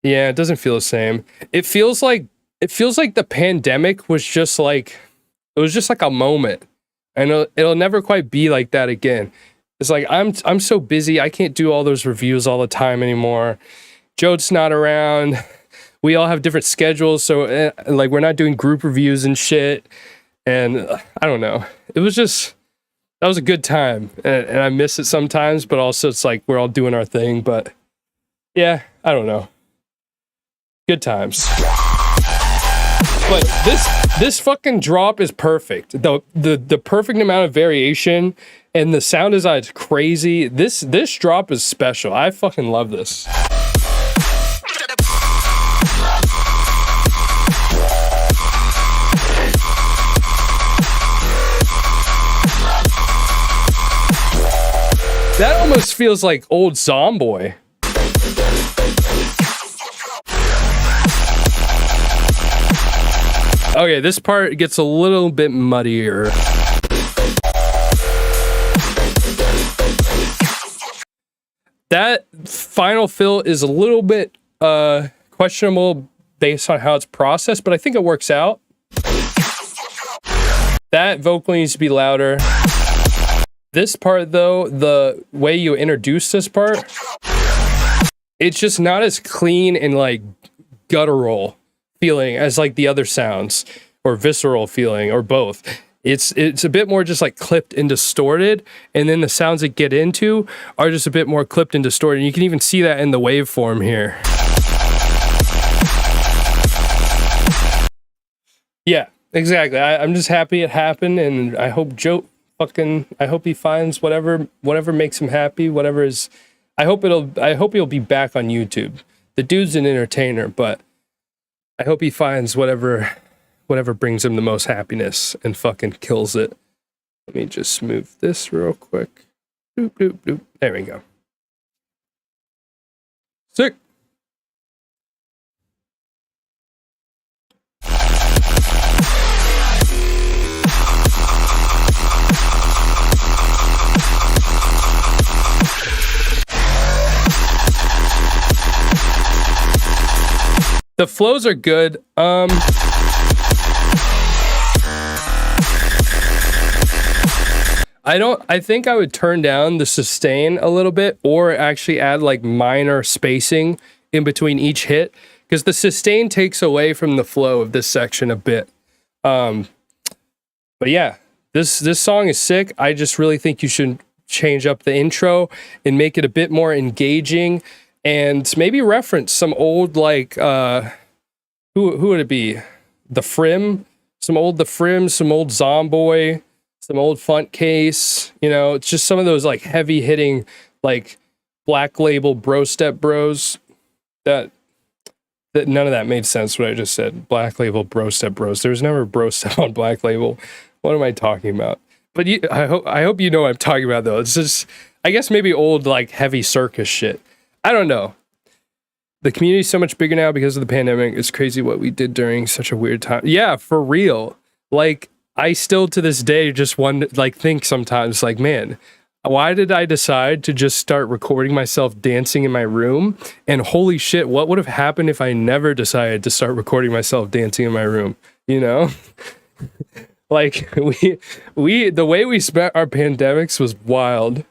Yeah, it doesn't feel the same. It feels like the pandemic was just like, it was just like a moment. And it'll never quite be like that again. It's like, I'm so busy, I can't do all those reviews all the time anymore. Jode's not around. We all have different schedules, so like we're not doing group reviews and shit. And I don't know. It was just, that was a good time. And I miss it sometimes, but also it's like we're all doing our thing. But yeah, I don't know. Good times. But this fucking drop is perfect. The perfect amount of variation, and the sound design is crazy. This drop is special. I fucking love this. That almost feels like old Zomboy. Okay, this part gets a little bit muddier. That final fill is a little bit questionable based on how it's processed, but I think it works out. That vocal needs to be louder. This part, though, the way you introduce this part, it's just not as clean and like guttural feeling as like the other sounds, or visceral feeling, or both. It's a bit more just like clipped and distorted, and then the sounds that get into are just a bit more clipped and distorted. And you can even see that in the waveform here. Yeah, exactly. I'm just happy it happened, and I hope I hope he finds whatever makes him happy, whatever is. I hope he'll be back on YouTube. The dude's an entertainer, but I hope he finds whatever brings him the most happiness and fucking kills it. Let me just move this real quick. Doop, doop, doop. There we go. Sick. The flows are good. I think I would turn down the sustain a little bit, or actually add like minor spacing in between each hit, because the sustain takes away from the flow of this section a bit. But yeah, this song is sick. I just really think you should change up the intro and make it a bit more engaging, and maybe reference some old, like, who would it be? The Frim? Some old Zomboy, some old Funt Case, it's just some of those like heavy hitting, like Black Label bro step bros. That none of that made sense what I just said. Black Label bro step bros. There's never bro step on Black Label. What am I talking about? But I hope you know what I'm talking about, though. It's just, I guess maybe old like heavy circus shit. I don't know. The community's so much bigger now because of the pandemic. It's crazy what we did during such a weird time. Yeah, for real. Like, I still to this day just think sometimes, like, man, why did I decide to just start recording myself dancing in my room? And holy shit, what would have happened if I never decided to start recording myself dancing in my room? Like, we the way we spent our pandemics was wild.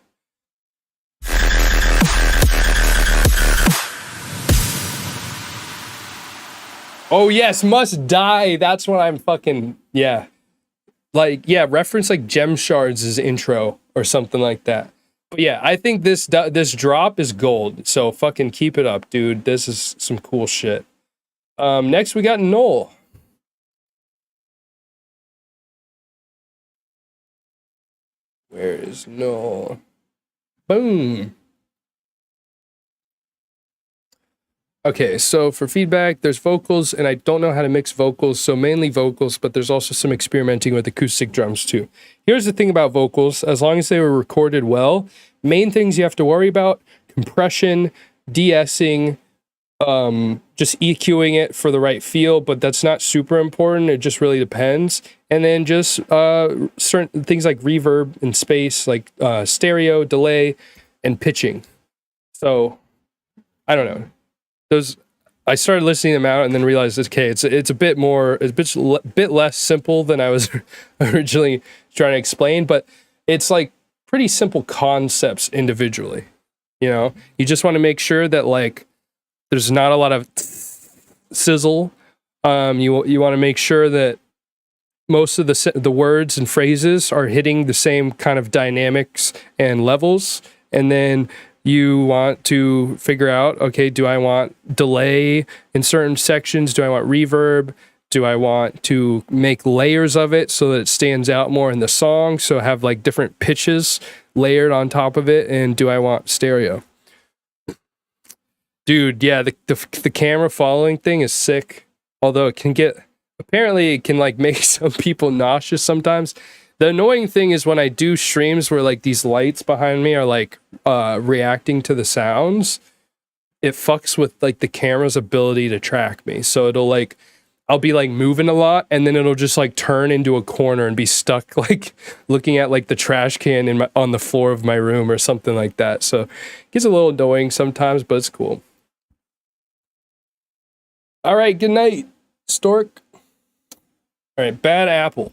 Oh yes, Must Die. That's what I'm fucking, yeah. Like, yeah, reference like Gem Shards' intro or something like that. But yeah, I think this drop is gold. So fucking keep it up, dude. This is some cool shit. Next we got Noel. Where is Noel? Boom. Okay, so for feedback, there's vocals, and I don't know how to mix vocals, so mainly vocals, but there's also some experimenting with acoustic drums too. Here's the thing about vocals: as long as they were recorded well, main things you have to worry about: compression, de-essing, just EQing it for the right feel, but that's not super important. It just really depends. And then just certain things like reverb and space, like stereo, delay, and pitching. So, I don't know. I started listening them out and then realized, okay, it's a bit less simple than I was originally trying to explain, but it's like pretty simple concepts individually. You just want to make sure that like there's not a lot of sizzle. You want to make sure that most of the words and phrases are hitting the same kind of dynamics and levels, and then you want to figure out, okay, do I want delay in certain sections? Do I want reverb? Do I want to make layers of it so that it stands out more in the song? So have like different pitches layered on top of it. And do I want stereo? Dude, yeah, the camera following thing is sick. Although it can like make some people nauseous sometimes. The annoying thing is when I do streams where like these lights behind me are like reacting to the sounds, it fucks with like the camera's ability to track me. So I'll be like moving a lot, and then it'll just like turn into a corner and be stuck like looking at like the trash can on the floor of my room or something like that. So it gets a little annoying sometimes, but it's cool. All right, good night, Stork. All right, Bad Apple.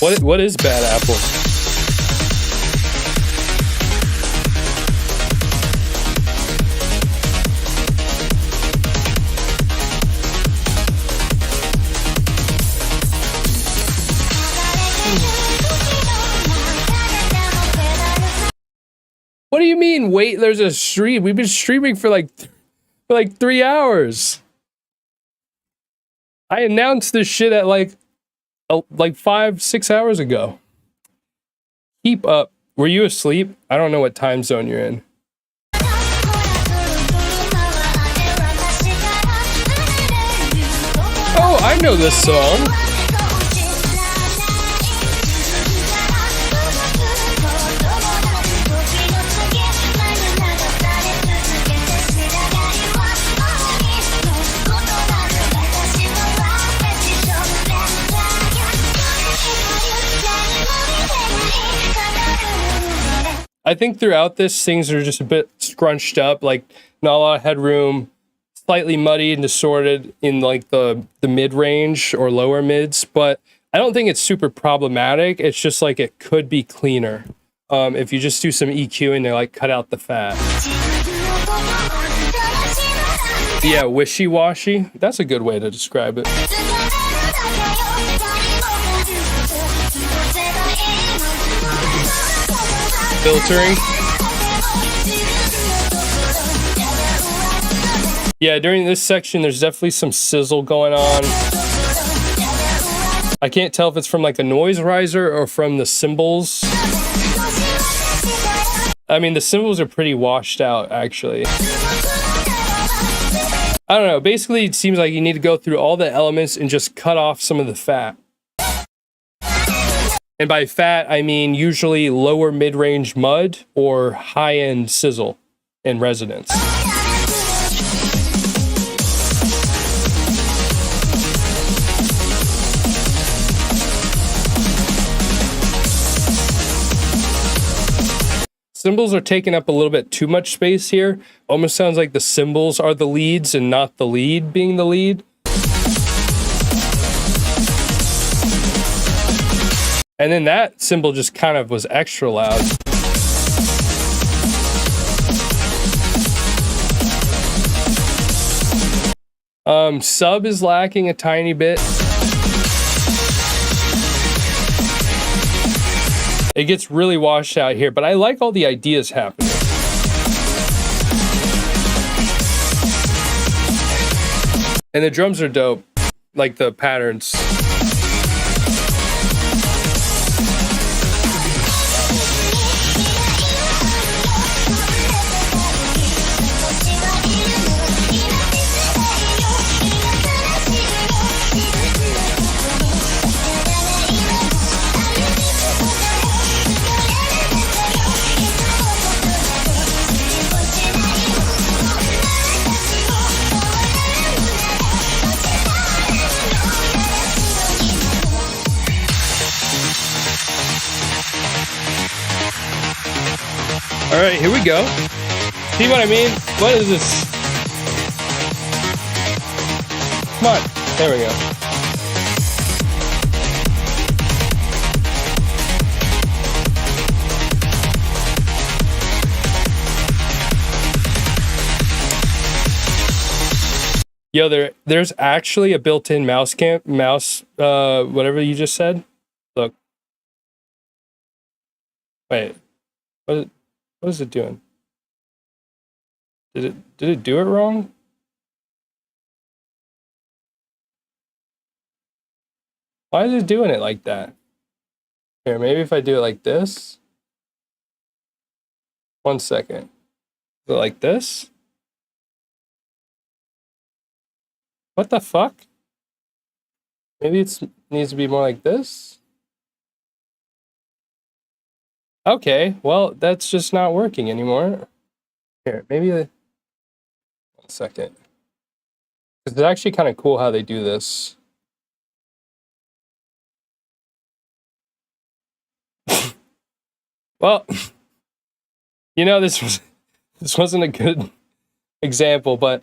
What is bad apple? What do you mean? Wait, there's a stream. We've been streaming for like 3 hours. I announced this shit at like 5-6 hours ago. Keep up. Were you asleep? I don't know what time zone you're in. Oh, I know this song. I think throughout this, things are just a bit scrunched up, like not a lot of headroom, slightly muddy and distorted in like the mid-range or lower mids, but I don't think it's super problematic. It's just like it could be cleaner if you just do some EQing to like cut out the fat. Yeah, wishy-washy. That's a good way to describe it. Filtering. Yeah, during this section, there's definitely some sizzle going on. I can't tell if it's from like a noise riser or from the cymbals. I mean, the cymbals are pretty washed out, actually. I don't know. Basically, it seems like you need to go through all the elements and just cut off some of the fat. And by fat, I mean usually lower mid-range mud or high-end sizzle and resonance. Cymbals are taking up a little bit too much space here. Almost sounds like the cymbals are the leads and not the lead being the lead. And then that cymbal just kind of was extra loud. Sub is lacking a tiny bit. It gets really washed out here, but I like all the ideas happening. And the drums are dope, like the patterns. All right, here we go. See what I mean? What is this? Come on. There we go. Yo, there's actually a built-in mouse, whatever you just said. Look. Wait. What is it doing? Did it do it wrong? Why is it doing it like that? Here, maybe if I do it like this. 1 second. Is it like this? What the fuck? Maybe it needs to be more like this? Okay, well, that's just not working anymore. Here, maybe 1 second. It's actually kind of cool how they do this. Well, you know, this wasn't a good example, but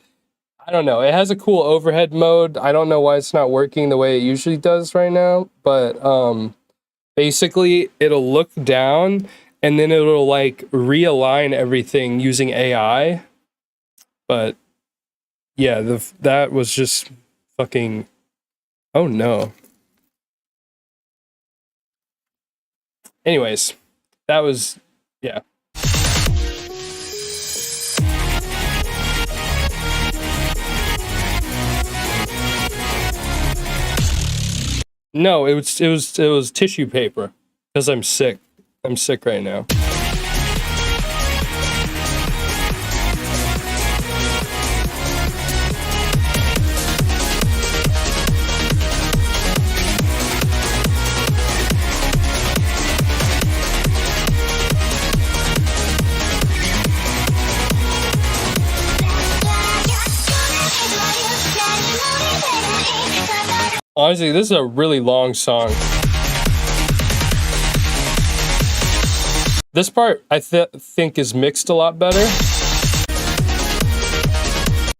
I don't know. It has a cool overhead mode. I don't know why it's not working the way it usually does right now, but Basically, it'll look down and then it'll like realign everything using AI. But yeah, that was just fucking. Oh no. Anyways, that was, yeah. No, it was tissue paper because I'm sick. I'm sick right now. Honestly, this is a really long song. This part, I think, is mixed a lot better.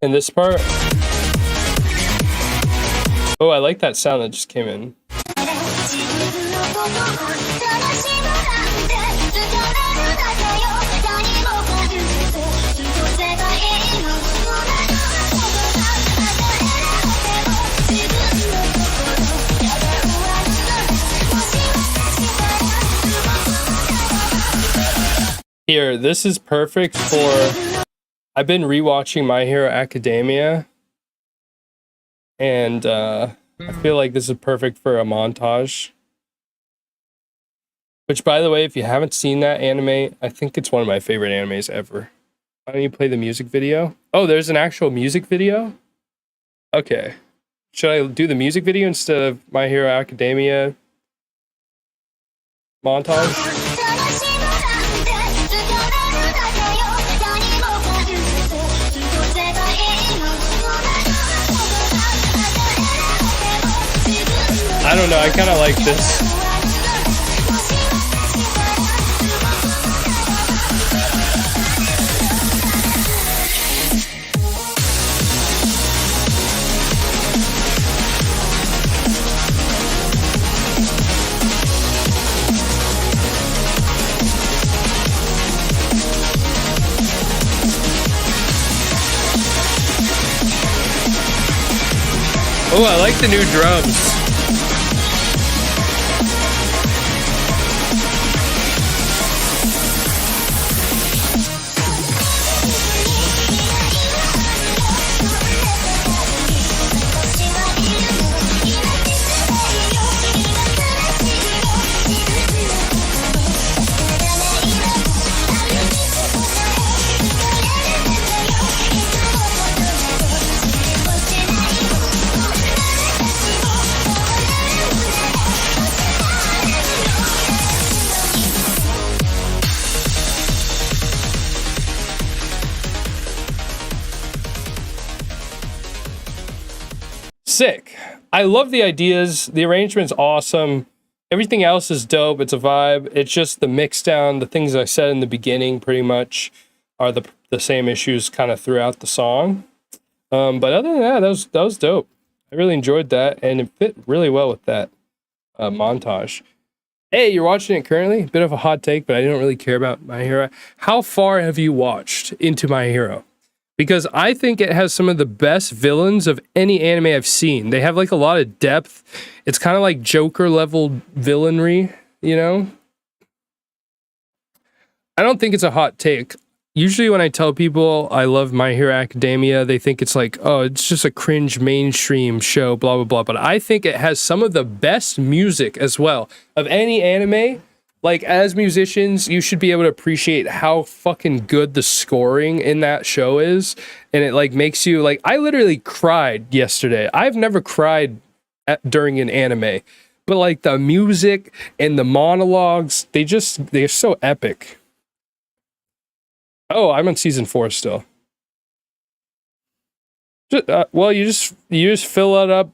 And this part... Oh, I like that sound that just came in. Here, this is perfect for... I've been rewatching My Hero Academia, and I feel like this is perfect for a montage. Which, by the way, if you haven't seen that anime, I think it's one of my favorite animes ever. Why don't you play the music video? Oh, there's an actual music video? Okay. Should I do the music video instead of My Hero Academia montage? I don't know, I kind of like this. Oh, I like the new drums. Sick. I love the ideas. The arrangement's awesome. Everything else is dope. It's a vibe. It's just the mix down, the things I said in the beginning pretty much are the same issues kind of throughout the song. But other than that, that was dope. I really enjoyed that, and it fit really well with that montage. Hey, you're watching it currently? Bit of a hot take, but I don't really care about My Hero. How far have you watched into My Hero? Because I think it has some of the best villains of any anime I've seen. They have like a lot of depth. It's kind of like Joker level villainry, you know? I don't think it's a hot take. Usually when I tell people I love My Hero Academia, they think it's like, oh, it's just a cringe mainstream show, blah, blah, blah. But I think it has some of the best music as well of any anime. Like, as musicians, you should be able to appreciate how fucking good the scoring in that show is. And it, like, makes you, like, I literally cried yesterday. I've never cried during an anime. But, like, the music and the monologues, they're so epic. Oh, I'm on season 4 still. Well, you just fill it up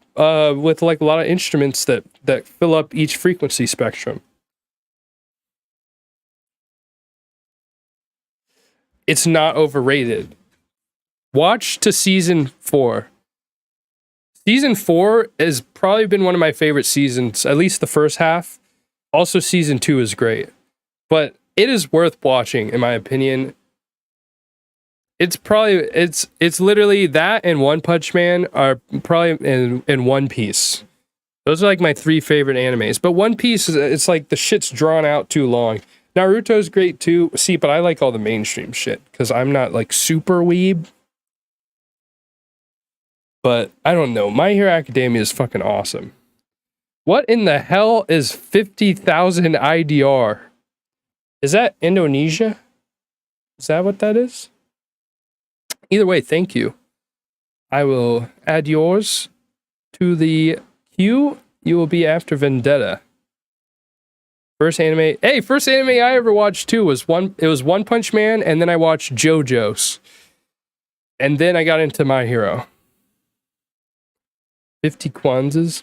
with, like, a lot of instruments that fill up each frequency spectrum. It's not overrated. Watch to season 4. Season 4 has probably been one of my favorite seasons, at least the first half. Also, season 2 is great, but it is worth watching, in my opinion. It's literally that and One Punch Man are probably in One Piece. Those are like my 3 favorite animes. But One Piece it's like the shit's drawn out too long. Naruto's great too. See, but I like all the mainstream shit because I'm not like super weeb. But I don't know. My Hero Academia is fucking awesome. What in the hell is 50,000 IDR? Is that Indonesia? Is that what that is? Either way, thank you. I will add yours to the queue. You will be after Vendetta. First anime I ever watched too was One Punch Man, and then I watched JoJo's. And then I got into My Hero. 50 Kwanzas.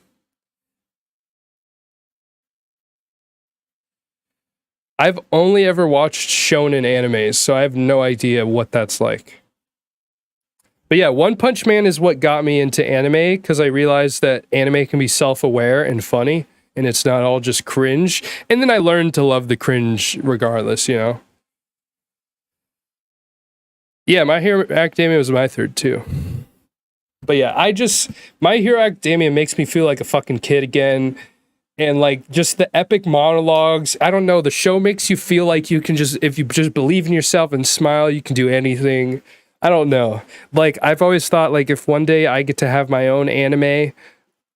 I've only ever watched shonen animes, so I have no idea what that's like. But yeah, One Punch Man is what got me into anime, because I realized that anime can be self-aware and funny, and it's not all just cringe. And then I learned to love the cringe regardless, you know? Yeah, My Hero Academia was my third too. But yeah, My Hero Academia makes me feel like a fucking kid again. And like just the epic monologues, I don't know, the show makes you feel like you can if you just believe in yourself and smile, you can do anything. I don't know. Like I've always thought like if one day I get to have my own anime,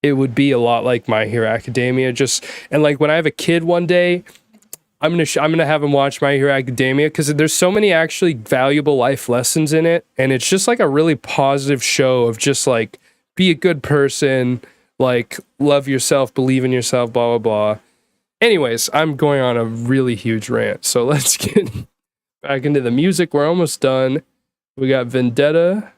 it would be a lot like My Hero Academia. And like when I have a kid one day, I'm gonna have him watch My Hero Academia because there's so many actually valuable life lessons in it, and it's just like a really positive show of just like be a good person. Like, love yourself, believe in yourself, blah, blah, blah. Anyways, I'm going on a really huge rant. So let's get back into the music. We're almost done. We got Vendetta.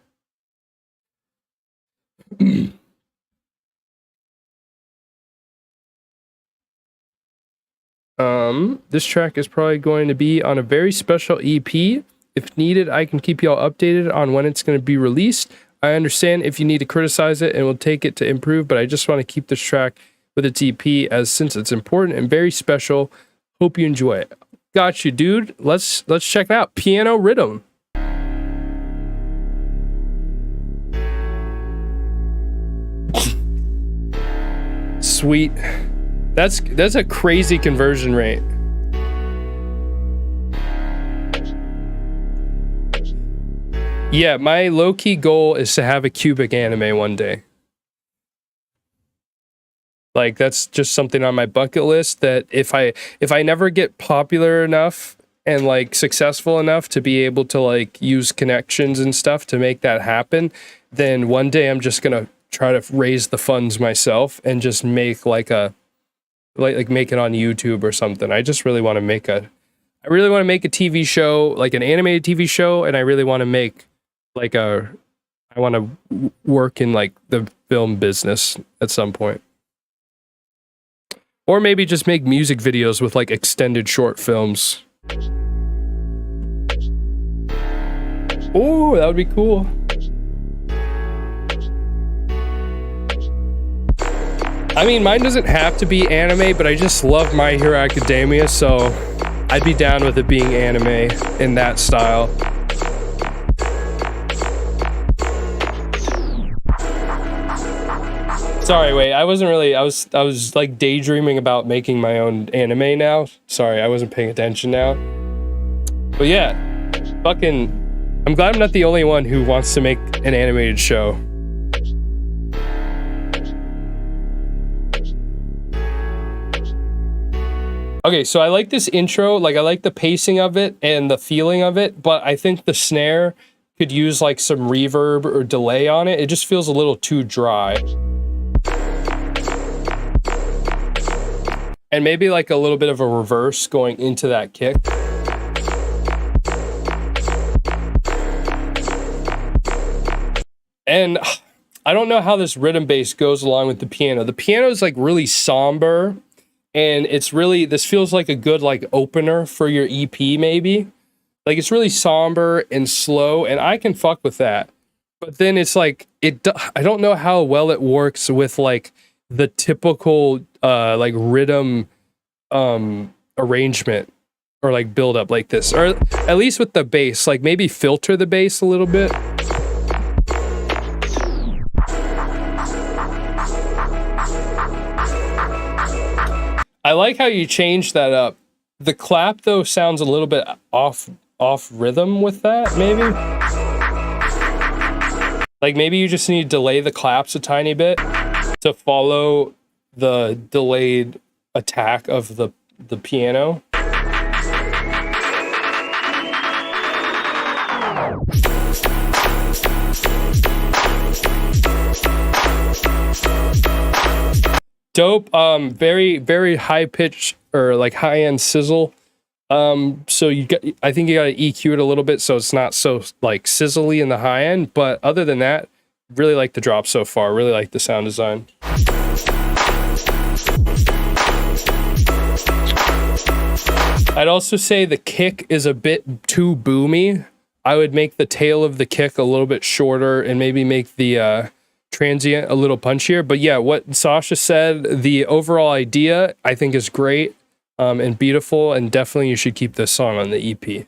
This track is probably going to be on a very special EP. If needed, I can keep y'all updated on when it's going to be released. I understand if you need to criticize it and we'll take it to improve, but I just want to keep this track with its EP since it's important and very special. Hope you enjoy it. Got you, dude. Let's check it out. Piano Rhythm. Sweet. That's a crazy conversion rate. Yeah, my low-key goal is to have a cubic anime one day. Like that's just something on my bucket list that if I never get popular enough and like successful enough to be able to like use connections and stuff to make that happen, then one day I'm just going to try to raise the funds myself and just make like make it on YouTube or something. I just really want to make a TV show, like an animated TV show, and I really want to make I want to work in like the film business at some point. Or maybe just make music videos with like extended short films. Oh, that would be cool. I mean, mine doesn't have to be anime, but I just love My Hero Academia, so I'd be down with it being anime in that style. Sorry, wait, I was like daydreaming about making my own anime now. Sorry, I wasn't paying attention now. But yeah, I'm glad I'm not the only one who wants to make an animated show. Okay, so I like this intro, like I like the pacing of it and the feeling of it, but I think the snare could use like some reverb or delay on it. It just feels a little too dry. And maybe like a little bit of a reverse going into that kick. And I don't know how this rhythm bass goes along with the piano. The piano is like really somber, and this feels like a good like opener for your EP maybe. Like it's really somber and slow, and I can fuck with that. But then it's like I don't know how well it works with like the typical like rhythm arrangement or like build up like this, or at least with the bass, like maybe filter the bass a little bit. I like how you change that up. The clap though sounds a little bit off rhythm with that, maybe. Like maybe you just need to delay the claps a tiny bit to follow the delayed attack of the piano. Dope. Very, very high pitch or like high end sizzle. So I think you got to EQ it a little bit so it's not so like sizzly in the high end. But other than that, really like the drop so far. Really like the sound design. I'd also say the kick is a bit too boomy. I would make the tail of the kick a little bit shorter and maybe make the transient a little punchier. But yeah, what Sasha said, the overall idea I think is great and beautiful, and definitely you should keep this song on the EP.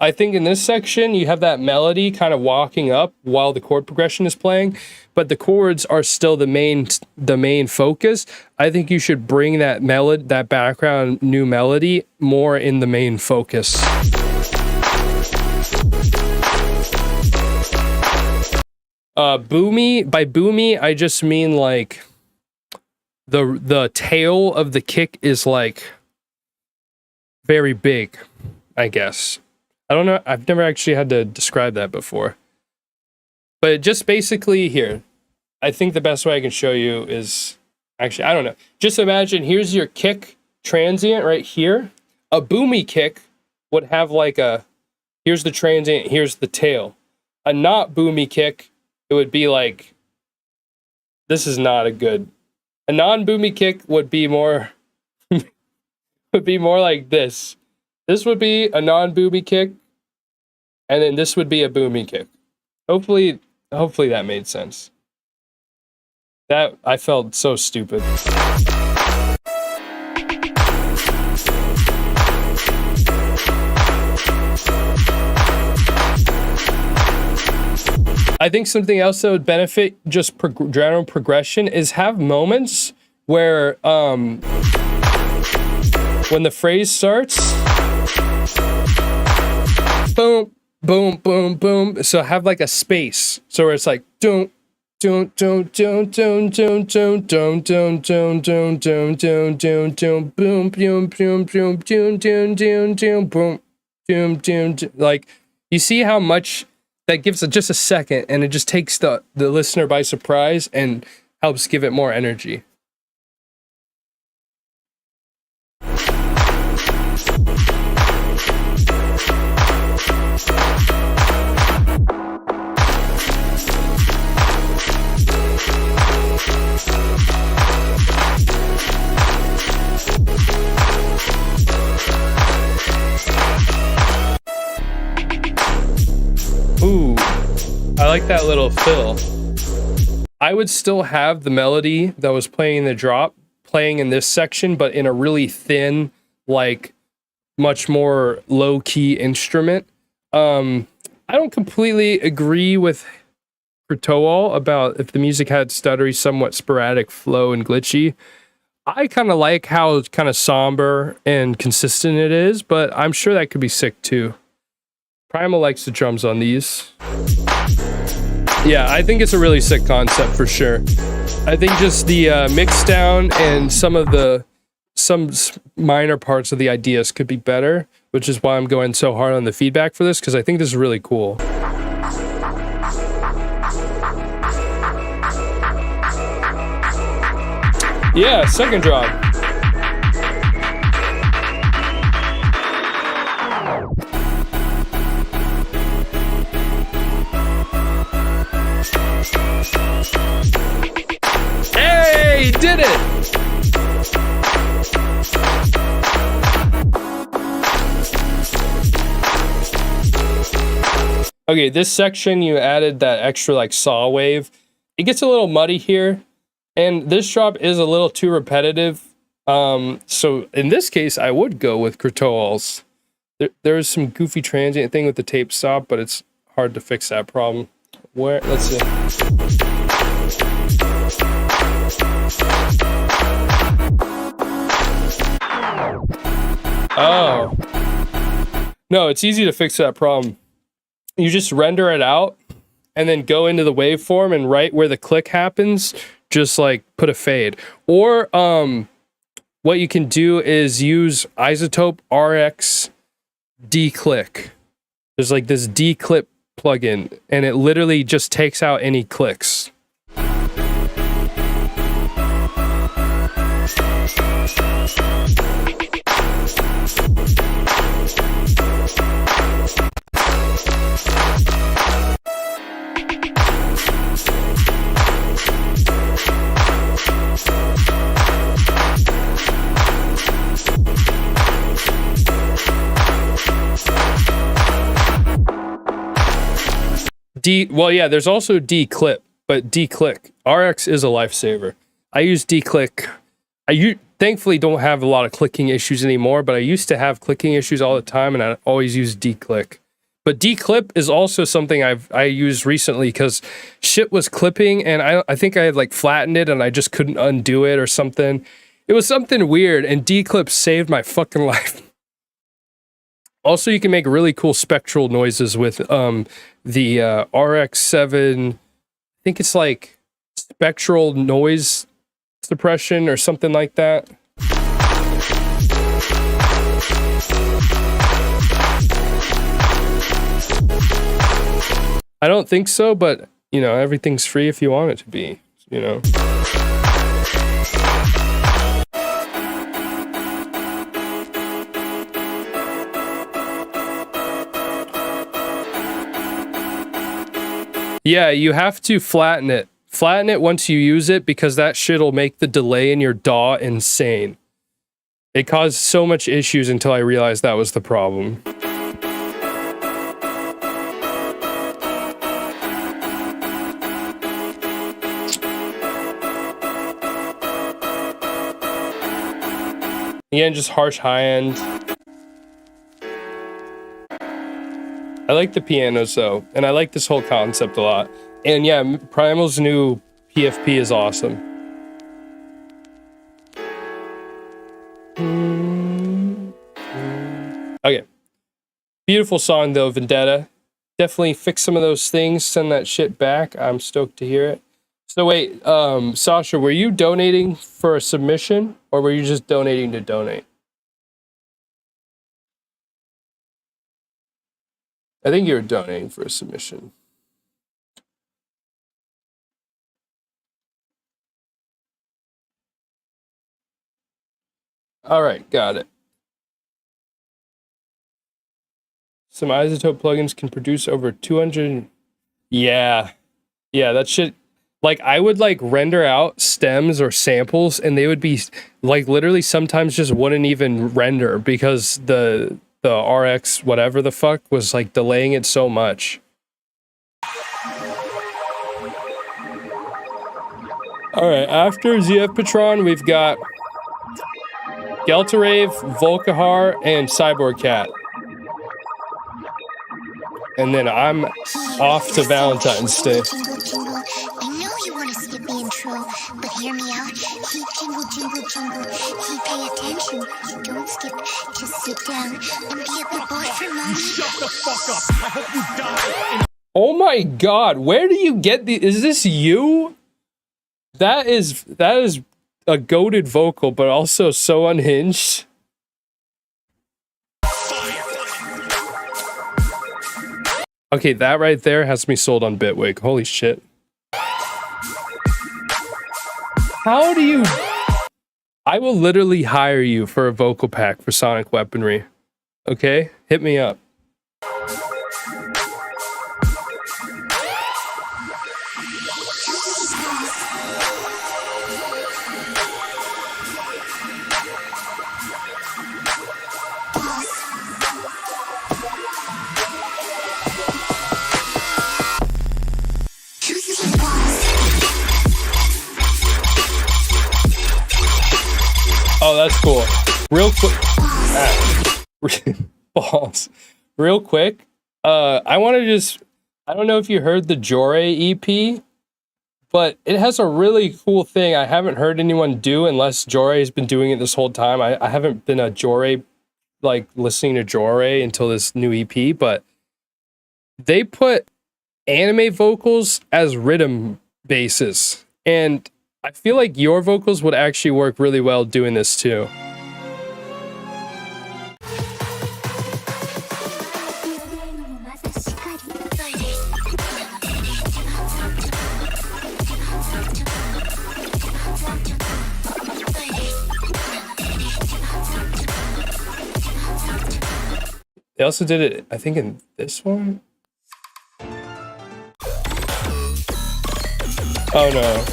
I think in this section you have that melody kind of walking up while the chord progression is playing, but the chords are still the main focus. I think you should bring that background new melody more in the main focus. Boomy, by boomy I just mean like the tail of the kick is like very big, I guess. I don't know. I've never actually had to describe that before. But just basically here, I think the best way I can show you is, actually, I don't know. Just imagine here's your kick transient right here. A boomy kick would have like here's the transient, here's the tail. A not boomy kick, it would be like, this is not a good. A non-boomy kick would be more, like this. This would be a non-boomy kick, and then this would be a boomy kick. Hopefully that made sense. That I felt so stupid. I think something else that would benefit just general progression is have moments where when the phrase starts, boom, boom, boom, boom. So have like a space. So where it's like don't boom, boom, boom, boom, boom, boom. Like you see how much that gives it just a second, and it just takes the listener by surprise and helps give it more energy. Ooh, I like that little fill. I would still have the melody that was playing in the drop playing in this section, but in a really thin, like much more low-key instrument. I don't completely agree with Kurtoal about if the music had stuttery, somewhat sporadic flow and glitchy. I kind of like how kind of somber and consistent it is, but I'm sure that could be sick too. Primal likes the drums on these. Yeah, I think it's a really sick concept for sure. I think just the mix down and some minor parts of the ideas could be better, which is why I'm going so hard on the feedback for this, because I think this is really cool. Yeah, second drop. Hey, he did it! Okay, this section you added that extra like saw wave. It gets a little muddy here, and this drop is a little too repetitive. So in this case, I would go with Kurtoals. There's some goofy transient thing with the tape stop, but it's hard to fix that problem. Where? Let's see. Oh. No, it's easy to fix that problem. You just render it out and then go into the waveform, and right where the click happens, just like put a fade. Or what you can do is use Isotope RX D-Click. There's like this D-Clip plugin, and it literally just takes out any clicks. Well, yeah, there's also D-Clip, but D-Click. RX is a lifesaver. I use D-Click. Thankfully don't have a lot of clicking issues anymore, but I used to have clicking issues all the time, and I always use D-Click. But D-Clip is also something I used recently because shit was clipping, and I think I had like flattened it, and I just couldn't undo it or something. It was something weird, and D-Clip saved my fucking life. Also, you can make really cool spectral noises with the RX-7. I think it's like spectral noise suppression or something like that. I don't think so, but you know, everything's free if you want it to be, you know. Yeah, you have to flatten it. Flatten it once you use it, because that shit'll make the delay in your DAW insane. It caused so much issues until I realized that was the problem. Again, just harsh high end. I like the pianos though, and I like this whole concept a lot. And yeah, Primal's new PFP is awesome. Okay. Beautiful song though, Vendetta. Definitely fix some of those things, send that shit back. I'm stoked to hear it. So wait, Sasha, were you donating for a submission, or were you just donating to donate? I think you were donating for a submission. All right, got it. Some Isotope plugins can produce over 200. Yeah, that shit. Like, I would like render out stems or samples, and they would be like literally sometimes just wouldn't even render because the RX whatever the fuck was like delaying it so much. All right, after ZF Patron, we've got Geltarave, Volkihar, and Cyborg Cat. And then I'm off to Valentine's Day. I know you want to skip the intro, but hear me out. He jingle, jingle, jingle. He pay attention. Don't skip. Just sit down and be a good boy for mommy. Shut the fuck up. I hope you die. Oh my god, where do you get the... Is this you? That is a goated vocal, but also so unhinged. Okay, that right there has me sold on Bitwig. Holy shit. How do you... I will literally hire you for a vocal pack for Sonic Weaponry. Okay? Hit me up. Oh, that's cool. Real quick. Balls. Real quick. I want to just, I don't know if you heard the Jore EP, but it has a really cool thing I haven't heard anyone do unless Jore has been doing it this whole time. I haven't been a Jore, like listening to Jore until this new EP, but they put anime vocals as rhythm basses. And I feel like your vocals would actually work really well doing this too. They also did it, I think, in this one. Oh no.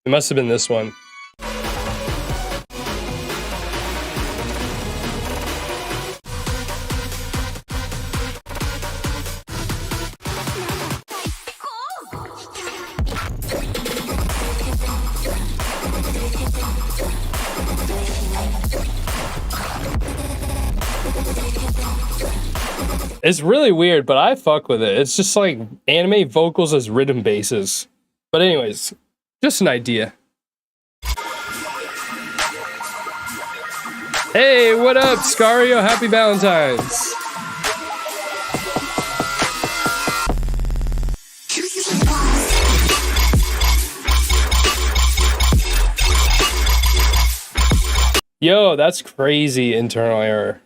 It must have been this one. It's really weird, but I fuck with it. It's just like anime vocals as rhythm basses. But anyways, just an idea. Hey, what up, Scario? Happy Valentines. Yo, that's crazy internal error.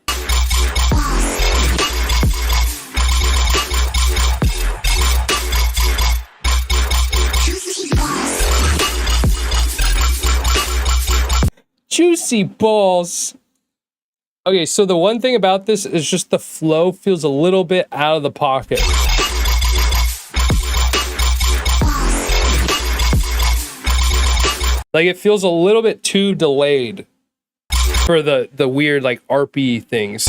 Juicy balls. Okay, so the one thing about this is just the flow feels a little bit out of the pocket. Like it feels a little bit too delayed for the weird like ARPy things.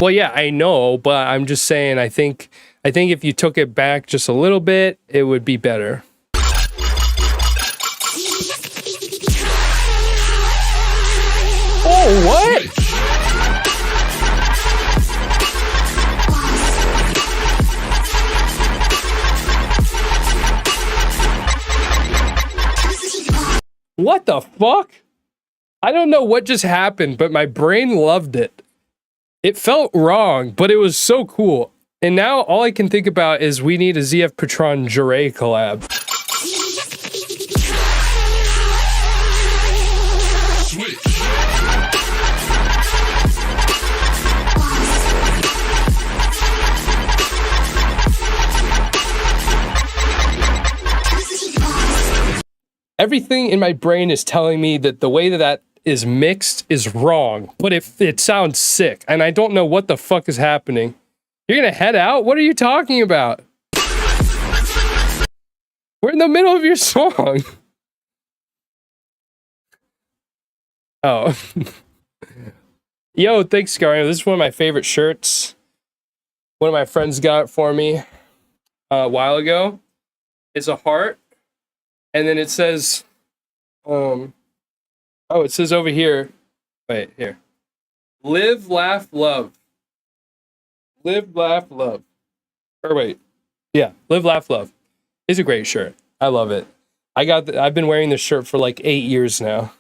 Well, yeah, I know, but I'm just saying I think if you took it back just a little bit, it would be better. Oh, what? What the fuck? I don't know what just happened, but my brain loved it. It felt wrong, but it was so cool. And now all I can think about is we need a ZF Patron Jure collab. Everything in my brain is telling me that the way that is mixed is wrong, but it sounds sick, and I don't know what the fuck is happening. You're gonna head out? What are you talking about? We're in the middle of your song. Oh. Yo, thanks, Scario. This is one of my favorite shirts. One of my friends got it for me a while ago. It's a heart, and then it says, oh, it says over here. Wait, here. Live, laugh, love. Live, laugh, love. Or wait. Yeah, live, laugh, love. It's a great shirt. I love it. I've been wearing this shirt for like 8 years now.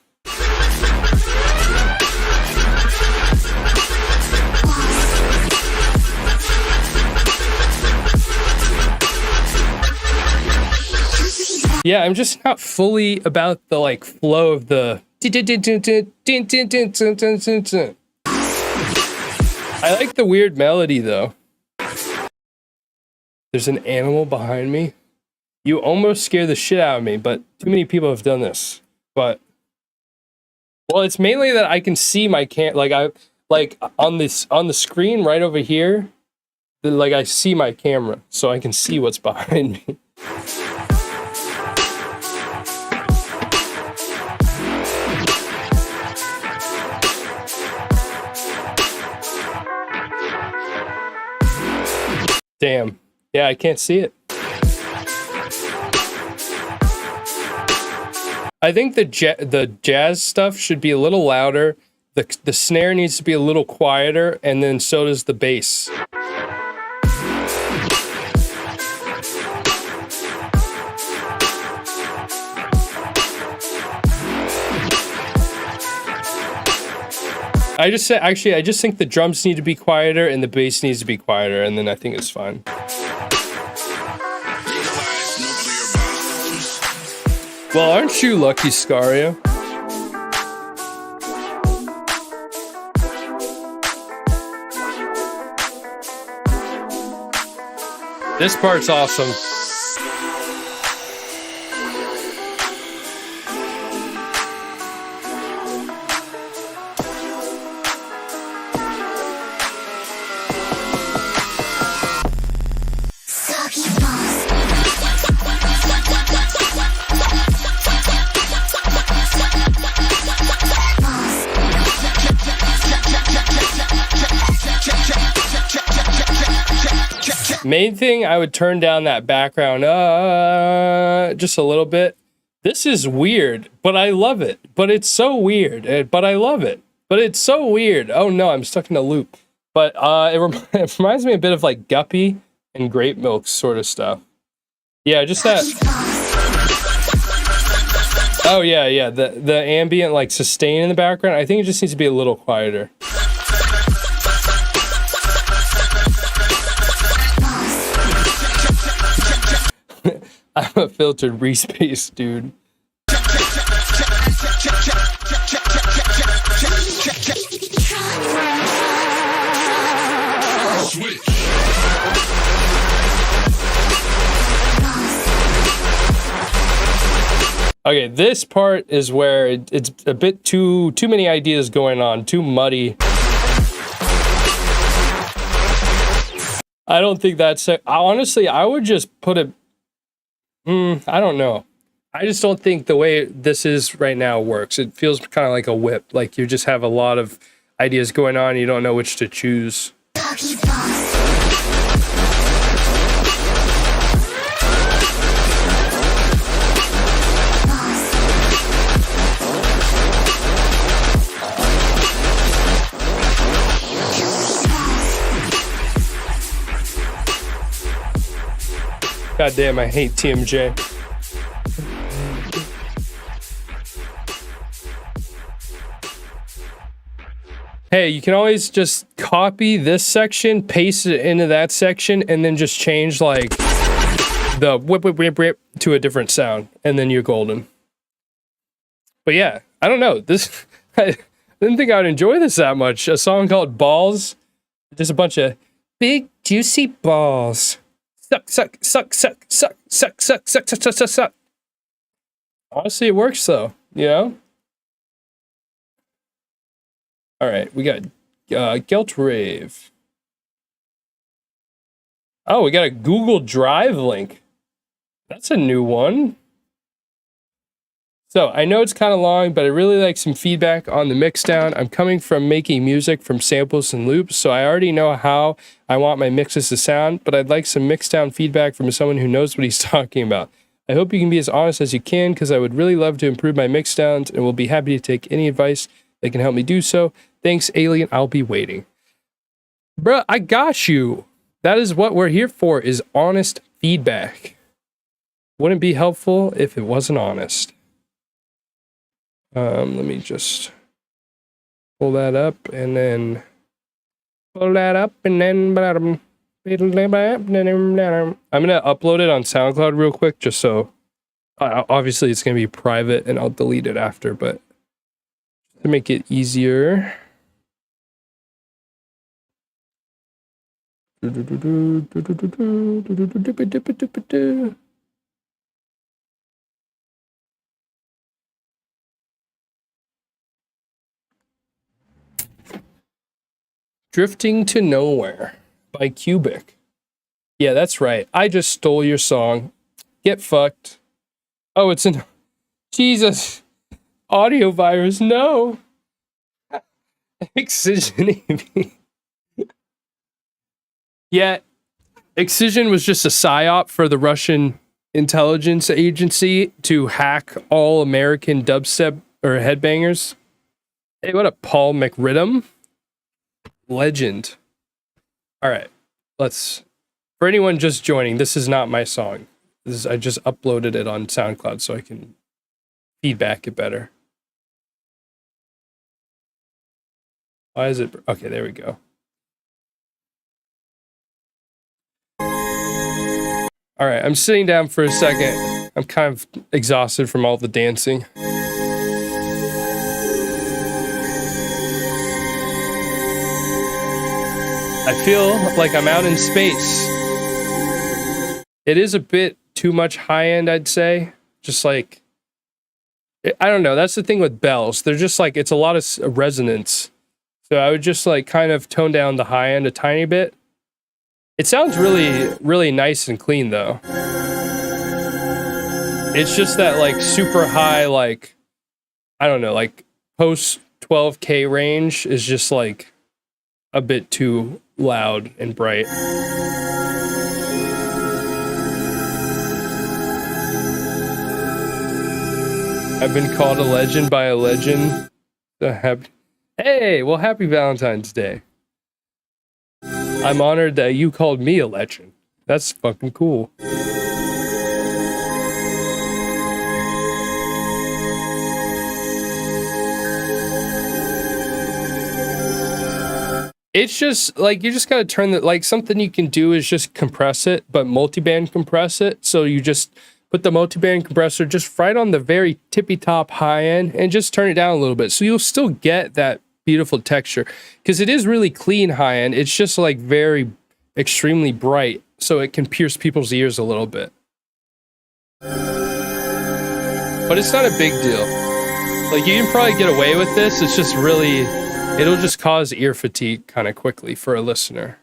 Yeah, I'm just not fully about the like flow of the I like the weird melody though. There's an animal behind me. You almost scare the shit out of me, but too many people have done this. But well, it's mainly that I can see my on the screen right over here, like I see my camera, so I can see what's behind me. Damn. Yeah, I can't see it. I think the jazz stuff should be a little louder. The snare needs to be a little quieter, and then so does the bass. I just think the drums need to be quieter and the bass needs to be quieter, and then I think it's fine. Well, aren't you lucky, Scaria? This part's awesome. Main thing, I would turn down that background just a little bit. This is weird, but I love it. But it's so weird, but I love it. But it's so weird. Oh no, I'm stuck in a loop. But it reminds me a bit of like Guppy and Grape Milk sort of stuff. Yeah, just that. Oh yeah. The ambient like sustain in the background. I think it just needs to be a little quieter. I'm a filtered Reese-based dude. Okay, this part is where it's a bit too many ideas going on, too muddy. I don't think that's it. Honestly, I would just put it. I don't know. I just don't think the way this is right now works. It feels kind of like a whip. Like you just have a lot of ideas going on. And you don't know which to choose. God damn, I hate TMJ. Hey, you can always just copy this section, paste it into that section, and then just change like the whip to a different sound, and then you're golden. But yeah, I don't know. This I didn't think I'd enjoy this that much. A song called Balls. Just a bunch of big juicy balls. Suck. Honestly, it works though, you know? All right, we got Gelt Rave. Oh, we got a Google Drive link. That's a new one. So I know it's kind of long, but I really like some feedback on the mixdown. I'm coming from making music from samples and loops, so I already know how I want my mixes to sound, but I'd like some mixdown feedback from someone who knows what he's talking about. I hope you can be as honest as you can, because I would really love to improve my mixdowns, and will be happy to take any advice that can help me do so. Thanks, Alien. I'll be waiting. Bruh, I got you. That is what we're here for, is honest feedback. Wouldn't be helpful if it wasn't honest. Let me just pull that up and then I'm gonna upload it on SoundCloud real quick, just so obviously it's gonna be private and I'll delete it after, but to make it easier. Drifting to Nowhere by Qbik. Yeah, that's right. I just stole your song. Get fucked. Oh, it's an... Jesus. Audio virus, no. Excision. Yeah, Excision was just a psyop for the Russian intelligence agency to hack all American dubstep or headbangers. Hey, what up, Paul McRhythm? Legend. All right, for anyone just joining, this is not my song. I just uploaded it on SoundCloud so I can feedback it better. Why is it? Okay, there we go. All right, I'm sitting down for a second. I'm kind of exhausted from all the dancing. I feel like I'm out in space. It is a bit too much high end, I'd say. Just like, I don't know. That's the thing with bells. They're just like, it's a lot of resonance. So I would just like kind of tone down the high end a tiny bit. It sounds really, really nice and clean though. It's just that like super high, like, I don't know, like post 12K range is just like a bit too loud and bright. I've been called a legend by a legend. Hey, well, happy Valentine's Day. I'm honored that you called me a legend. That's fucking cool. It's just like you just gotta turn the like something you can do is just compress it, but multiband compress it. So you just put the multiband compressor just right on the very tippy top high end and just turn it down a little bit. So you'll still get that beautiful texture because it is really clean high end. It's just like very extremely bright, so it can pierce people's ears a little bit. But it's not a big deal. Like you can probably get away with this. It's just really, it'll just cause ear fatigue kind of quickly for a listener.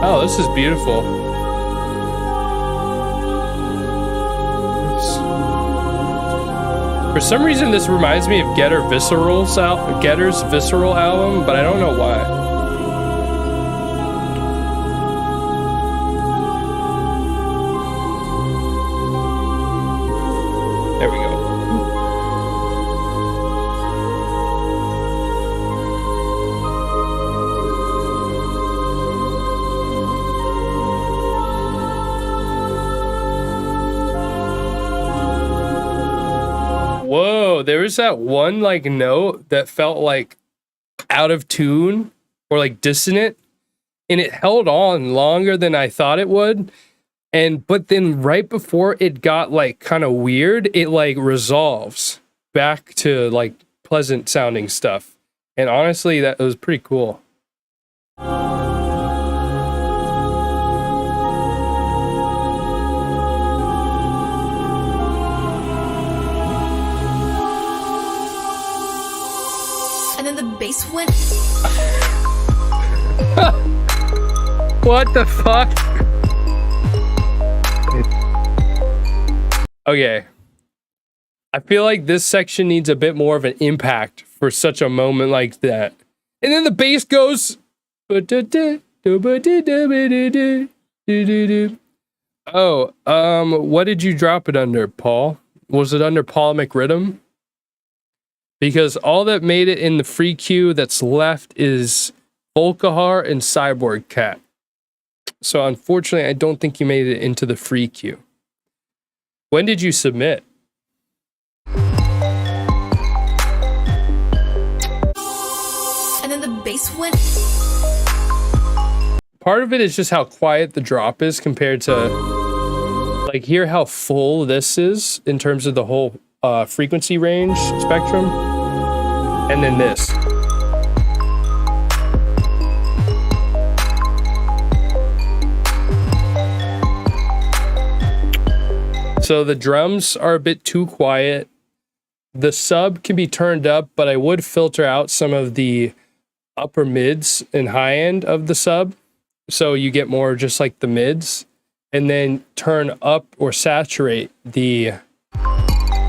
Oh, this is beautiful. Oops. For some reason, this reminds me of Getter's Visceral album, but I don't know why. There we go. Whoa, there was that one like note that felt like out of tune or like dissonant, and it held on longer than I thought it would. But then right before it got like kind of weird, it like resolves back to like pleasant sounding stuff. And honestly, that was pretty cool. And then the bass went. What the fuck? Okay. I feel like this section needs a bit more of an impact for such a moment like that. And then the bass goes. Oh, what did you drop it under, Paul? Was it under Paul McRhythm? Because all that made it in the free queue that's left is Volkahar and Cyborg Cat. So unfortunately, I don't think you made it into the free queue. When did you submit? And then the bass went. Part of it is just how quiet the drop is compared to, like, hear how full this is in terms of the whole frequency range spectrum. And then this. So the drums are a bit too quiet. the sub can be turned up, but I would filter out some of the upper mids and high end of the sub, so you get more just like the mids, and then turn up or saturate the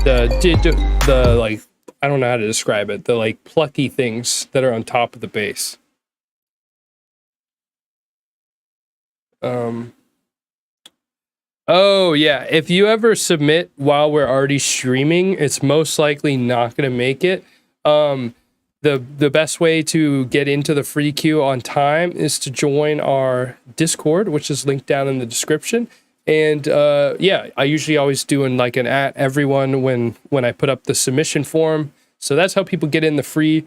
like, I don't know how to describe it, the like plucky things that are on top of the bass. Oh yeah, if you ever submit while we're already streaming, it's most likely not going to make it. The best way to get into the free queue on time is to join our Discord, which is linked down in the description. And yeah, I usually always do like an at everyone when I put up the submission form. So that's how people get in the free.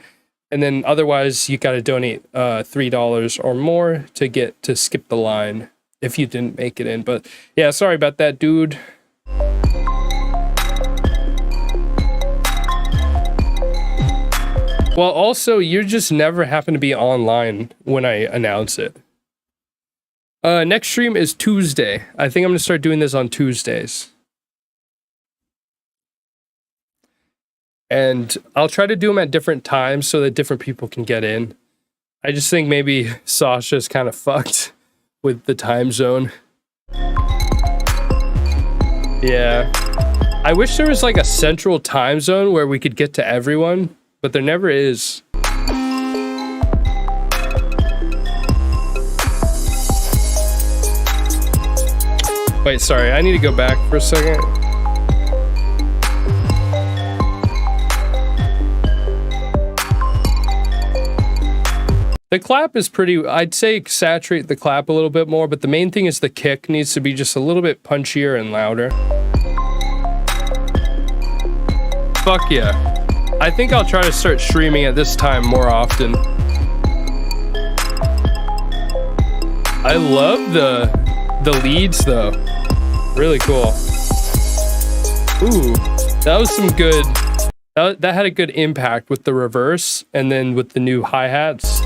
And then otherwise, you got to donate $3 or more to get to skip the line if you didn't make it in. But yeah, sorry about that, dude. Well, also, you just never happen to be online when I announce it. Next stream is Tuesday. I think I'm going to start doing this on Tuesdays. And I'll try to do them at different times so that different people can get in. I just think maybe Sasha's kind of fucked with the time zone. Yeah. I wish there was like a central time zone where we could get to everyone, but there never is. Wait, sorry, I need to go back for a second. The clap is pretty, I'd say saturate the clap a little bit more, but the main thing is the kick needs to be just a little bit punchier and louder. Fuck yeah. I think I'll try to start streaming at this time more often. I love the leads though. Really cool. Ooh, that was some good, that had a good impact with the reverse and then with the new hi-hats.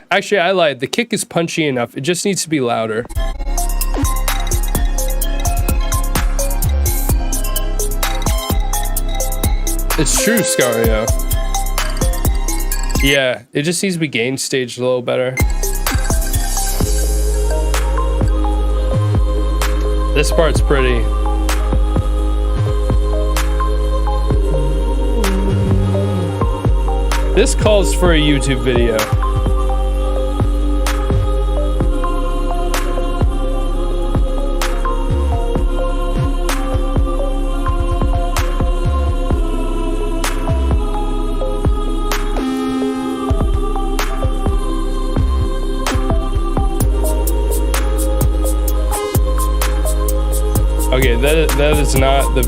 Actually, I lied. The kick is punchy enough. It just needs to be louder. It's true, Scario. Yeah, it just needs to be gain staged a little better. This part's pretty. This calls for a YouTube video. Okay, that is not the...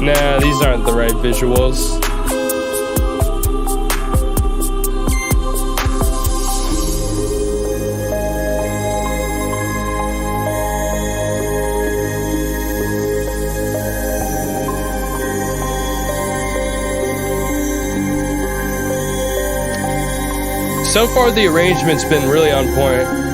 Nah, these aren't the right visuals. So far, the arrangement's been really on point.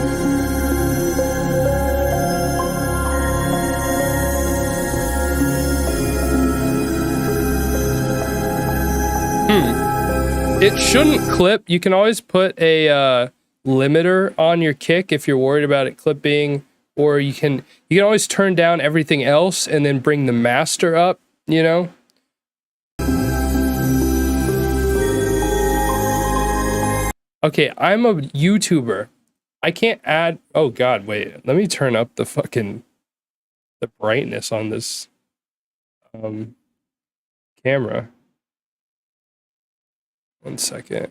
It shouldn't clip. You can always put a limiter on your kick if you're worried about it clipping, or you can always turn down everything else and then bring the master up, you know? Okay, I'm a YouTuber. I can't add... Oh god, wait. Let me turn up the brightness on this camera. 1 second.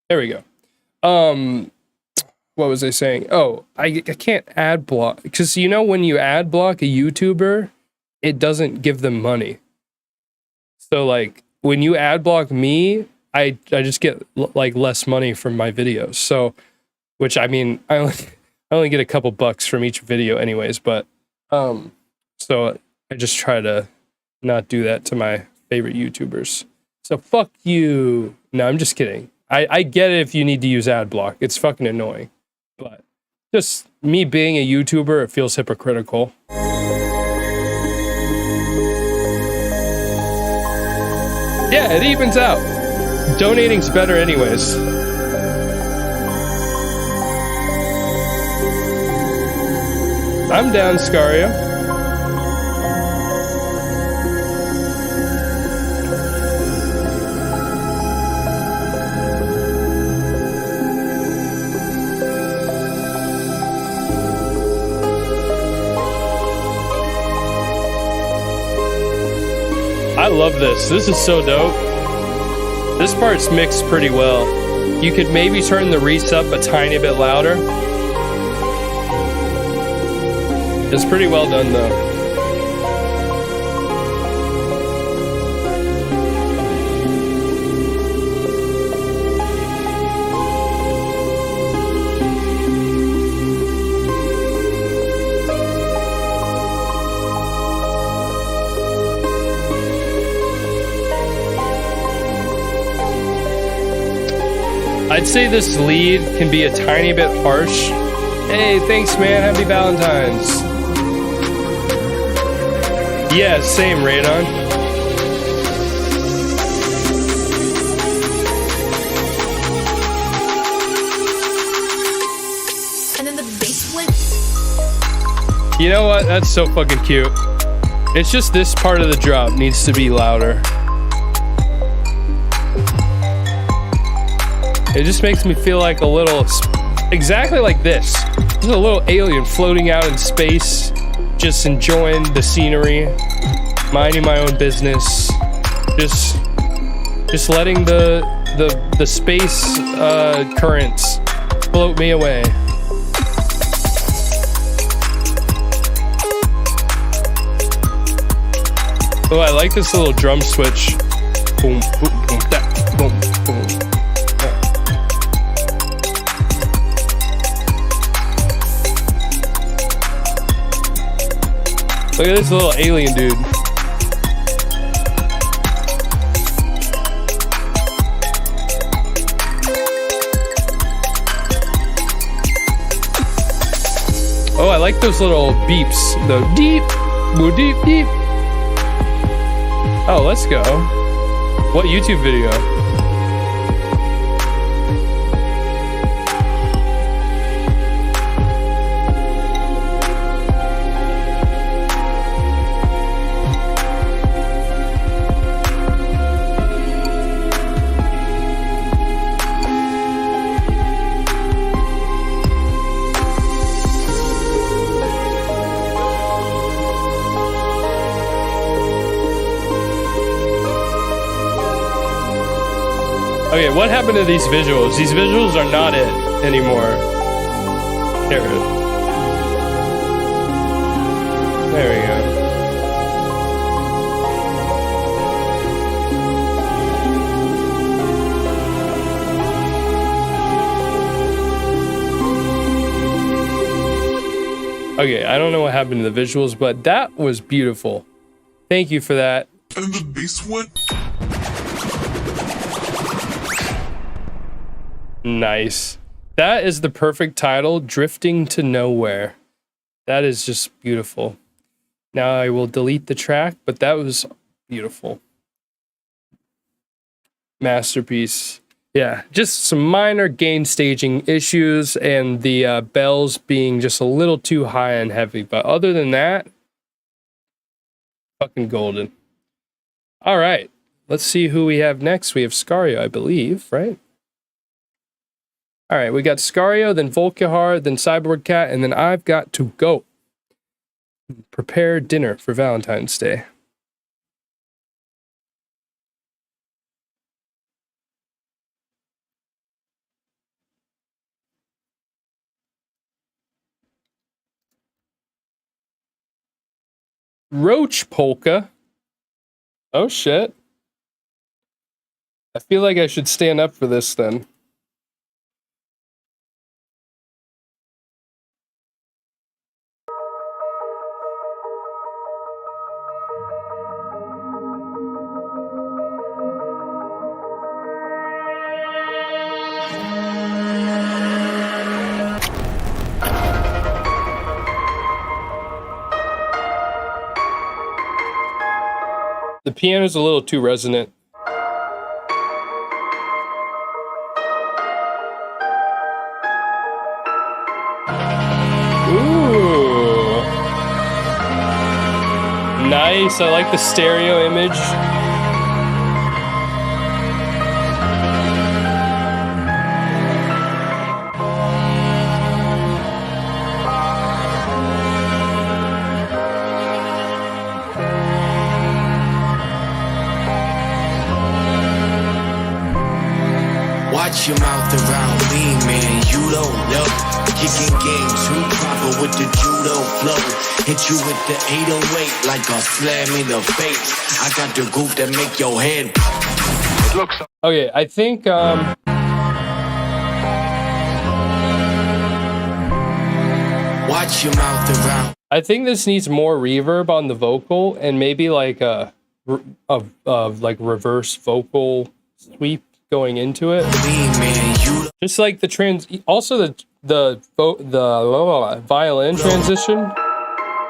There we go. What was I saying? Oh, I can't ad block, because you know when you ad block a YouTuber, it doesn't give them money. So like when you ad block me, I just get like less money from my videos. So, which I mean, I only get a couple bucks from each video anyways, but so I just try to not do that to my favorite YouTubers. So fuck you. No, I'm just kidding. I get it if you need to use ad block. It's fucking annoying. But just me being a YouTuber, it feels hypocritical. Yeah, it evens out. Donating's better anyways. I'm down, Scario. I love this. This is so dope. This part's mixed pretty well. You could maybe turn the reese up a tiny bit louder. It's pretty well done though. I'd say this lead can be a tiny bit harsh. Hey, thanks man, happy Valentines. Yeah, same, Radon. And then the bass went. You know what? That's so fucking cute. It's just this part of the drop needs to be louder. It just makes me feel like a little, exactly like this. Just a little alien floating out in space, just enjoying the scenery, minding my own business, just letting the space currents float me away. Oh, I like this little drum switch. Boom, boom, boom, da, boom, boom. Look at this little alien dude. Oh, I like those little beeps. The deep, boo deep, deep. Oh, let's go. What YouTube video? Okay, what happened to these visuals? These visuals are not it anymore. There we go. Okay, I don't know what happened to the visuals, but that was beautiful. Thank you for that. And the bass went. Nice. That is the perfect title, Drifting to Nowhere. That is just beautiful. Now I will delete the track, but that was beautiful. Masterpiece. Yeah, just some minor gain staging issues and the bells being just a little too high and heavy. But other than that, fucking golden. All right, let's see who we have next. We have Scario, I believe, right? All right, we got Scario, then Volkihar, then Cyborg Cat, and then I've got to go prepare dinner for Valentine's Day. Roach polka. Oh shit. I feel like I should stand up for this then. The piano's a little too resonant. Ooh. Nice. I like the stereo image. Watch your mouth around me, man, you don't know. Kicking game too proper with the judo flow. Hit you with the 808 like a slam in the face. I got the groove that make your head. It looks. Okay, I think Watch your mouth around. I think this needs more reverb on the vocal and maybe like a like reverse vocal sweep going into it. Me, man, you Just like the also the violin transition.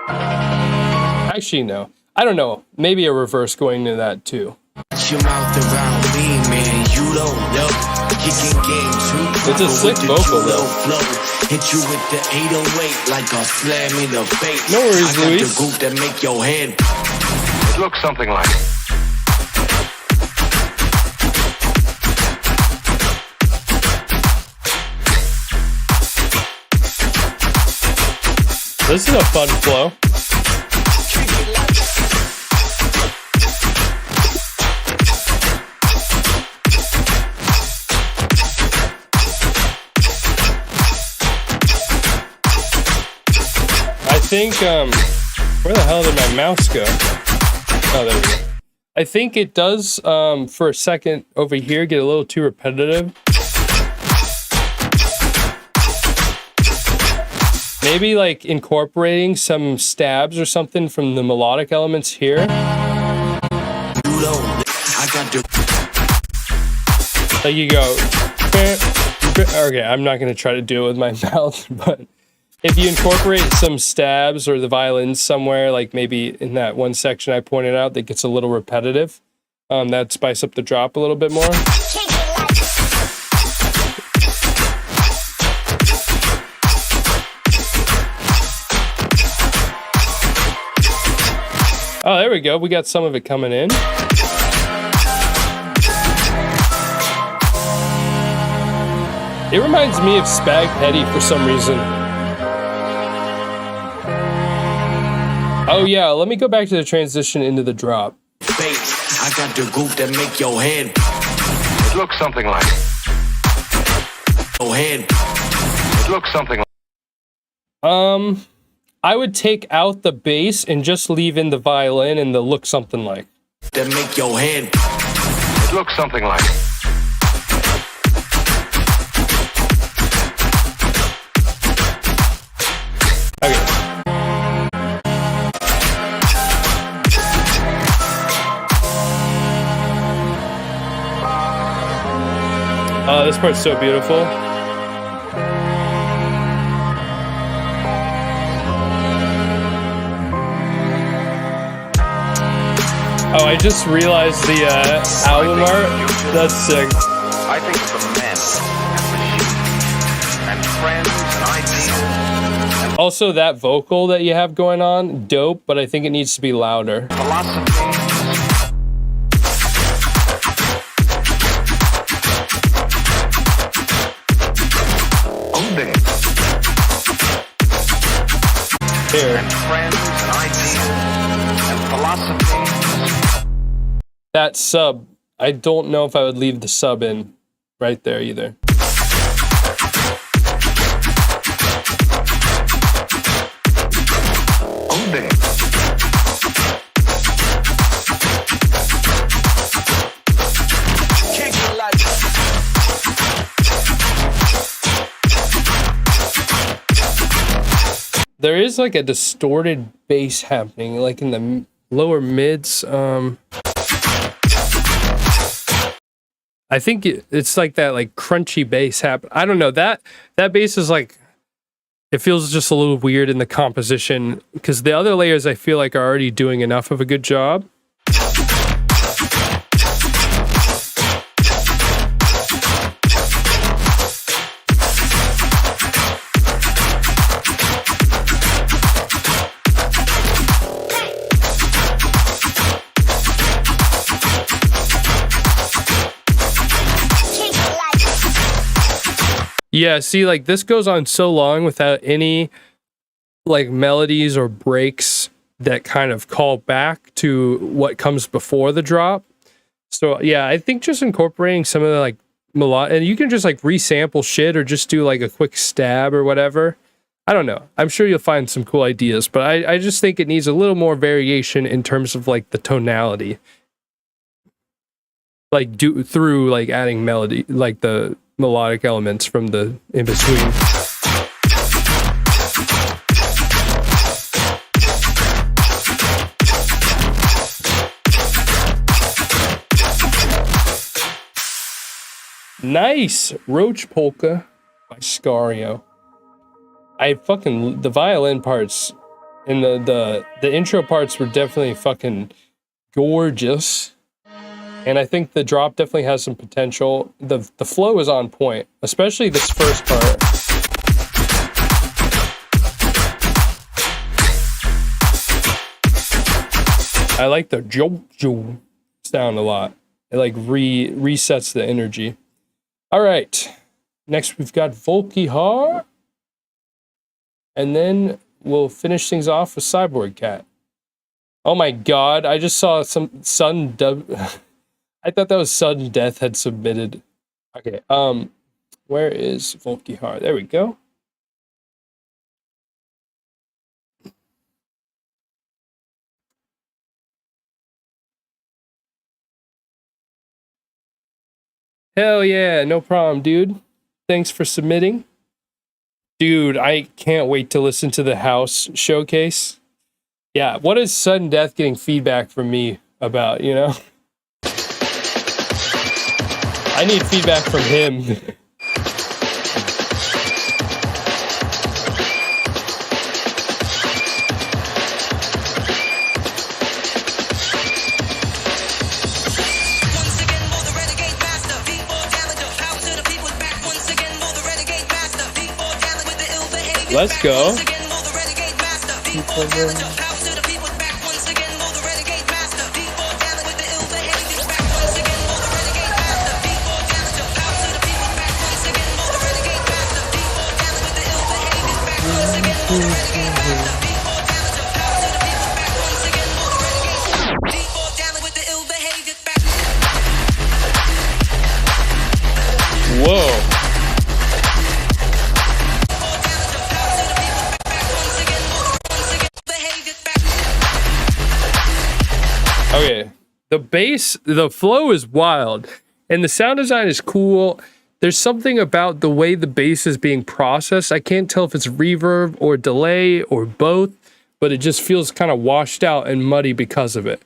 Actually, no. I don't know. Maybe a reverse going into that too. watch your mouth around me, man, you don't know. Kicking game too proper It's a sick with the vocal, judo though. flow. Hit you with the 808 like a slam in the face. No worries, I got Luis. the groove that make your head. It looks something like. This is a fun flow. I think, where the hell did my mouse go? Oh, there we go. I think it does, for a second over here, get a little too repetitive. Maybe like incorporating some stabs or something from the melodic elements here. There you go. Okay, I'm not going to try to do it with my mouth, but if you incorporate some stabs or the violins somewhere, like maybe in that one section I pointed out that gets a little repetitive, that'd spice up the drop a little bit more. Oh, there we go. We got some of it coming in. It reminds me of Spag Petty for some reason. Oh yeah, let me go back to the transition into the drop. I got the groove that make your head. It looks something like. Your head. It looks something like. I would take out the bass and just leave in the violin and the look something like. That make your head. It looks something like. Okay. Oh, this part's so beautiful. Oh, I just realized the album art. That's sick. I think of the men and machines and friends and ideas Also, that vocal that you have going on, dope, but I think it needs to be louder. and philosophy. Here. And friends and ideas and philosophy. That sub, I don't know if I would leave the sub in right there either. there is like a distorted bass happening, like in the lower mids. I think it's like that like crunchy bass happen. I don't know, that bass is like, it feels just a little weird in the composition because the other layers I feel like are already doing enough of a good job. Yeah, see, like this goes on so long without any like melodies or breaks that kind of call back to what comes before the drop. So yeah, I think just incorporating some of the like melodic, and you can just like resample shit or just do like a quick stab or whatever. I don't know. I'm sure you'll find some cool ideas, but I just think it needs a little more variation in terms of like the tonality. Like through like adding melody, like the melodic elements from the in between. Nice Roach Polka by Scario. The violin parts and the intro parts were definitely fucking gorgeous. And I think the drop definitely has some potential. The flow is on point, especially this first part. I like the jo sound a lot. It like resets the energy. All right, next we've got Volkihar, and then we'll finish things off with Cyborg Cat. Oh my god, I just saw some I thought that was Sudden Death had submitted. Okay, where is Volkihar? There we go. Hell yeah, no problem, dude. Thanks for submitting. Dude, I can't wait to listen to the house showcase. Yeah, what is Sudden Death getting feedback from me about, you know? I need feedback from him. Let's go. Whoa. Okay, the bass, the flow is wild, and the sound design is cool. There's something about the way the bass is being processed. I can't tell if it's reverb or delay or both, but it just feels kind of washed out and muddy because of it.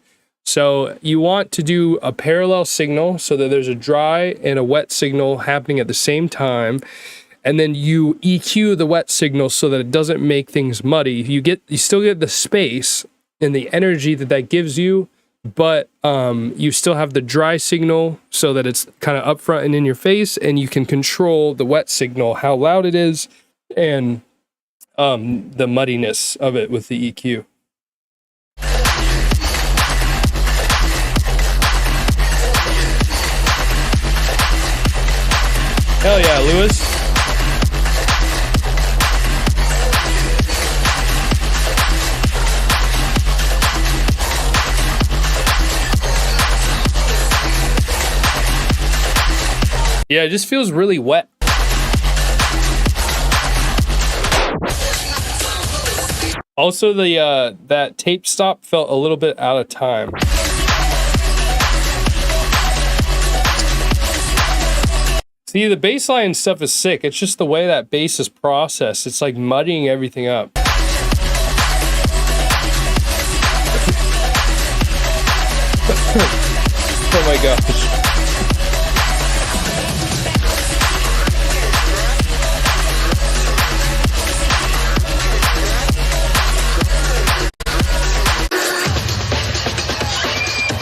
So you want to do a parallel signal so that there's a dry and a wet signal happening at the same time. And then you EQ the wet signal so that it doesn't make things muddy. You still get the space and the energy that gives you, but you still have the dry signal so that it's kind of upfront and in your face, and you can control the wet signal, how loud it is, and the muddiness of it with the EQ. Hell yeah, Lewis. Yeah, it just feels really wet. Also, the that tape stop felt a little bit out of time. See, the bass line stuff is sick. It's just the way that bass is processed. It's like muddying everything up. Oh my gosh.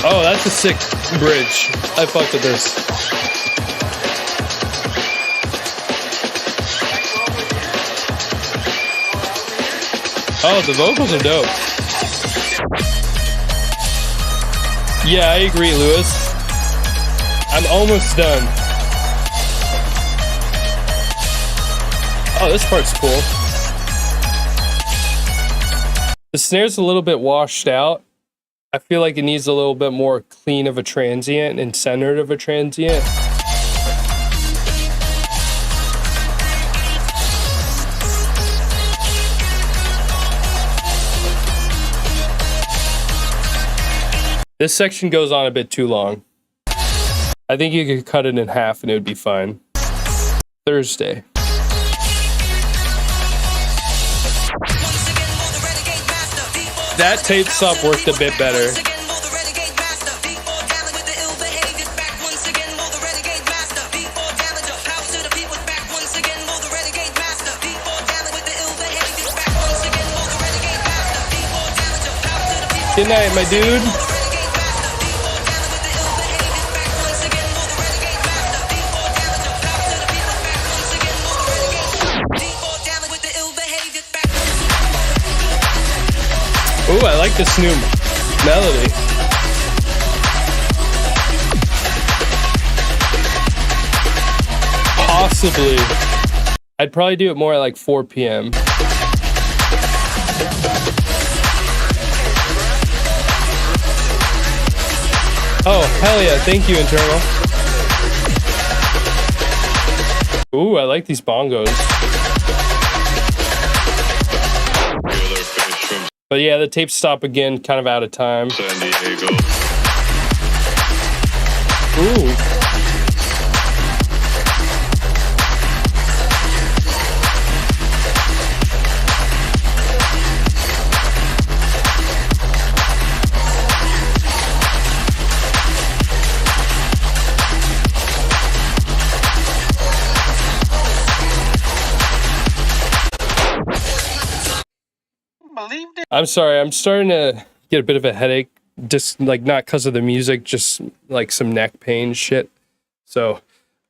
Oh, that's a sick bridge. I fucked with this. Oh, the vocals are dope. Yeah, I agree, Lewis. I'm almost done. Oh, this part's cool. The snare's a little bit washed out. I feel like it needs a little bit more clean of a transient and centered of a transient. This section goes on a bit too long. I think you could cut it in half and it would be fine. Thursday. That tape stop worked a bit better. Good night, my dude. Ooh, I like this new melody. Possibly. I'd probably do it more at like 4 p.m. Oh, hell yeah. Thank you, Internal. Ooh, I like these bongos. But yeah, the tape stop again, kind of out of time. San Diego. Ooh. I'm sorry, I'm starting to get a bit of a headache, just like not because of the music, just like some neck pain shit. So,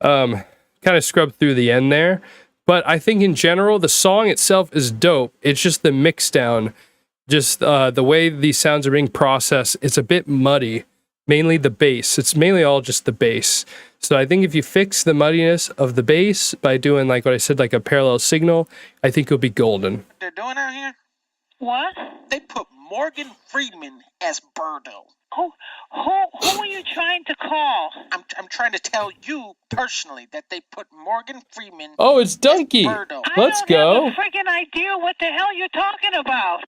kind of scrubbed through the end there. But I think in general, the song itself is dope. It's just the mix down, just the way these sounds are being processed, it's a bit muddy. Mainly the bass. It's mainly all just the bass. So I think if you fix the muddiness of the bass by doing like what I said, like a parallel signal, I think you'll be golden. They're doing out here? What? They put Morgan Freeman as Birdo. Who are you trying to call? I'm trying to tell you personally that they put Morgan Freeman. Oh, it's Donkey. Birdo. Let's go. I don't have a freaking idea what the hell you're talking about.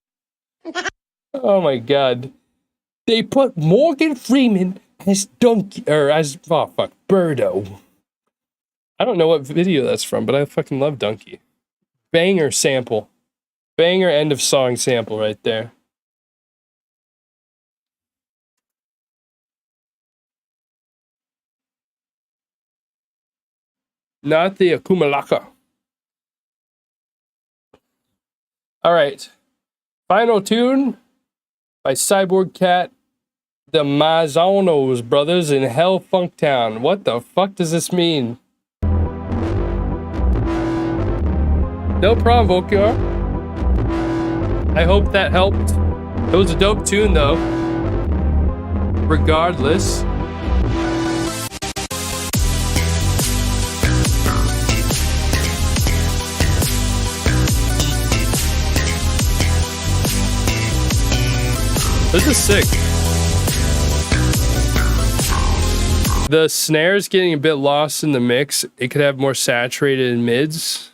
Oh my god. They put Morgan Freeman as Donkey, or as, oh fuck, Birdo. I don't know what video that's from, but I fucking love Donkey. Banger sample. Banger end of song sample right there. Not the Akumalaka. All right. Final tune by Cyborg Cat, the Mazonos Brothers in Hell Funktown. What the fuck does this mean? No problem, Vokiar. I hope that helped. It was a dope tune, though. Regardless. This is sick. The snare's getting a bit lost in the mix. It could have more saturated mids.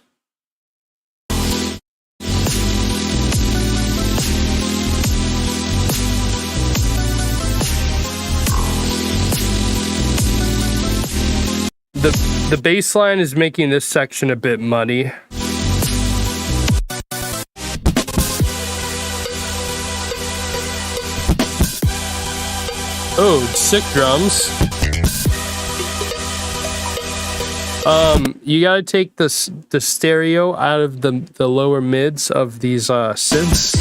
The bass line is making this section a bit muddy. Oh, sick drums. You gotta take the stereo out of the lower mids of these synths.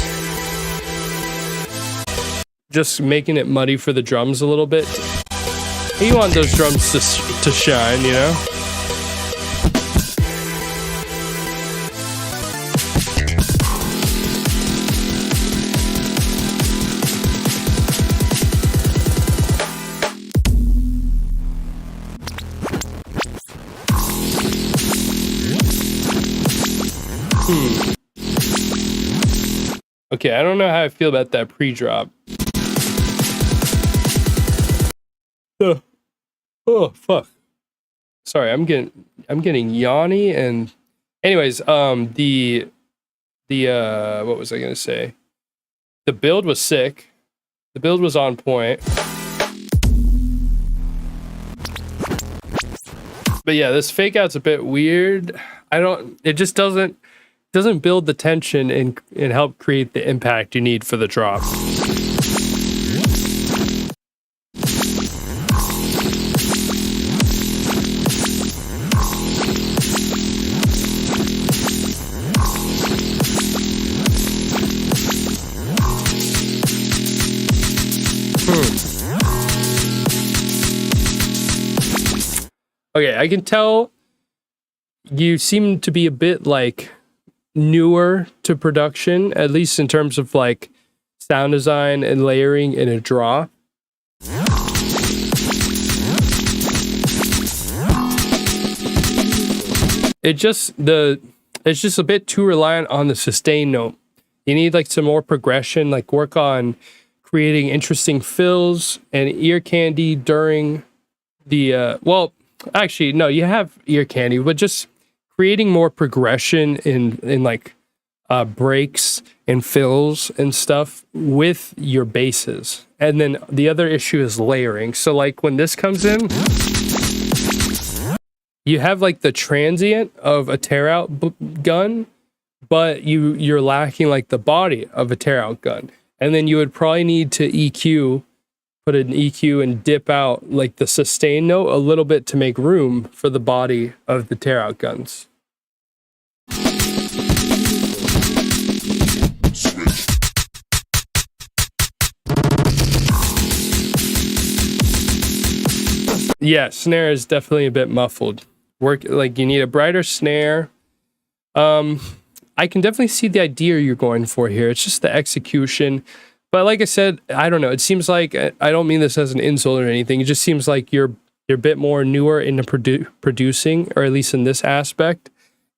Just making it muddy for the drums a little bit. You want those drums to shine, you know? Okay, I don't know how I feel about that pre-drop. Oh fuck. Sorry, I'm getting yawny and anyways, the what was I gonna say? The build was sick. The build was on point. But yeah, this fake out's a bit weird. It just doesn't build the tension and help create the impact you need for the drop. Okay, I can tell you seem to be a bit like newer to production, at least in terms of like sound design and layering in a draw. It's just a bit too reliant on the sustain note. You need like some more progression, like work on creating interesting fills and ear candy during the well, actually no, you have ear candy, but just creating more progression in like breaks and fills and stuff with your basses. And then the other issue is layering. So like when this comes in, you have like the transient of a tear out gun, but you're lacking like the body of a tear out gun. And then you would probably need to put an EQ and dip out like the sustain note a little bit to make room for the body of the tear out guns. Yeah, snare is definitely a bit muffled. Like you need a brighter snare. I can definitely see the idea you're going for here. It's just the execution. But like I said, I don't know. It seems like, I don't mean this as an insult or anything. It just seems like you're a bit more newer into producing, or at least in this aspect.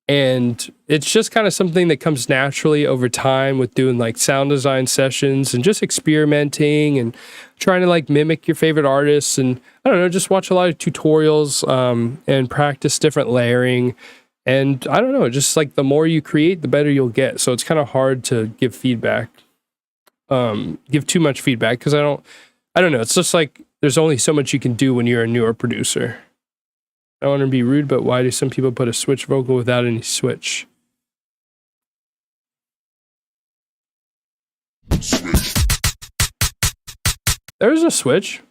And it's just kind of something that comes naturally over time with doing like sound design sessions and just experimenting and trying to like mimic your favorite artists. And I don't know, just watch a lot of tutorials and practice different layering. And I don't know, just like the more you create, the better you'll get. So it's kind of hard to give feedback, give too much feedback, because I don't know. It's just like there's only so much you can do when you're a newer producer. I don't want to be rude, but why do some people put a switch vocal without any switch? There's a switch.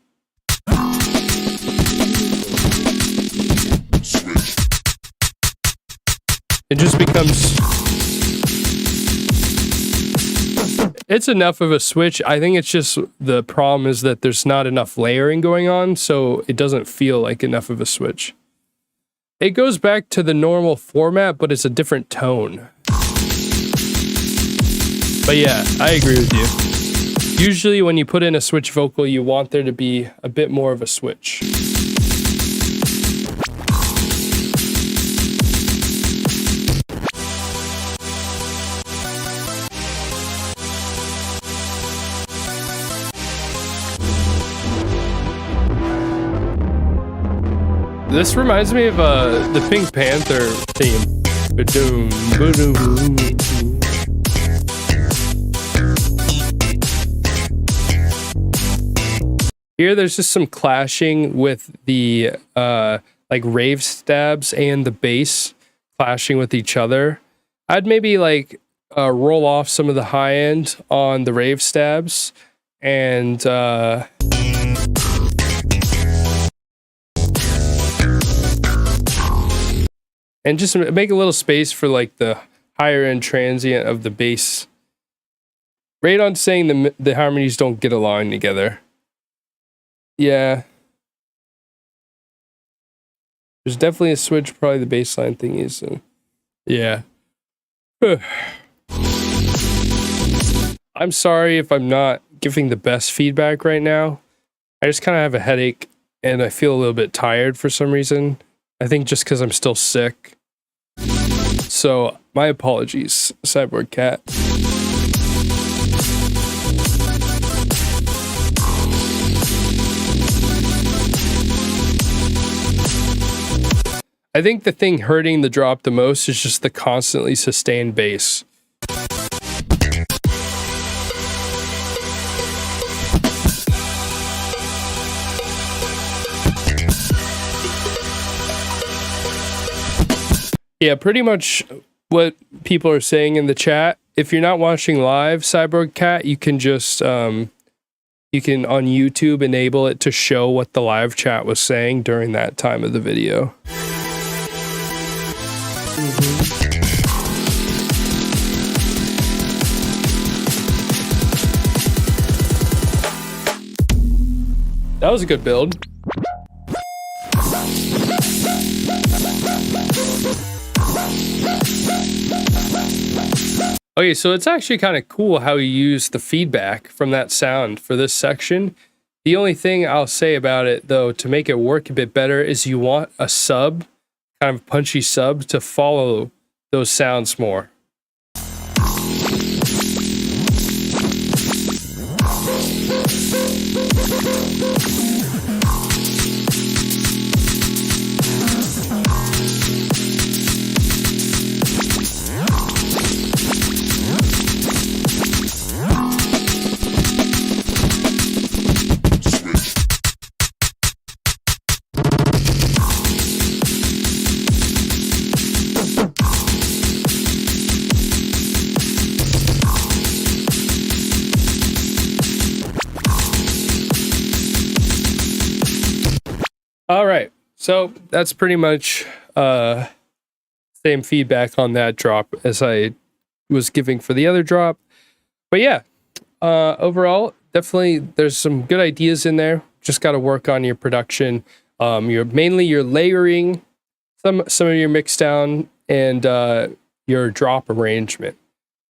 It just becomes... It's enough of a switch. I think it's just the problem is that there's not enough layering going on, so it doesn't feel like enough of a switch. It goes back to the normal format, but it's a different tone. But yeah, I agree with you. Usually when you put in a switch vocal, you want there to be a bit more of a switch. This reminds me of the Pink Panther theme. Ba-doom, ba-doom. Here, there's just some clashing with the like rave stabs and the bass clashing with each other. I'd maybe like roll off some of the high end on the rave stabs and And just make a little space for like the higher end transient of the bass. Right on saying the harmonies don't get along together. Yeah. There's definitely a switch, probably the bass line thing is. Yeah. I'm sorry if I'm not giving the best feedback right now. I just kind of have a headache and I feel a little bit tired for some reason. I think just because I'm still sick. So, my apologies, Cyborg Cat. I think the thing hurting the drop the most is just the constantly sustained bass. Yeah, pretty much what people are saying in the chat. If you're not watching live, Cyborg Cat, you can just you can on YouTube enable it to show what the live chat was saying during that time of the video. That was a good build. Okay, so it's actually kind of cool how you use the feedback from that sound for this section. The only thing I'll say about it, though, to make it work a bit better is you want a sub, kind of punchy sub, to follow those sounds more. All right, so that's pretty much same feedback on that drop as I was giving for the other drop. But yeah, overall, definitely there's some good ideas in there. Just got to work on your production. Your layering, some of your mix down, and your drop arrangement.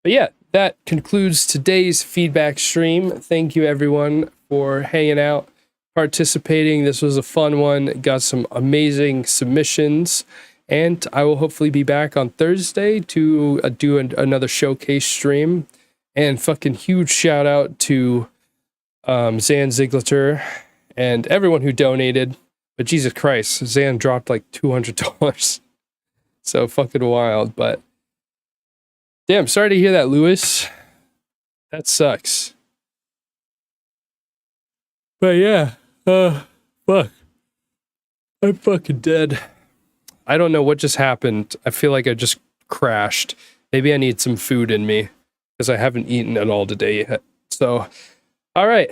But yeah, that concludes today's feedback stream. Thank you everyone for hanging out, participating. This was a fun one. Got some amazing submissions, and I will hopefully be back on Thursday to do another showcase stream. And fucking huge shout out to Zan Ziegler and everyone who donated. But Jesus Christ, Zan dropped like $200. So fucking wild. But damn, sorry to hear that, Lewis. That sucks. But yeah. Fuck. I'm fucking dead. I don't know what just happened. I feel like I just crashed. Maybe I need some food in me because I haven't eaten at all today yet. So, all right.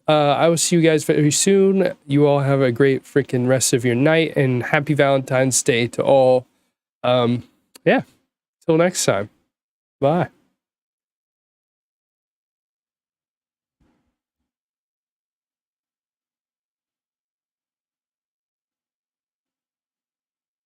I will see you guys very soon. You all have a great freaking rest of your night and happy Valentine's Day to all. Yeah. Till next time. Bye.